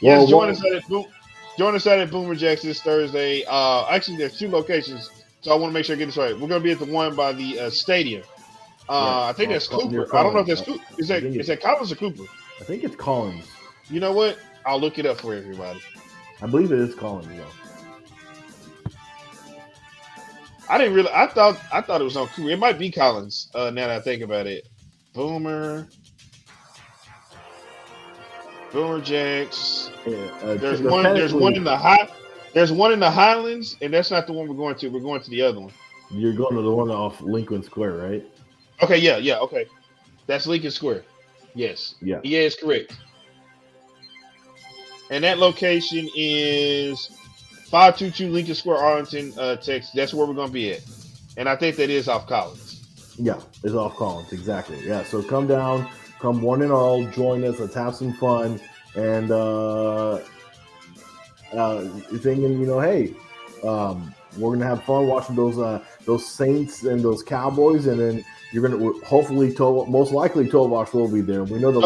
B: Yes, join us out at Boomer Jackson this Thursday. Actually, there's 2 locations, so I want to make sure I get this right. We're going to be at the one by the stadium. I think that's Cooper. I don't know if that's Cooper. Is that Collins or Cooper?
C: I think it's Collins.
B: You know what? I'll look it up for everybody.
C: I believe it is Collins, though.
B: I thought it was on Cooper. It might be Collins. Now that I think about it, Boomer Jacks.
C: Yeah,
B: there's one in the Highlands, and that's not the one we're going to. We're going to the other one.
C: You're going to the one off Lincoln Square, right?
B: Okay, yeah, okay. That's Lincoln Square. Yes. Yeah, it's correct. And that location is 522 Lincoln Square, Arlington, Texas. That's where we're going to be at. And I think that is off Collins.
C: Yeah, it's off Collins, exactly. Yeah, so come down, come one and all, join us, let's have some fun. And thinking, hey, we're going to have fun watching those Saints and those Cowboys. And then you're going to hopefully, most likely, Tovash will be there. We know the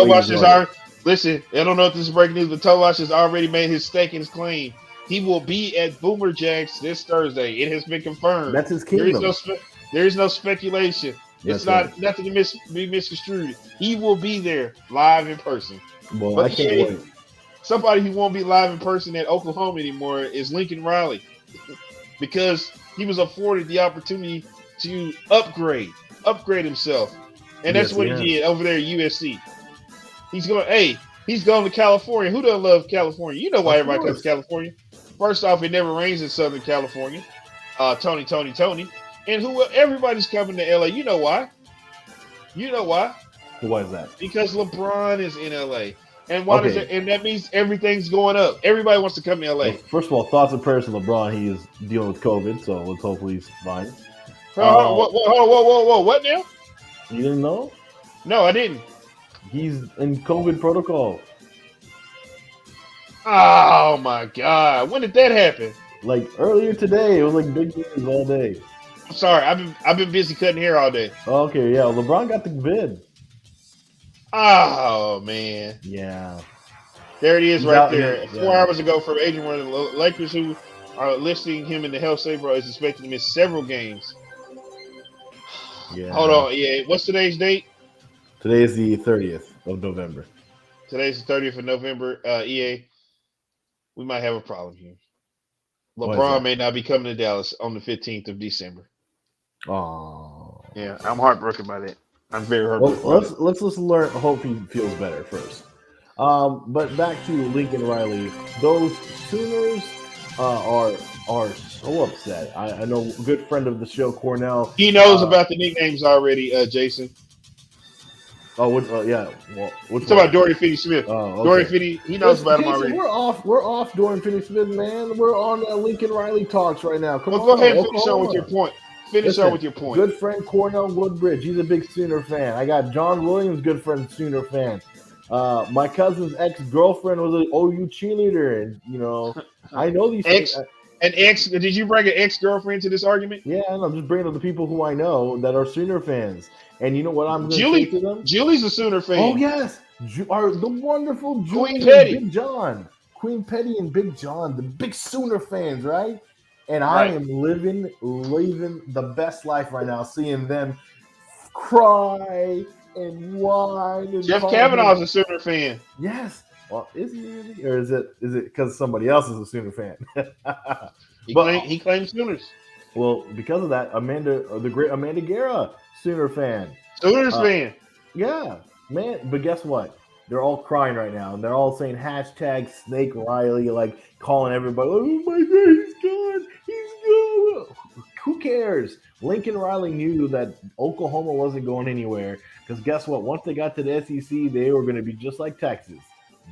B: Listen, I don't know if this is breaking news, but Tovash has already made his stake and his claim. He will be at Boomer Jacks this Thursday. It has been confirmed.
C: That's his kingdom.
B: There is no speculation.
C: That's
B: It's not
C: right.
B: nothing to be misconstrued. He will be there live in person.
C: Well,
B: But
C: I can't wait.
B: somebody who won't be live in person at Oklahoma anymore is Lincoln Riley, because he was afforded the opportunity to upgrade himself, and that's what he did over there at USC. He's going to California. Who doesn't love California? You know why everybody comes to California. First off, it never rains in Southern California. Tony. And everybody's coming to LA. You know why?
C: Why is that?
B: Because LeBron is in LA. And why does it, and that means everything's going up. Everybody wants to come to LA.
C: Well, first of all, thoughts and prayers to LeBron. He is dealing with COVID, so let's hopefully he's fine.
B: Whoa, what now?
C: You didn't know?
B: No, I didn't.
C: He's in COVID protocol.
B: Oh my God! When did that happen?
C: Like earlier today. It was like big news all day.
B: I'm sorry, I've been busy cutting hair all day.
C: Okay, yeah, LeBron got the vid.
B: Oh man.
C: Yeah.
B: There it is,
C: He's
B: right there.
C: Yeah.
B: 4 hours ago from Adrian, one of the Lakers who are listing him in the health saver is expected to miss several games.
C: Yeah.
B: Hold on, yeah. What's today's date?
C: Today is the 30th of November.
B: Today's the 30th of November. EA, we might have a problem here.
C: What is
B: LeBron
C: that?
B: may not be coming to Dallas on the 15th of December.
C: Oh.
B: Yeah, I'm heartbroken by that. I'm very heartbroken.
C: Well, let's learn. Hope he feels better first. But back to Lincoln Riley. Those Sooners are so upset. I know a good friend of the show, Cornell.
B: He knows about the nicknames already, Jason.
C: Oh, yeah. Well,
B: We're talking about Dorian Finney-Smith.
C: Oh, okay.
B: Dorian Finney, he knows about him already.
C: We're off Dorian Finney-Smith, man. We're on Lincoln Riley talks right now. Come on,
B: go ahead and finish on with your point.
C: Good friend Cornell Woodbridge. He's a big Sooner fan. I got John Williams, good friend, Sooner fan. My cousin's ex-girlfriend was an OU cheerleader, and I know these things.
B: Did you bring an ex-girlfriend to this argument?
C: Yeah, and I'm just bringing up the people who I know that are Sooner fans. And you know what I'm going to say to them?
B: Julie's a Sooner fan.
C: Oh, yes. The wonderful Julie
B: Queen Petty.
C: and Big John. Queen Petty and Big John, the big Sooner fans, right? And I am living the best life right now, seeing them cry and whine. And
B: Jeff Kavanaugh's a Sooner fan.
C: Yes. Well, is he really? Or is it because somebody else is a Sooner fan?
B: He claims Sooners.
C: Well, because of that, the great Amanda Guerra, Sooner fan.
B: Sooners fan.
C: Yeah, man. But guess what? They're all crying right now, and they're all saying hashtag Snake Riley, like calling everybody, oh my God, he's gone. He's gone. Who cares? Lincoln Riley knew that Oklahoma wasn't going anywhere, because guess what? Once they got to the SEC, they were going to be just like Texas.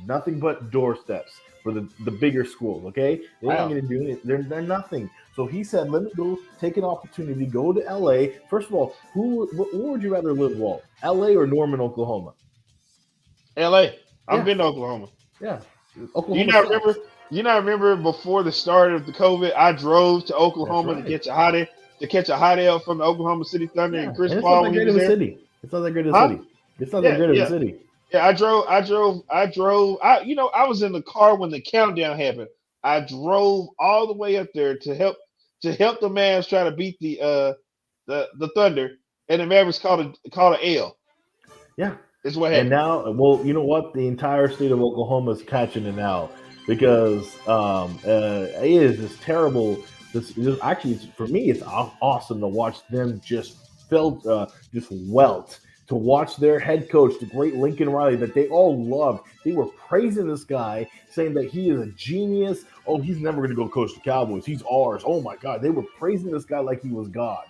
C: Nothing but doorsteps for the bigger schools, okay? They ain't going to do it. They're nothing. So he said, let me go take an opportunity, go to L.A. First of all, where would you rather live, Walt? L.A. or Norman, Oklahoma?
B: L.A. I've been to Oklahoma.
C: Yeah.
B: Oklahoma. You not remember before the start of the COVID, I drove to Oklahoma to catch a hot air from the Oklahoma City Thunder and Chris Paul when he was there.
C: It's not that great of a city. It's not that great of a city.
B: Yeah, I drove. I was in the car when the countdown happened. I drove all the way up there to help the Mavs try to beat the Thunder, and the Mavericks called an L.
C: Yeah,
B: is what happened.
C: And now, well, you know what? The entire state of Oklahoma is catching it now because it is this terrible. For me, it's awesome to watch them just welt. To watch their head coach, the great Lincoln Riley, that they all loved. They were praising this guy, saying that he is a genius. Oh, he's never going to go coach the Cowboys. He's ours. Oh, my God. They were praising this guy like he was God.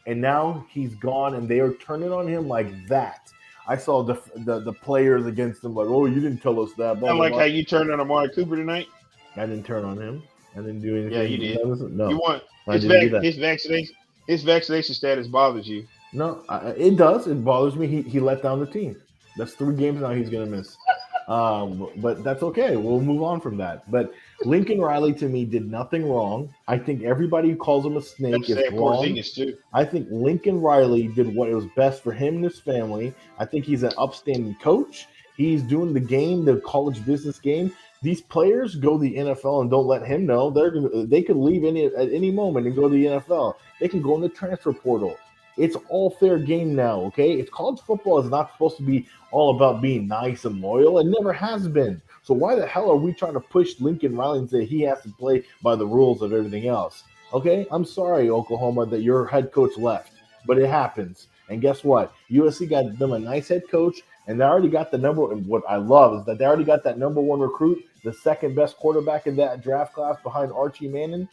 C: And now he's gone, and they are turning on him like that. I saw the players against him like, oh, you didn't tell us that.
B: I like how you turned on Amari Cooper tonight.
C: I didn't turn on him. I didn't do anything.
B: Yeah, you did.
C: No.
B: You want his vaccination status bothers you.
C: No, it does. It bothers me. He let down the team. That's 3 games now he's going to miss. But that's okay. We'll move on from that. But Lincoln Riley, to me, did nothing wrong. I think everybody who calls him a snake is wrong. I think Lincoln Riley did what was best for him and his family. I think he's an upstanding coach. He's doing the game, the college business game. These players go to the NFL and don't let him know. They could leave at any moment and go to the NFL. They can go in the transfer portal. It's all fair game now, okay? It's college football is not supposed to be all about being nice and loyal. It never has been. So why the hell are we trying to push Lincoln Riley and say he has to play by the rules of everything else? Okay, I'm sorry, Oklahoma, that your head coach left, but it happens. And guess what? USC got them a nice head coach, and they already got the number. And what I love is that they already got that number one recruit, the second best quarterback in that draft class behind Arch Manning.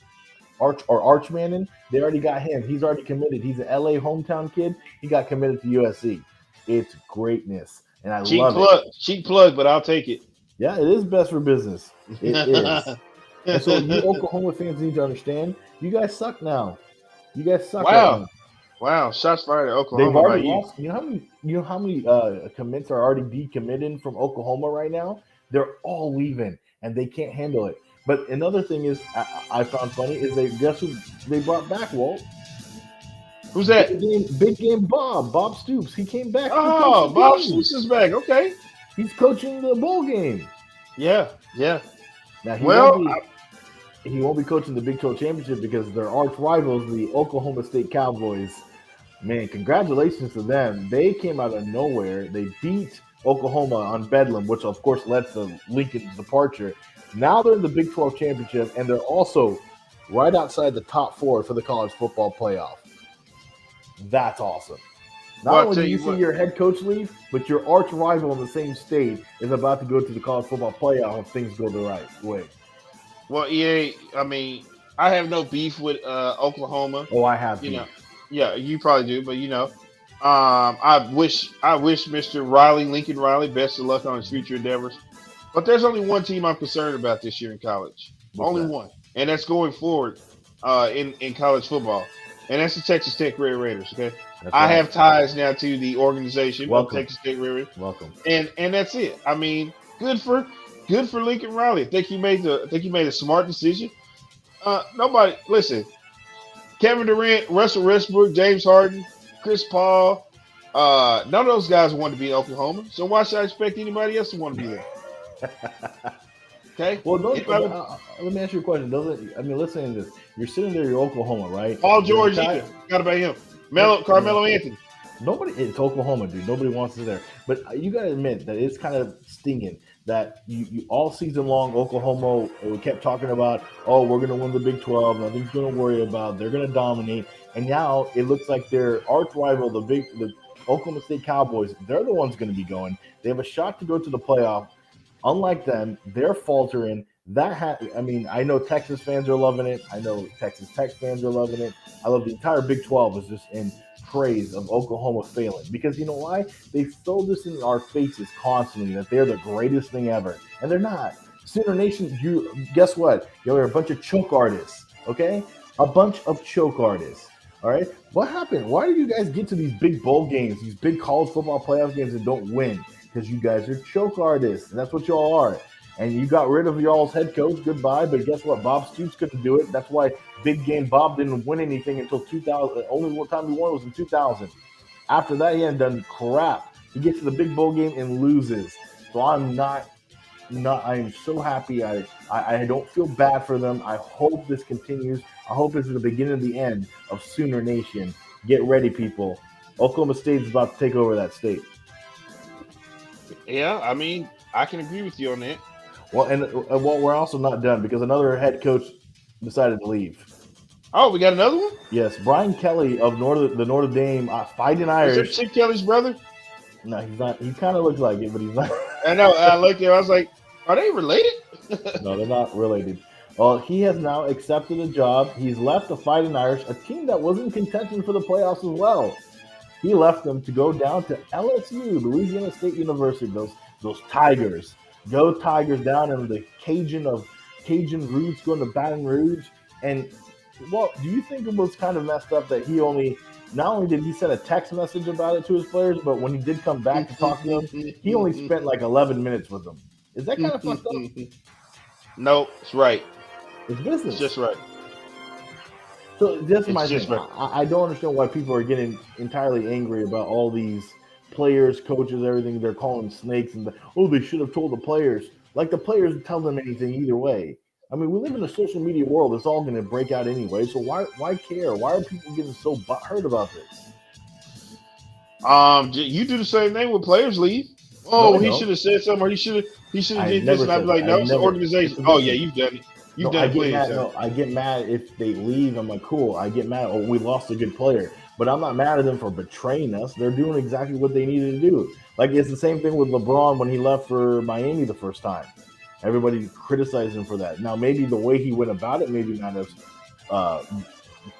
C: They already got him. He's already committed. He's an LA hometown kid. He got committed to USC. It's greatness, and I love it.
B: Cheap plug, but I'll take it.
C: Yeah, it is best for business. It is. And so you Oklahoma fans need to understand, you guys suck now. You guys suck.
B: Wow.
C: Right now.
B: Wow, shots fired at Oklahoma.
C: They've already lost. You know how many commits are already decommitted from Oklahoma right now? They're all leaving, and they can't handle it. But another thing is, I found funny is guess who they brought back, Walt?
B: Who's that?
C: Big game Bob Stoops. He came back.
B: Oh, Bob Stoops is back. Okay.
C: He's coaching the bowl game.
B: Yeah.
C: Now he won't be coaching the Big 12 championship because their arch rivals, the Oklahoma State Cowboys. Man, congratulations to them. They came out of nowhere. They beat Oklahoma on Bedlam, which of course led to Lincoln's departure. Now they're in the Big 12 championship, and they're also right outside the top 4 for the college football playoff. That's awesome. Not only do you see your head coach leave, but your arch rival in the same state is about to go to the college football playoff if things go the right way.
B: Well, EA, I mean, I have no beef with Oklahoma.
C: Oh, I have.
B: Yeah, you probably do, but I wish Mr. Lincoln Riley, best of luck on his future endeavors. But there's only one team I'm concerned about this year in college. Only one, and that's going forward in college football, and that's the Texas Tech Red Raiders. Okay, I have ties now to the organization of Texas Tech Red Raiders.
C: Welcome,
B: and that's it. I mean, good for Lincoln Riley. I think he made a smart decision. Nobody listen. Kevin Durant, Russell Westbrook, James Harden, Chris Paul, none of those guys want to be in Oklahoma. So why should I expect anybody else to want to be there? Okay.
C: Well, let me ask you a question. Listen to this. You're sitting there, you're Oklahoma, right?
B: Paul George, got about him. Carmelo Anthony.
C: It's Oklahoma, dude. Nobody wants it there. But you got to admit that it's kind of stinging that you all season long, Oklahoma kept talking about, we're going to win the Big 12. Nothing's going to worry about. They're going to dominate. And now it looks like their arch rival, the Oklahoma State Cowboys, they're the ones going to be going. They have a shot to go to the playoff. Unlike them, they're faltering. I know Texas fans are loving it. I know Texas Tech fans are loving it. I love the entire Big 12 is just in praise of Oklahoma failing. Because you know why? They throw this in our faces constantly that they're the greatest thing ever. And they're not. Sooner Nation, guess what? You're a bunch of choke artists, okay? A bunch of choke artists. All right? What happened? Why do you guys get to these big bowl games, these big college football playoff games and don't win? Because you guys are choke artists, and that's what y'all are. And you got rid of y'all's head coach, goodbye, but guess what? Bob Stoops couldn't do it. That's why Big Game Bob didn't win anything until 2000. Only one time he won was in 2000. After that, he hadn't done crap. He gets to the big bowl game and loses. So I'm I'm so happy. I don't feel bad for them. I hope this continues. I hope it's the beginning of the end of Sooner Nation. Get ready, people. Oklahoma State is about to take over that state.
B: Yeah, I mean, I can agree with you on that.
C: Well, we're also not done because another head coach decided to leave.
B: Oh, we got another one?
C: Yes, Brian Kelly of the Notre Dame Fighting Irish.
B: Is that Chip Kelly's brother?
C: No, he's not. He kind of looks like it, but he's not.
B: I know. I looked there. I was like, are they related?
C: No, they're not related. Well, he has now accepted a job. He's left the Fighting Irish, a team that was in contention for the playoffs as well. He left them to go down to LSU, Louisiana State University. Those Tigers. Go Tigers down in the Cajun roots, going to Baton Rouge. And, well, do you think it was kind of messed up that not only did he send a text message about it to his players, but when he did come back to talk to them, he only spent like 11 minutes with them. Is that kind of fucked up?
B: No, it's right.
C: It's business.
B: It's just right.
C: So that's my thing.
B: Right.
C: I don't understand why people are getting entirely angry about all these players, coaches, everything. They're calling snakes and they should have told the players. Like the players tell them anything either way. I mean, we live in a social media world. It's all going to break out anyway. So why care? Why are people getting so butthurt about this?
B: You do the same thing when players leave. Oh, he should have said something, or he should have did this, and I'd be like, no, it's an organization. Oh yeah, you've done it. You've done it.
C: No, I get mad if they leave. I'm like, cool. I get mad. Oh, we lost a good player, but I'm not mad at them for betraying us. They're doing exactly what they needed to do. Like it's the same thing with LeBron when he left for Miami the first time. Everybody criticized him for that. Now maybe the way he went about it, maybe not as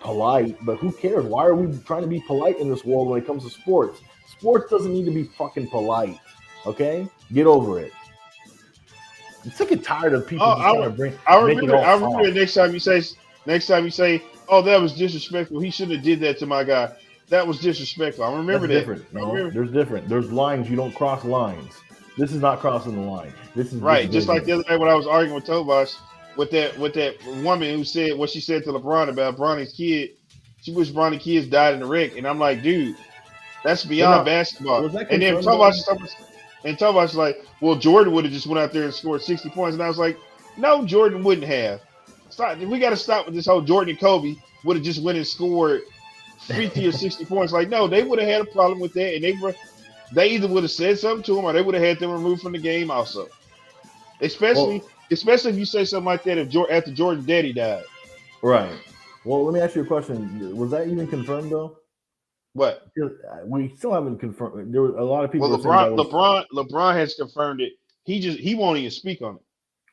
C: polite, but who cares? Why are we trying to be polite in this world when it comes to sports? Sports doesn't need to be fucking polite. Okay, get over it. I'm sick and tired of people trying to bring.
B: I remember next time you say, oh, that was disrespectful. He shouldn't have did that to my guy. That was disrespectful. I remember that.
C: Different. No, there's different. There's lines. You don't cross lines. This is not crossing the line. This is
B: right. Just like the other day when I was arguing with Tobias with that woman who said what she said to LeBron about Bronny's kid. She wished Bronny's kids died in the wreck, and I'm like, dude, that's beyond basketball. And then Tobias was like, well, Jordan would have just went out there and scored 60 points, and I was like, no, Jordan wouldn't have. Stop. We got to stop with this whole Jordan and Kobe would have just went and scored 50 or 60 points. Like, no, they would have had a problem with that, and they either would have said something to him or they would have had them removed from the game also. Especially if you say something like that after Jordan's daddy died.
C: Right. Well, let me ask you a question. Was that even confirmed though?
B: What?
C: We still haven't confirmed. There were a lot of people.
B: Well, LeBron has confirmed it. He won't even speak on it.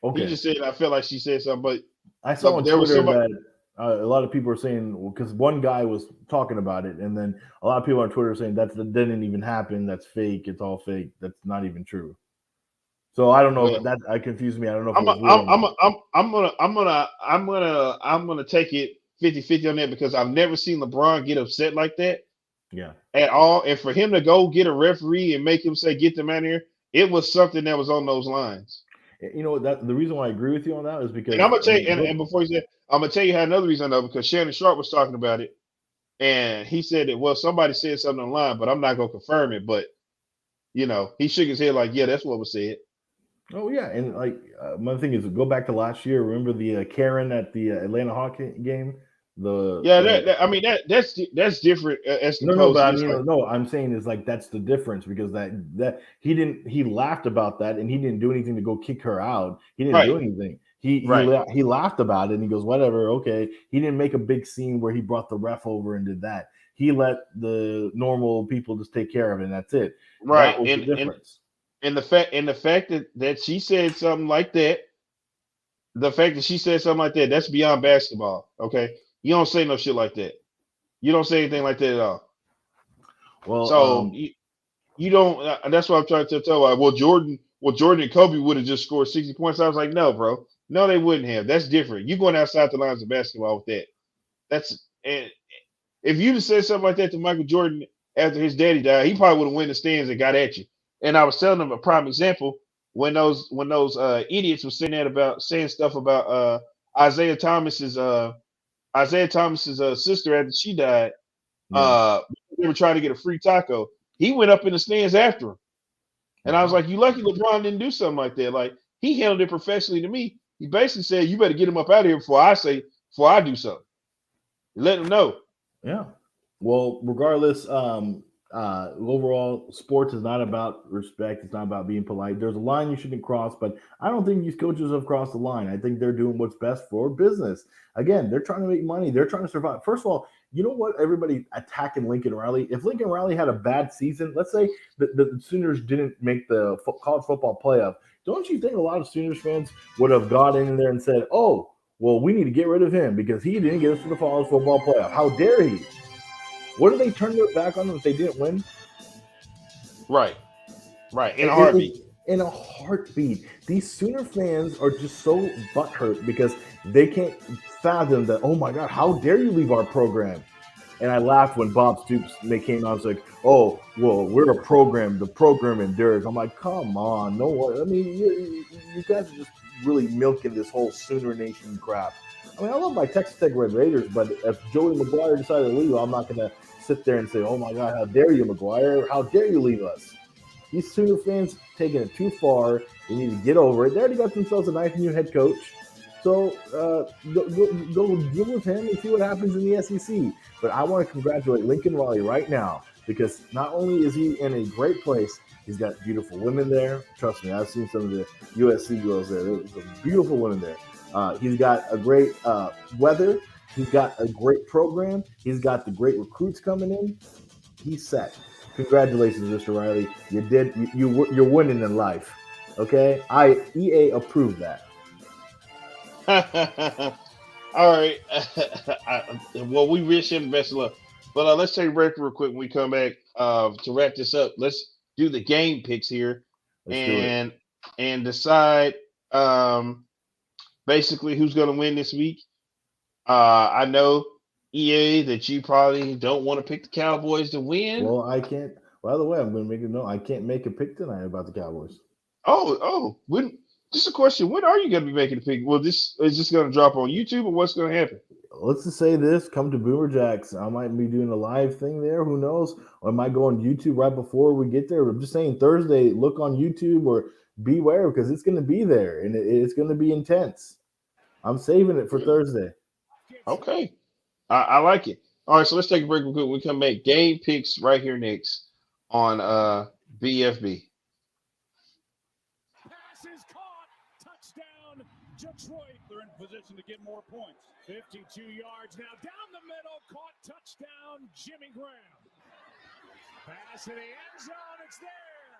C: Okay.
B: He just said, I felt like she said something, but
C: I saw on Twitter that a lot of people are saying, because one guy was talking about it, and then a lot of people on Twitter are saying that didn't even happen. That's fake. It's all fake. That's not even true. So I don't know if that confused me. I don't know.
B: I'm gonna take it 50-50 on that because I've never seen LeBron get upset like that.
C: Yeah.
B: At all. And for him to go get a referee and make him say, get them out of here, it was something that was on those lines.
C: You know, that the reason why I agree with you on that is because
B: I'm gonna tell you, and before you said, I'm gonna tell you how another reason I know, because Shannon Sharp was talking about it, and he said that, well, somebody said something online, but I'm not gonna confirm it. But you know, he shook his head like, yeah, that's what was said.
C: Oh yeah, and like my thing is, go back to last year. Remember the Karen at the Atlanta Hawks game?
B: That's different.
C: I'm saying is like that's the difference because that he laughed about that and he didn't do anything to go kick her out. He didn't do anything. He laughed about it and he goes, whatever, okay. He didn't make a big scene where he brought the ref over and did that. He let the normal people just take care of it and that's it.
B: Right.
C: That was the difference.
B: And the fact that she said something like that, that's beyond basketball. Okay. You don't say no shit like that. You don't say anything like that at all.
C: Well,
B: so you don't. That's what I'm trying to tell. Well, Jordan and Kobe would have just scored 60 points. I was like, no, bro, no, they wouldn't have. That's different. You're going outside the lines of basketball with that. And if you'd have said something like that to Michael Jordan after his daddy died, he probably would have went in the stands and got at you. And I was telling them a prime example when those idiots were saying stuff about Isaiah Thomas's sister after she died. They were trying to get a free taco. He went up in the stands after him. And I was like, you lucky LeBron didn't do something like that. Like, he handled it professionally to me. He basically said, you better get him up out of here before I do something. Let him know.
C: Yeah. Well, regardless, overall, sports is not about respect. It's not about being polite. There's a line you shouldn't cross, but I don't think these coaches have crossed the line. I think they're doing what's best for business. Again, they're trying to make money. They're trying to survive. First of all, you know what? Everybody attacking Lincoln Riley. If Lincoln Riley had a bad season, let's say the Sooners didn't make the college football playoff, don't you think a lot of Sooners fans would have got in there and said, oh, well, we need to get rid of him because he didn't get us to the college football playoff. How dare he? Wouldn't they turn their back on them if they didn't win?
B: Right. In a heartbeat.
C: In a heartbeat. These Sooner fans are just so butthurt because they can't fathom that, oh my God, how dare you leave our program? And I laughed when Bob Stoops, they came out and was like, oh, well, we're a program. The program endures. I'm like, come on. No one. I mean, you guys are just really milking this whole Sooner Nation crap. I mean, I love my Texas Tech Red Raiders, but if Joey McGuire decided to leave, I'm not going to sit there and say, "Oh my God, how dare you, McGuire? How dare you leave us?" These Sooner fans taking it too far. They need to get over it. They already got themselves a nice new head coach. So go deal with him and see what happens in the SEC. But I want to congratulate Lincoln Riley right now because not only is he in a great place, he's got beautiful women there. Trust me, I've seen some of the USC girls there. There's some beautiful women there. He's got a great weather. He's got a great program. He's got the great recruits coming in. He's set. Congratulations, Mr. Riley. You're winning in life. Okay, EA approved that.
B: All right. Well, we wish him the best of luck. But let's take a break real quick when we come back to wrap this up. Let's do the game picks here
C: Let's do it.
B: and decide basically who's going to win this week. I know, EA, that you probably don't want to pick the Cowboys to win.
C: Well, I can't. By the way, I'm going to make it known I can't make a pick tonight about the Cowboys.
B: When? Just a question. When are you going to be making a pick? Well, is this going to drop on YouTube or what's going to happen?
C: Let's just say this: come to Boomer Jacks. I might be doing a live thing there. Who knows? Or I might go on YouTube right before we get there. I'm just saying Thursday. Look on YouTube or beware because it's going to be there and it's going to be intense. I'm saving it for Thursday.
B: Okay, I like it. All right, so let's take a break real quick. We come back. Game picks right here next on bFb.
D: Pass is caught. Touchdown, Detroit. They're in position to get more points. 52 yards now. Down the middle. Caught. Touchdown, Jimmy Graham. Pass in the end zone. It's there.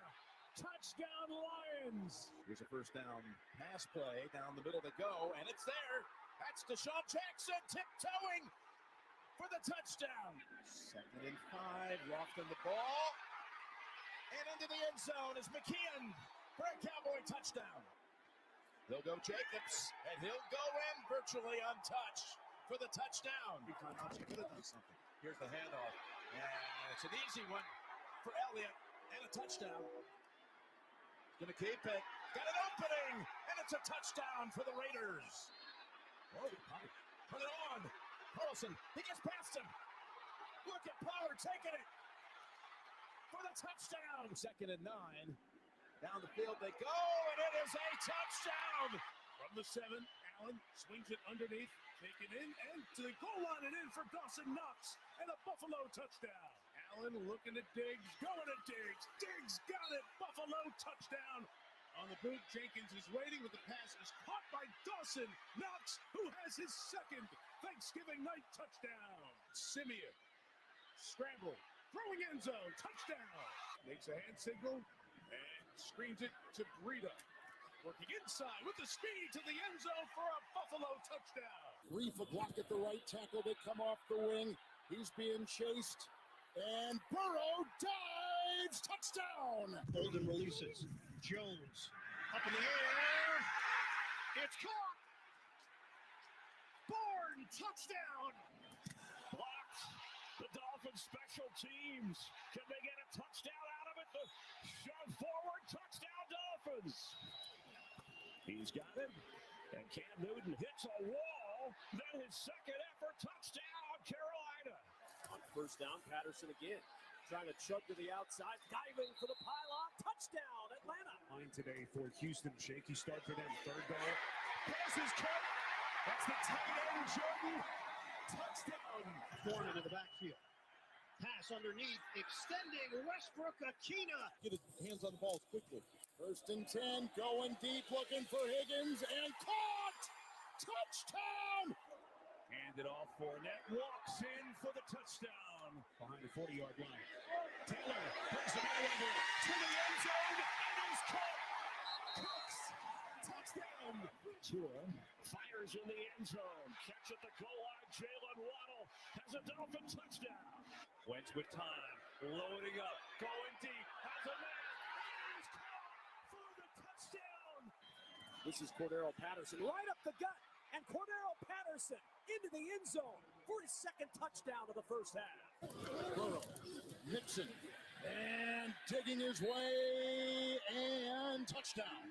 D: Touchdown, Lions. Here's a first down pass play. Down the middle they go, and it's there. That's Deshaun Jackson tiptoeing for the touchdown. 2nd and 5. Lofting the ball. And into the end zone is McKeon for a Cowboy touchdown. They'll go Jacobs, and he'll go in virtually untouched for the touchdown. He could have done something. Here's the handoff. And it's an easy one for Elliott, and a touchdown. Gonna keep it. Got an opening, and it's a touchdown for the Raiders. Oh, put it on. Carlson, he gets past him. Look at Pollard taking it for the touchdown. 2nd and 9. Down the field they go, and it is a touchdown. From the 7, Allen swings it underneath, taken in, and to the goal line and in for Dawson Knox, and a Buffalo touchdown. Allen looking at Diggs, going at Diggs. Diggs got it. Buffalo touchdown. On the boot, Jenkins is waiting, but the pass is caught by Dawson Knox, who has his 2nd Thanksgiving night touchdown. Simeon scramble, throwing end zone, touchdown. Makes a hand signal and screens it to Breida. Working inside with the speed to the end zone for a Buffalo touchdown. Reef a block at the right tackle. They come off the wing. He's being chased. And Burrow dives. Touchdown. Holden releases. Jones up in the air. It's caught. Bourne. Touchdown. Blocked. The Dolphins special teams. Can they get a touchdown out of it? The shove forward. Touchdown Dolphins. He's got it. And Cam Newton hits a wall. Then his 2nd effort. Touchdown Carolina. On first down, Patterson again. Trying to chug to the outside. Diving for the pylon. Touchdown Atlanta. Line today for Houston. Shaky start for them. 3rd down. Pass is caught. That's the tight end, Jordan. Touchdown. Foreman in the backfield. Pass underneath, extending Westbrook Akina. Get his hands on the ball quickly. 1st and 10, going deep, looking for Higgins, and caught! Touchdown! Handed off, Fournette walks in for the touchdown. Behind the 40-yard line. Taylor brings the ball over to the end zone, and he's caught! Cooks! Touchdown! Tua fires in the end zone. Catch at the goal line. Jalen Waddle has a Dolphin touchdown. Wentz with time, loading up, going deep, has a man, he's caught for the touchdown. This is Cordero Patterson, right up the gut, and Cordero Patterson into the end zone for his 2nd touchdown of the first half. Burrow, Nixon, and digging his way, and touchdown.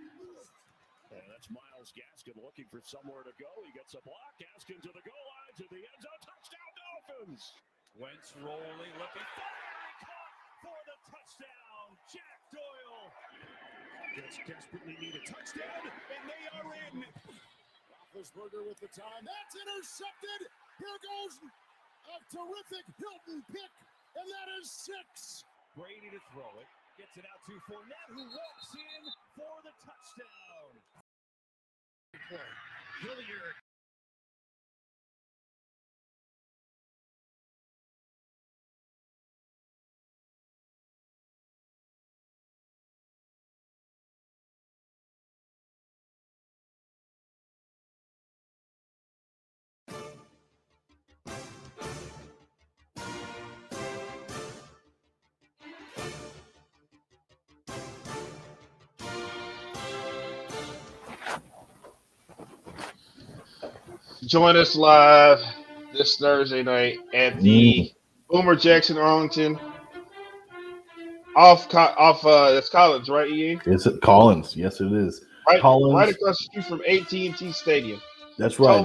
D: And that's Myles Gaskin looking for somewhere to go. He gets a block. Gaskin to the goal line, to the end zone. Touchdown, Dolphins! Wentz rolling, looking, firing, caught for the touchdown. Jack Doyle. Jets desperately need a touchdown, and they are in. Roethlisberger with the time. That's intercepted. Here goes a terrific Hilton pick, and that is 6. Brady to throw it. Gets it out to Fournette, who walks in for the touchdown. Hilliard.
B: Join us live this Thursday night at the Boomer Jackson Arlington. That's Collins, right, EA?
C: It's at Collins. Yes, it is. Collins.
B: Right across the street from AT&T Stadium.
C: That's right.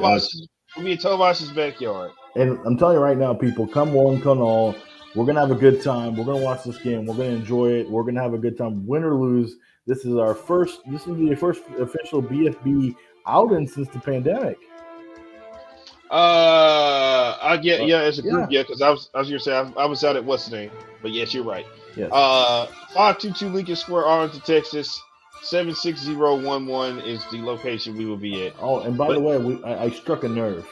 B: We'll be at Tovash's backyard.
C: And I'm telling you right now, people, come one, come all. We're going to have a good time. We're going to watch this game. We're going to enjoy it. We're going to have a good time. Win or lose, this is the first official bFb outing since the pandemic.
B: It's a group, because I was gonna say I was out at what's the name, but yes, you're right.
C: Yes.
B: 522 Lincoln Square, Arlington, Texas. 76011 is the location we will be at.
C: Oh, and by the way, I struck a nerve.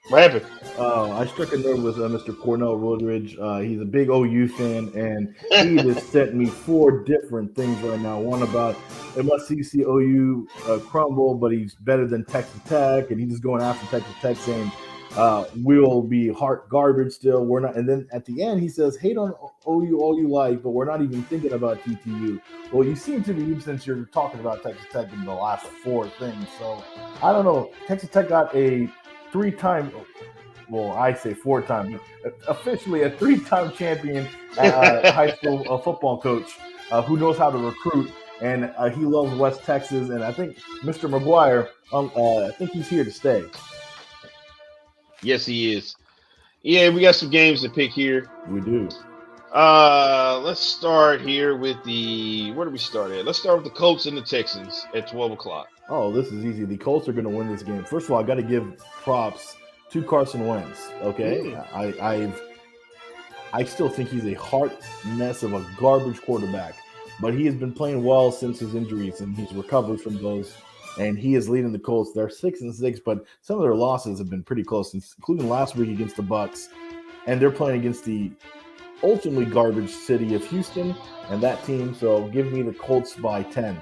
B: What happened?
C: I struck a nerve with Mr. Cornell Rodridge. He's a big OU fan, and he just sent me 4 different things right now. One about it must see OU crumble, but he's better than Texas Tech, and he's just going after Texas Tech, saying we'll be heart garbage still. We're not. And then at the end, he says, hate on OU all you like, but we're not even thinking about TTU. Well, you seem to be, since you're talking about Texas Tech in the last 4 things. So I don't know. Texas Tech got a 3-time, well, I say 4-time, officially a 3-time champion high school football coach who knows how to recruit, and he loves West Texas. And I think Mr. McGuire, I think he's here to stay.
B: Yes, he is. Yeah, we got some games to pick here.
C: We do.
B: Let's start here with where do we start at? Let's start with the Colts and the Texans at 12 o'clock.
C: Oh, this is easy. The Colts are going to win this game. First of all, I got to give props to Carson Wentz. Okay, I still think he's a heart mess of a garbage quarterback, but he has been playing well since his injuries, and he's recovered from those. And he is leading the Colts. They're 6-6, but some of their losses have been pretty close, including last week against the Bucs. And they're playing against the ultimately garbage city of Houston and that team. So give me the Colts by 10.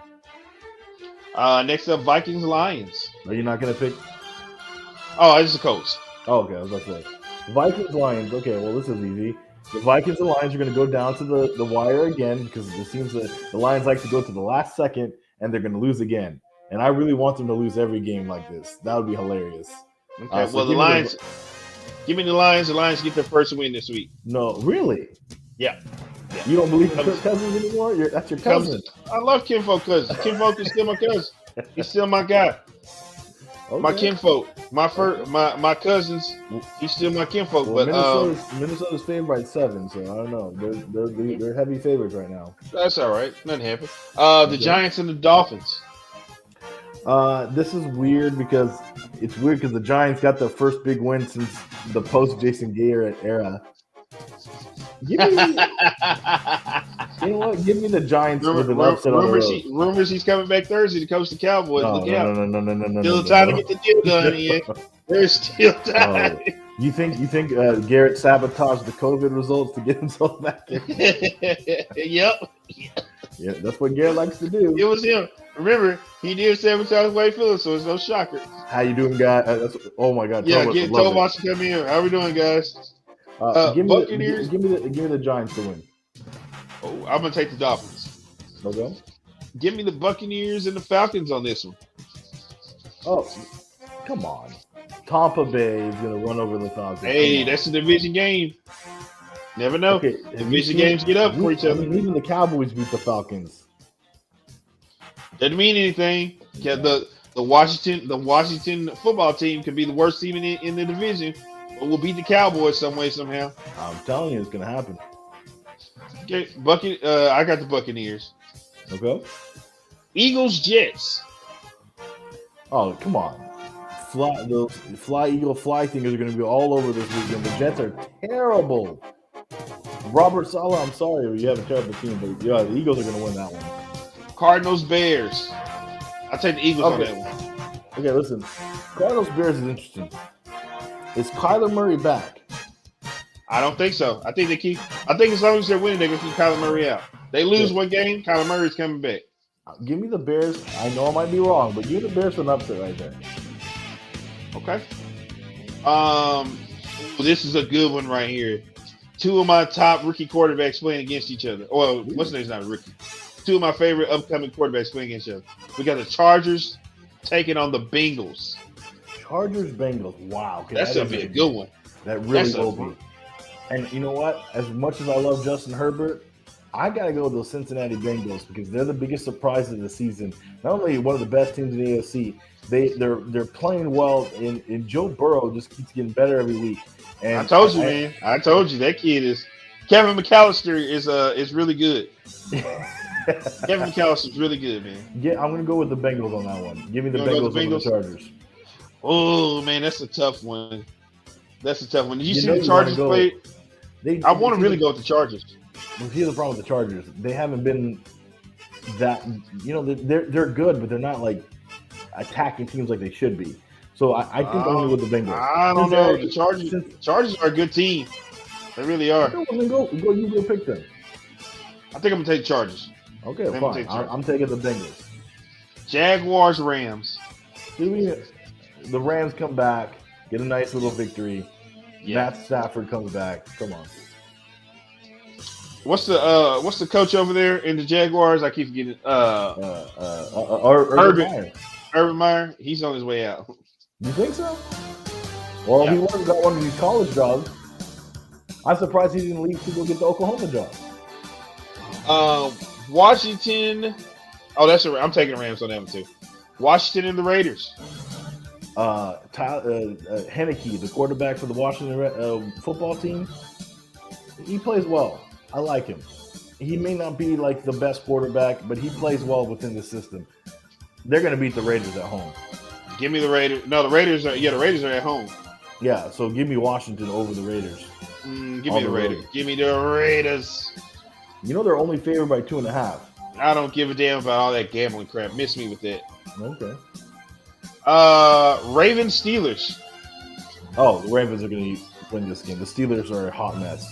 B: Next up, Vikings-Lions.
C: Are you not going to pick?
B: Oh, it's the Colts.
C: Oh, okay. I was about to say. Vikings-Lions. Okay, well, this is easy. The Vikings and Lions are going to go down to the wire again, because it seems that the Lions like to go to the last second, and they're going to lose again. And I really want them to lose every game like this. That would be hilarious.
B: Okay, well, the Lions, give me the Lions. The Lions get their first win this week.
C: No, really?
B: Yeah.
C: You don't believe in Kirk Cousins anymore? That's your cousin.
B: I love Kinfolk Cousins. Kinfolk is still my cousin. He's still my guy. Okay. My kinfolk. My cousins. He's still my kinfolk.
C: Well,
B: but
C: Minnesota's favored by 7, so I don't know. They're heavy favorites right now.
B: That's all right. Nothing happened. The Giants and the Dolphins.
C: This is weird because the Giants got their first big win since the post Jason Garrett era. Give me, you know what? Give me the Giants with an upset on the road.
B: Rumors he's coming back Thursday to coach the Cowboys. Look out!
C: No.
B: Still time to get the deal done, Ian. There's still time.
C: You think Garrett sabotaged the COVID results to get himself back in?
B: Yep.
C: Yeah, that's what Garrett likes to do.
B: It was him. Remember, he did sabotage Wade Phillips, so it's no shocker.
C: How you doing, guys? Oh my God!
B: Yeah, get Tomas to come in. How we doing, guys?
C: Give
B: Buccaneers.
C: Give me the Giants to win.
B: Oh, I'm gonna take the Dolphins.
C: Okay.
B: Give me the Buccaneers and the Falcons on this one.
C: Oh, come on! Tampa Bay is gonna run over the Falcons.
B: Hey, that's a division game. Never know. Okay, division games get up for each other.
C: Even the Cowboys beat the Falcons.
B: Doesn't mean anything. The Washington football team could be the worst team in the division. But we'll beat the Cowboys some way, somehow.
C: I'm telling you, it's gonna happen.
B: Okay, I got the Buccaneers.
C: Okay.
B: Eagles, Jets.
C: Oh, come on. The fly eagle fly thing is going to be all over this weekend. The Jets are terrible. Robert Saleh, I'm sorry, you have a terrible team, but yeah, the Eagles are going to win that one.
B: Cardinals, Bears. I'll take the Eagles on that one.
C: Okay, listen. Cardinals, Bears is interesting. Is Kyler Murray back?
B: I don't think so. I think as long as they're winning, they're going to keep Kyler Murray out. They lose one game, Kyler Murray's coming back.
C: Give me the Bears. I know I might be wrong, but give the Bears an upset right there.
B: Okay. This is a good one right here. Two of my top rookie quarterbacks playing against each other. Well, what's the name's not a rookie. Two of my favorite upcoming quarterbacks playing against each other. We got the Chargers taking on the Bengals.
C: Chargers, Bengals. Wow. Okay,
B: that's going to be a good one.
C: That really will be. And you know what? As much as I love Justin Herbert, I got to go with those Cincinnati Bengals because they're the biggest surprise of the season. Not only one of the best teams in the AFC, they're playing well, and Joe Burrow just keeps getting better every week. And
B: I told you, man. I told you that kid is Kevin McAllister is really good. Kevin McAllister is really good, man.
C: Yeah, I'm gonna go with the Bengals on that one. Give me the Bengals over the Chargers.
B: Oh man, that's a tough one. That's a tough one. Did you see the Chargers play? I want to really go with the Chargers.
C: Here's the problem with the Chargers. They haven't been that, they're good, but they're not like attacking teams like they should be. So I think I'm going to go with the Bengals.
B: I don't know. The Chargers are a good team. They really are.
C: You go pick them.
B: I think I'm going to take the Chargers.
C: Okay, fine. I'm taking the Bengals.
B: Jaguars, Rams.
C: The Rams come back, get a nice little victory.
B: Yeah.
C: Matt Stafford comes back. Come on.
B: What's the coach over there in the Jaguars? I keep forgetting. Urban Meyer. He's on his way out.
C: You think so? Well, he got one of these college jobs. I'm surprised he didn't leave to go get the Oklahoma job.
B: Washington. Oh, that's I'm taking the Rams on that one too. Washington and the Raiders.
C: Henneke, the quarterback for the Washington football team, he plays well. I like him. He may not be like the best quarterback, but he plays well within the system. They're going to beat the Raiders at home.
B: Give me the Raiders. No, the Raiders are at home.
C: Yeah, so give me Washington over the Raiders.
B: Give me the Raiders. Give me the Raiders.
C: You know they're only favored by 2.5.
B: I don't give a damn about all that gambling crap. Miss me with that.
C: Okay.
B: Ravens, Steelers.
C: Oh, the Ravens are going to win this game. The Steelers are a hot mess.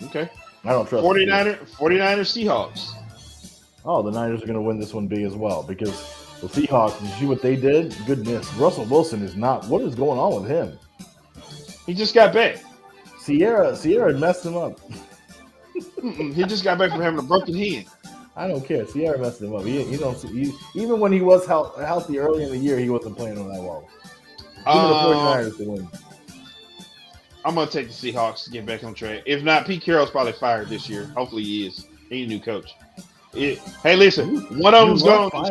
B: Okay.
C: I don't trust
B: 49ers, Seahawks.
C: Oh, the Niners are going to win this one big as well because the Seahawks, you see what they did? Goodness. Russell Wilson is not. What is going on with him?
B: He just got back.
C: Sierra messed him up.
B: He just got back from having a broken hand.
C: I don't care. Sierra messed him up. Even when he was healthy early in the year, he wasn't playing on that well. Give me the 49ers to win.
B: I'm going to take the Seahawks to get back on track. If not, Pete Carroll's probably fired this year. Hopefully he is. He's a new coach. Hey, listen, one of them's gone. One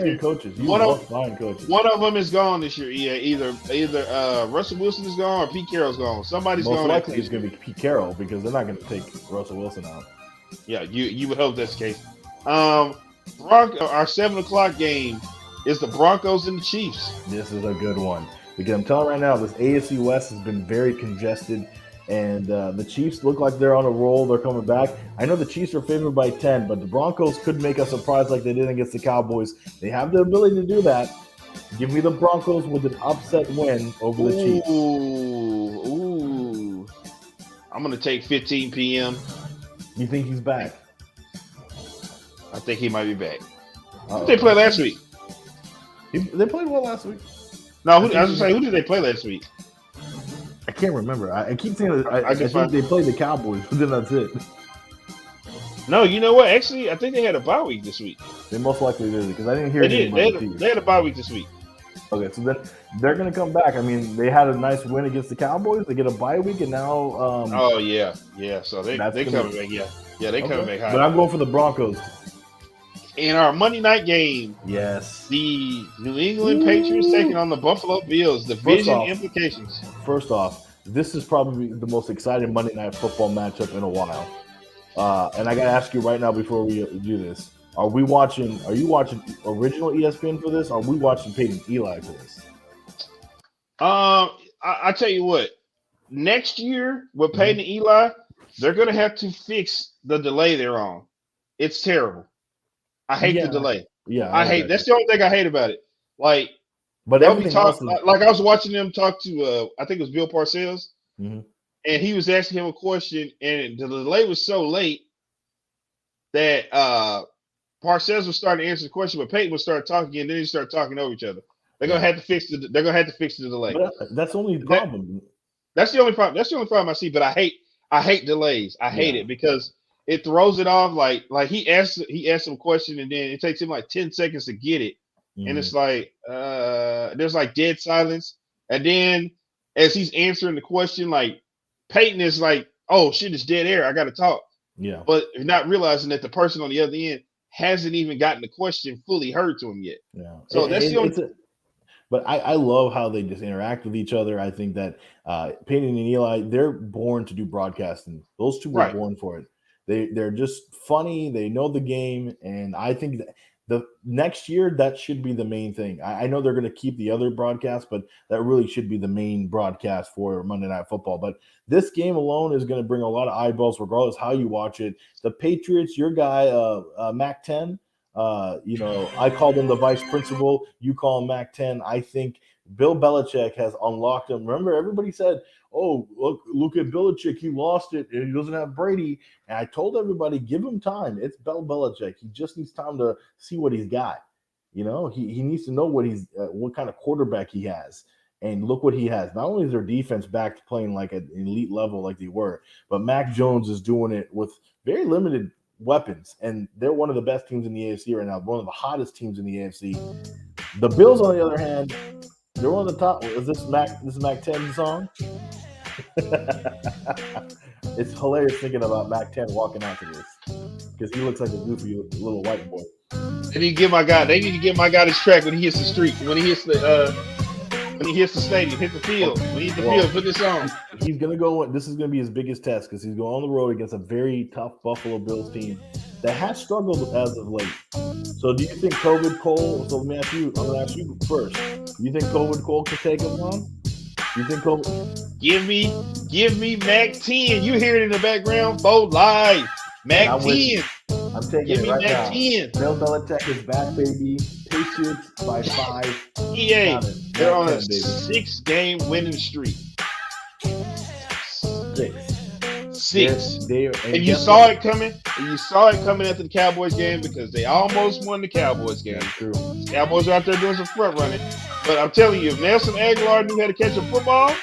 B: of them is gone this year. Yeah, either Russell Wilson is gone or Pete Carroll's gone. Somebody's gone.
C: Most likely it's going to be Pete Carroll because they're not going to take Russell Wilson out.
B: Yeah, you would hope that's the case. Our 7:00 game is the Broncos and the Chiefs.
C: This is a good one because I'm telling you right now, this AFC West has been very congested. And the Chiefs look like they're on a roll. They're coming back. I know the Chiefs are favored by 10, but the Broncos could make a surprise like they did against the Cowboys. They have the ability to do that. Give me the Broncos with an upset win over the Chiefs.
B: Ooh. I'm going to take 15 p.m.
C: You think he's back?
B: I think he might be back. Who did they play last week?
C: They played well last week.
B: No, who did they play last week?
C: I can't remember. I keep saying that I think they played the Cowboys, but then that's it.
B: No, you know what? Actually, I think they had a bye week this week.
C: They most likely did because I didn't hear anything.
B: They had a bye week this week.
C: Okay, so then they're going to come back. I mean, they had a nice win against the Cowboys. They get a bye week, and now.
B: Oh yeah. So they coming back. Yeah, they coming back high.
C: But I'm going for the Broncos.
B: In our Monday night game,
C: Yes.
B: the New England Patriots taking on the Buffalo Bills. Division implications.
C: First off, this is probably the most exciting Monday Night Football matchup in a while. And I got to ask you right now before we do this: Are you watching original ESPN for this? Or are we watching Peyton Eli for this?
B: I tell you what. Next year with Peyton and Eli, they're gonna have to fix the delay they're on. It's terrible. I hate the delay.
C: Yeah,
B: I hate. That's the only thing I hate about it. Like,
C: but
B: they'll be
C: everything else
B: talking. Like I was watching them talk to. I think it was Bill Parcells,
C: Mhm.
B: and he was asking him a question, and the delay was so late that Parcells was starting to answer the question, but Peyton would start talking, and then they start talking over each other. They're gonna have to fix the. They're gonna have to fix the delay.
C: But that's the only problem.
B: That's the only problem. That's the only problem I see. But I hate delays. I hate it because it throws it off. Like he asks him a question, and then it takes him like 10 seconds to get it, and it's like there's like dead silence, and then as he's answering the question, like Peyton is like, "Oh shit, it's dead air. I got to talk."
C: Yeah.
B: But not realizing that the person on the other end hasn't even gotten the question fully heard to him yet.
C: Yeah.
B: So that's the only.
C: But I love how they just interact with each other. I think that Peyton and Eli, they're born to do broadcasting. Those two were born for it. They're just funny. They know the game, and I think that the next year that should be the main thing. I know they're going to keep the other broadcasts, but that really should be the main broadcast for Monday Night Football. But this game alone is going to bring a lot of eyeballs, regardless how you watch it. The Patriots, your guy Mac 10. I call him the vice principal. You call him Mac 10. I think Bill Belichick has unlocked him. Remember, everybody said, "Oh, look at Belichick. He lost it, and he doesn't have Brady." And I told everybody, give him time. It's Bill Belichick. He just needs time to see what he's got. He needs to know what kind of quarterback he has. And look what he has. Not only is their defense back to playing like an elite level like they were, but Mac Jones is doing it with very limited weapons, and they're one of the best teams in the AFC right now, one of the hottest teams in the AFC. The Bills, on the other hand, they're one of the top. Is this Mac 10 song? It's hilarious thinking about Mac 10 walking out to this because he looks like a goofy little white boy.
B: They need to give my guy this track when he hits the street, when he hits the stadium, hit the field. When he hits the field, put this on.
C: He's gonna go. This is gonna be his biggest test because he's going on the road against a very tough Buffalo Bills team that has struggled as of late. So, do you think COVID Cole? So, I'm gonna ask you first. Do you think COVID Cole can take him on? Do you think COVID?
B: Give me Mac 10. You hear it in the background. Bold live. Mac 10.
C: I'm taking it right now. 10. Bill Belichick is back, baby. Patriots by 5.
B: EA, they're on a 6-game winning streak. 6. And you saw it coming. And you saw it coming after the Cowboys game because they almost won the Cowboys game.
C: True.
B: Cowboys are out there doing some front running. But I'm telling you, if Nelson Aguilar knew how to catch a football,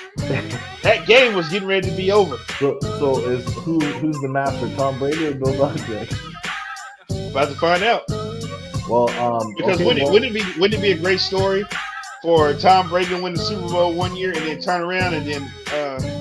B: that game was getting ready to be over.
C: So who's the master, Tom Brady or Bill Belichick?
B: About to find out.
C: Well,
B: because wouldn't it be a great story for Tom Brady to win the Super Bowl one year and then turn around and then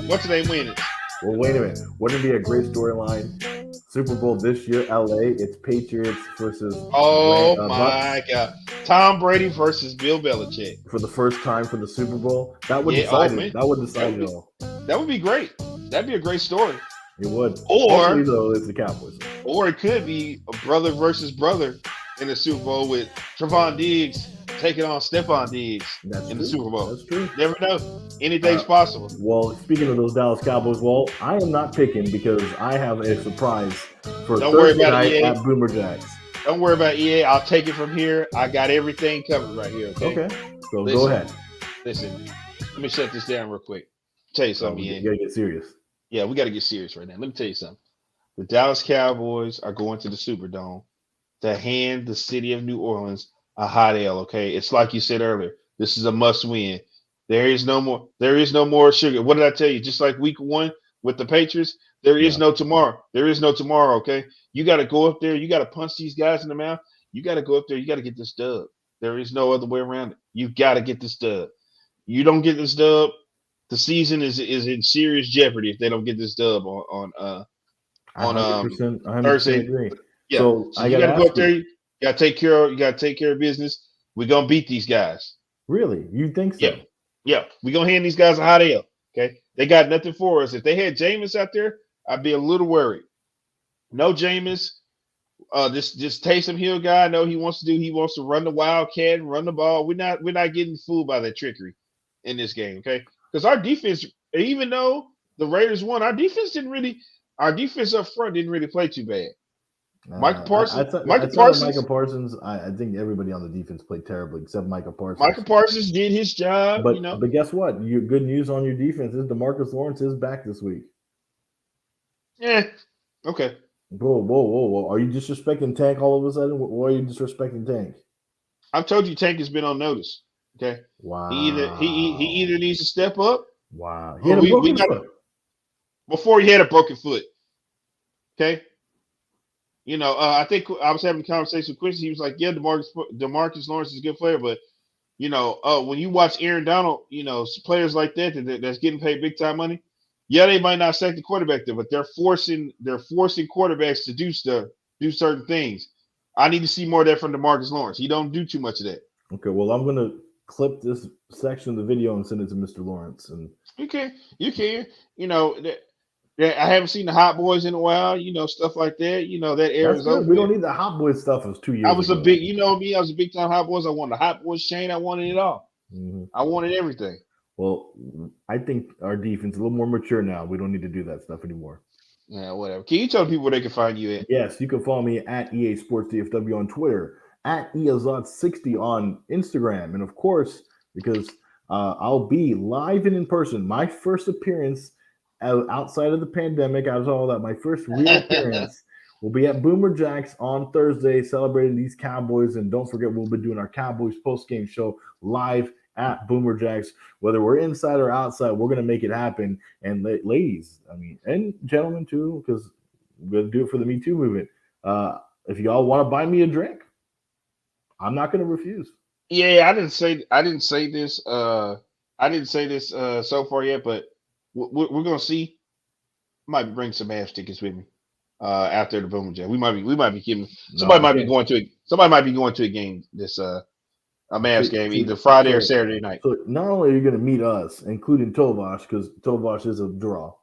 B: what's the name win it?
C: Well, wait a minute. Wouldn't it be a great storyline? Super Bowl this year, LA. It's Patriots versus.
B: Oh my God! Tom Brady versus Bill Belichick
C: for the first time for the Super Bowl. That would decide it. That would decide it all.
B: That would be great. That'd be a great story.
C: It would.
B: Or
C: though, it's the Cowboys.
B: Or it could be a brother versus brother in the Super Bowl with Trevon Diggs taking on Stephon Diggs in the Super Bowl.
C: That's true.
B: Never know. Anything's possible.
C: Well, speaking of those Dallas Cowboys, I am not picking because I have a surprise for
B: Don't worry
C: Thursday
B: about
C: night
B: EA.
C: at Boomer Jacks.
B: Don't worry about EA. I'll take it from here. I got everything covered right here. Okay.
C: So go ahead.
B: Listen. Let me shut this down real quick. Tell you something, EA.
C: You gotta get serious.
B: Yeah, we got to get serious right now. Let me tell you something. The Dallas Cowboys are going to the Superdome to hand the city of New Orleans a hot L, okay? It's like you said earlier. This is a must-win. There is no more sugar. What did I tell you? Just like week 1 with the Patriots, there is no tomorrow. There is no tomorrow, okay? You got to go up there. You got to punch these guys in the mouth. You got to go up there. You got to get this dub. There is no other way around it. You got to get this dub. You don't get this dub, the season is in serious jeopardy if they don't get this dub on 100%
C: Thursday.
B: Agree. Yeah,
C: so
B: you got to go up there. You gotta take care of business. We're gonna beat these guys.
C: Really? You think so?
B: Yeah. Yeah. We're gonna hand these guys a hot L. Okay. They got nothing for us. If they had Jameis out there, I'd be a little worried. No Jameis. This Taysom Hill guy. I know he wants to run the wildcat and run the ball. We're not getting fooled by that trickery in this game, okay? Because our defense, even though the Raiders won, our defense up front didn't really play too bad. Michael Parsons.
C: Micah Parsons. I think everybody on the defense played terribly except Micah Parsons.
B: Michael Parsons did his job,
C: But guess what? Good news on your defense is DeMarcus Lawrence is back this week.
B: Yeah. Okay.
C: Whoa. Are you disrespecting Tank all of a sudden? Why are you disrespecting Tank?
B: I've told you Tank has been on notice. Okay.
C: Wow.
B: He either needs to step up.
C: Wow. He had a broken foot.
B: Before he had a broken foot. Okay. I think I was having a conversation with Quincy. He was like, yeah, DeMarcus Lawrence is a good player, but when you watch Aaron Donald, players like that's getting paid big time money, yeah, they might not sack the quarterback there, but they're forcing quarterbacks to do certain things. I need to see more of that from DeMarcus Lawrence. He don't do too much of that.
C: Okay, well, I'm gonna clip this section of the video and send it to Mr. Lawrence. And
B: you can. I haven't seen the Hot Boys in a while. Stuff like that. That era is over.
C: We don't need the Hot Boys stuff. It was 2 years.
B: I was ago. I was a big time Hot Boys. I wanted the Hot Boys chain. I wanted it all.
C: Mm-hmm.
B: I wanted everything.
C: Well, I think our defense is a little more mature now. We don't need to do that stuff anymore.
B: Yeah, whatever. Can you tell people where they can find you at?
C: Yes, you can follow me at EA Sports DFW on Twitter, at EAZOT60 on Instagram, and of course, because I'll be live and in person. My first appearance outside of the pandemic, out of all that, my first real appearance will be at Boomer Jacks on Thursday, celebrating these Cowboys. And don't forget, we'll be doing our Cowboys post-game show live at Boomer Jacks. Whether we're inside or outside, we're going to make it happen. And ladies, and gentlemen too, because we're going to do it for the Me Too movement. If y'all want to buy me a drink, I'm not going to refuse.
B: Yeah, I didn't say this so far yet, but we're going to see. Might bring some Mavs tickets with me after the Boomer Jack. We might be giving somebody might be going to a game this a Mavs game either Friday or Saturday night.
C: So not only are you going to meet us, including Tovash, because Tovash is a draw,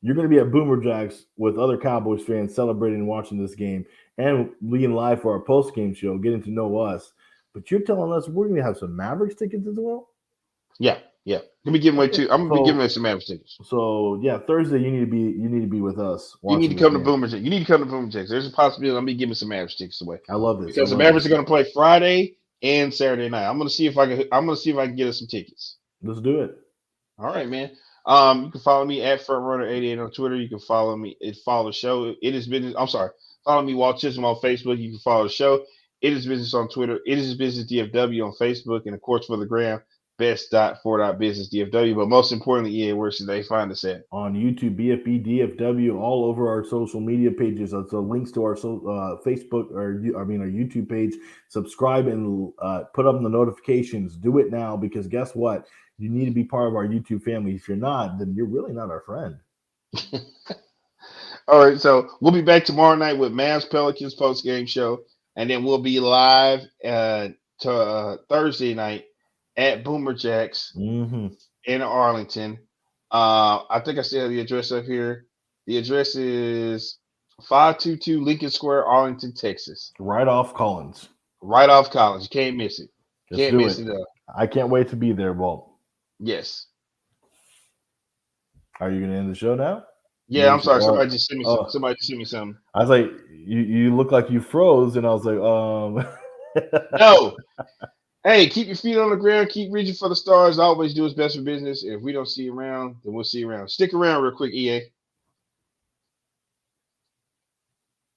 C: you're going to be at Boomer Jacks with other Cowboys fans celebrating and watching this game and being live for our post-game show, getting to know us. But you're telling us we're going to have some Mavericks tickets as well?
B: Yeah. Let me give away two. I'm going to be giving away some Mavericks tickets.
C: So yeah, Thursday you need to be with us.
B: You need to come to Boomer Jacks. You need to come to Boomer Jacks. There's a possibility I'm going to be giving some Mavericks tickets away.
C: I love this
B: because the Mavericks are going to play Friday and Saturday night. I'm going to see if I can get us some tickets.
C: Let's do it.
B: All right, man. You can follow me at FrontRunner88 on Twitter. You can follow the show. It is business. I'm sorry. Follow me, Walt Chisholm, on Facebook. You can follow the show. It is business on Twitter. It is business DFW on Facebook, and of course for the gram, best.for.businessdfw. But most importantly, where should they find us at?
C: On YouTube, bFbdfw, all over our social media pages. So links to our Facebook our YouTube page. Subscribe and put up the notifications. Do it now, because guess what? You need to be part of our YouTube family. If you're not, then you're really not our friend.
B: All right, so we'll be back tomorrow night with Mavs Pelicans post game show, and then we'll be live to Thursday night at Boomer Jacks in Arlington. I think I still have the address up here. The address is 522 Lincoln Square, Arlington, Texas.
C: Right off Collins.
B: You can't miss it. Can't miss it.
C: I can't wait to be there, Walt.
B: Yes.
C: Are you going to end the show now?
B: Yeah, I'm sorry. Somebody just sent me something.
C: I was like, you look like you froze, and I was like,
B: No. Hey, keep your feet on the ground. Keep reaching for the stars. Always do what's best for business. If we don't see you around, then we'll see you around. Stick around real quick, EA.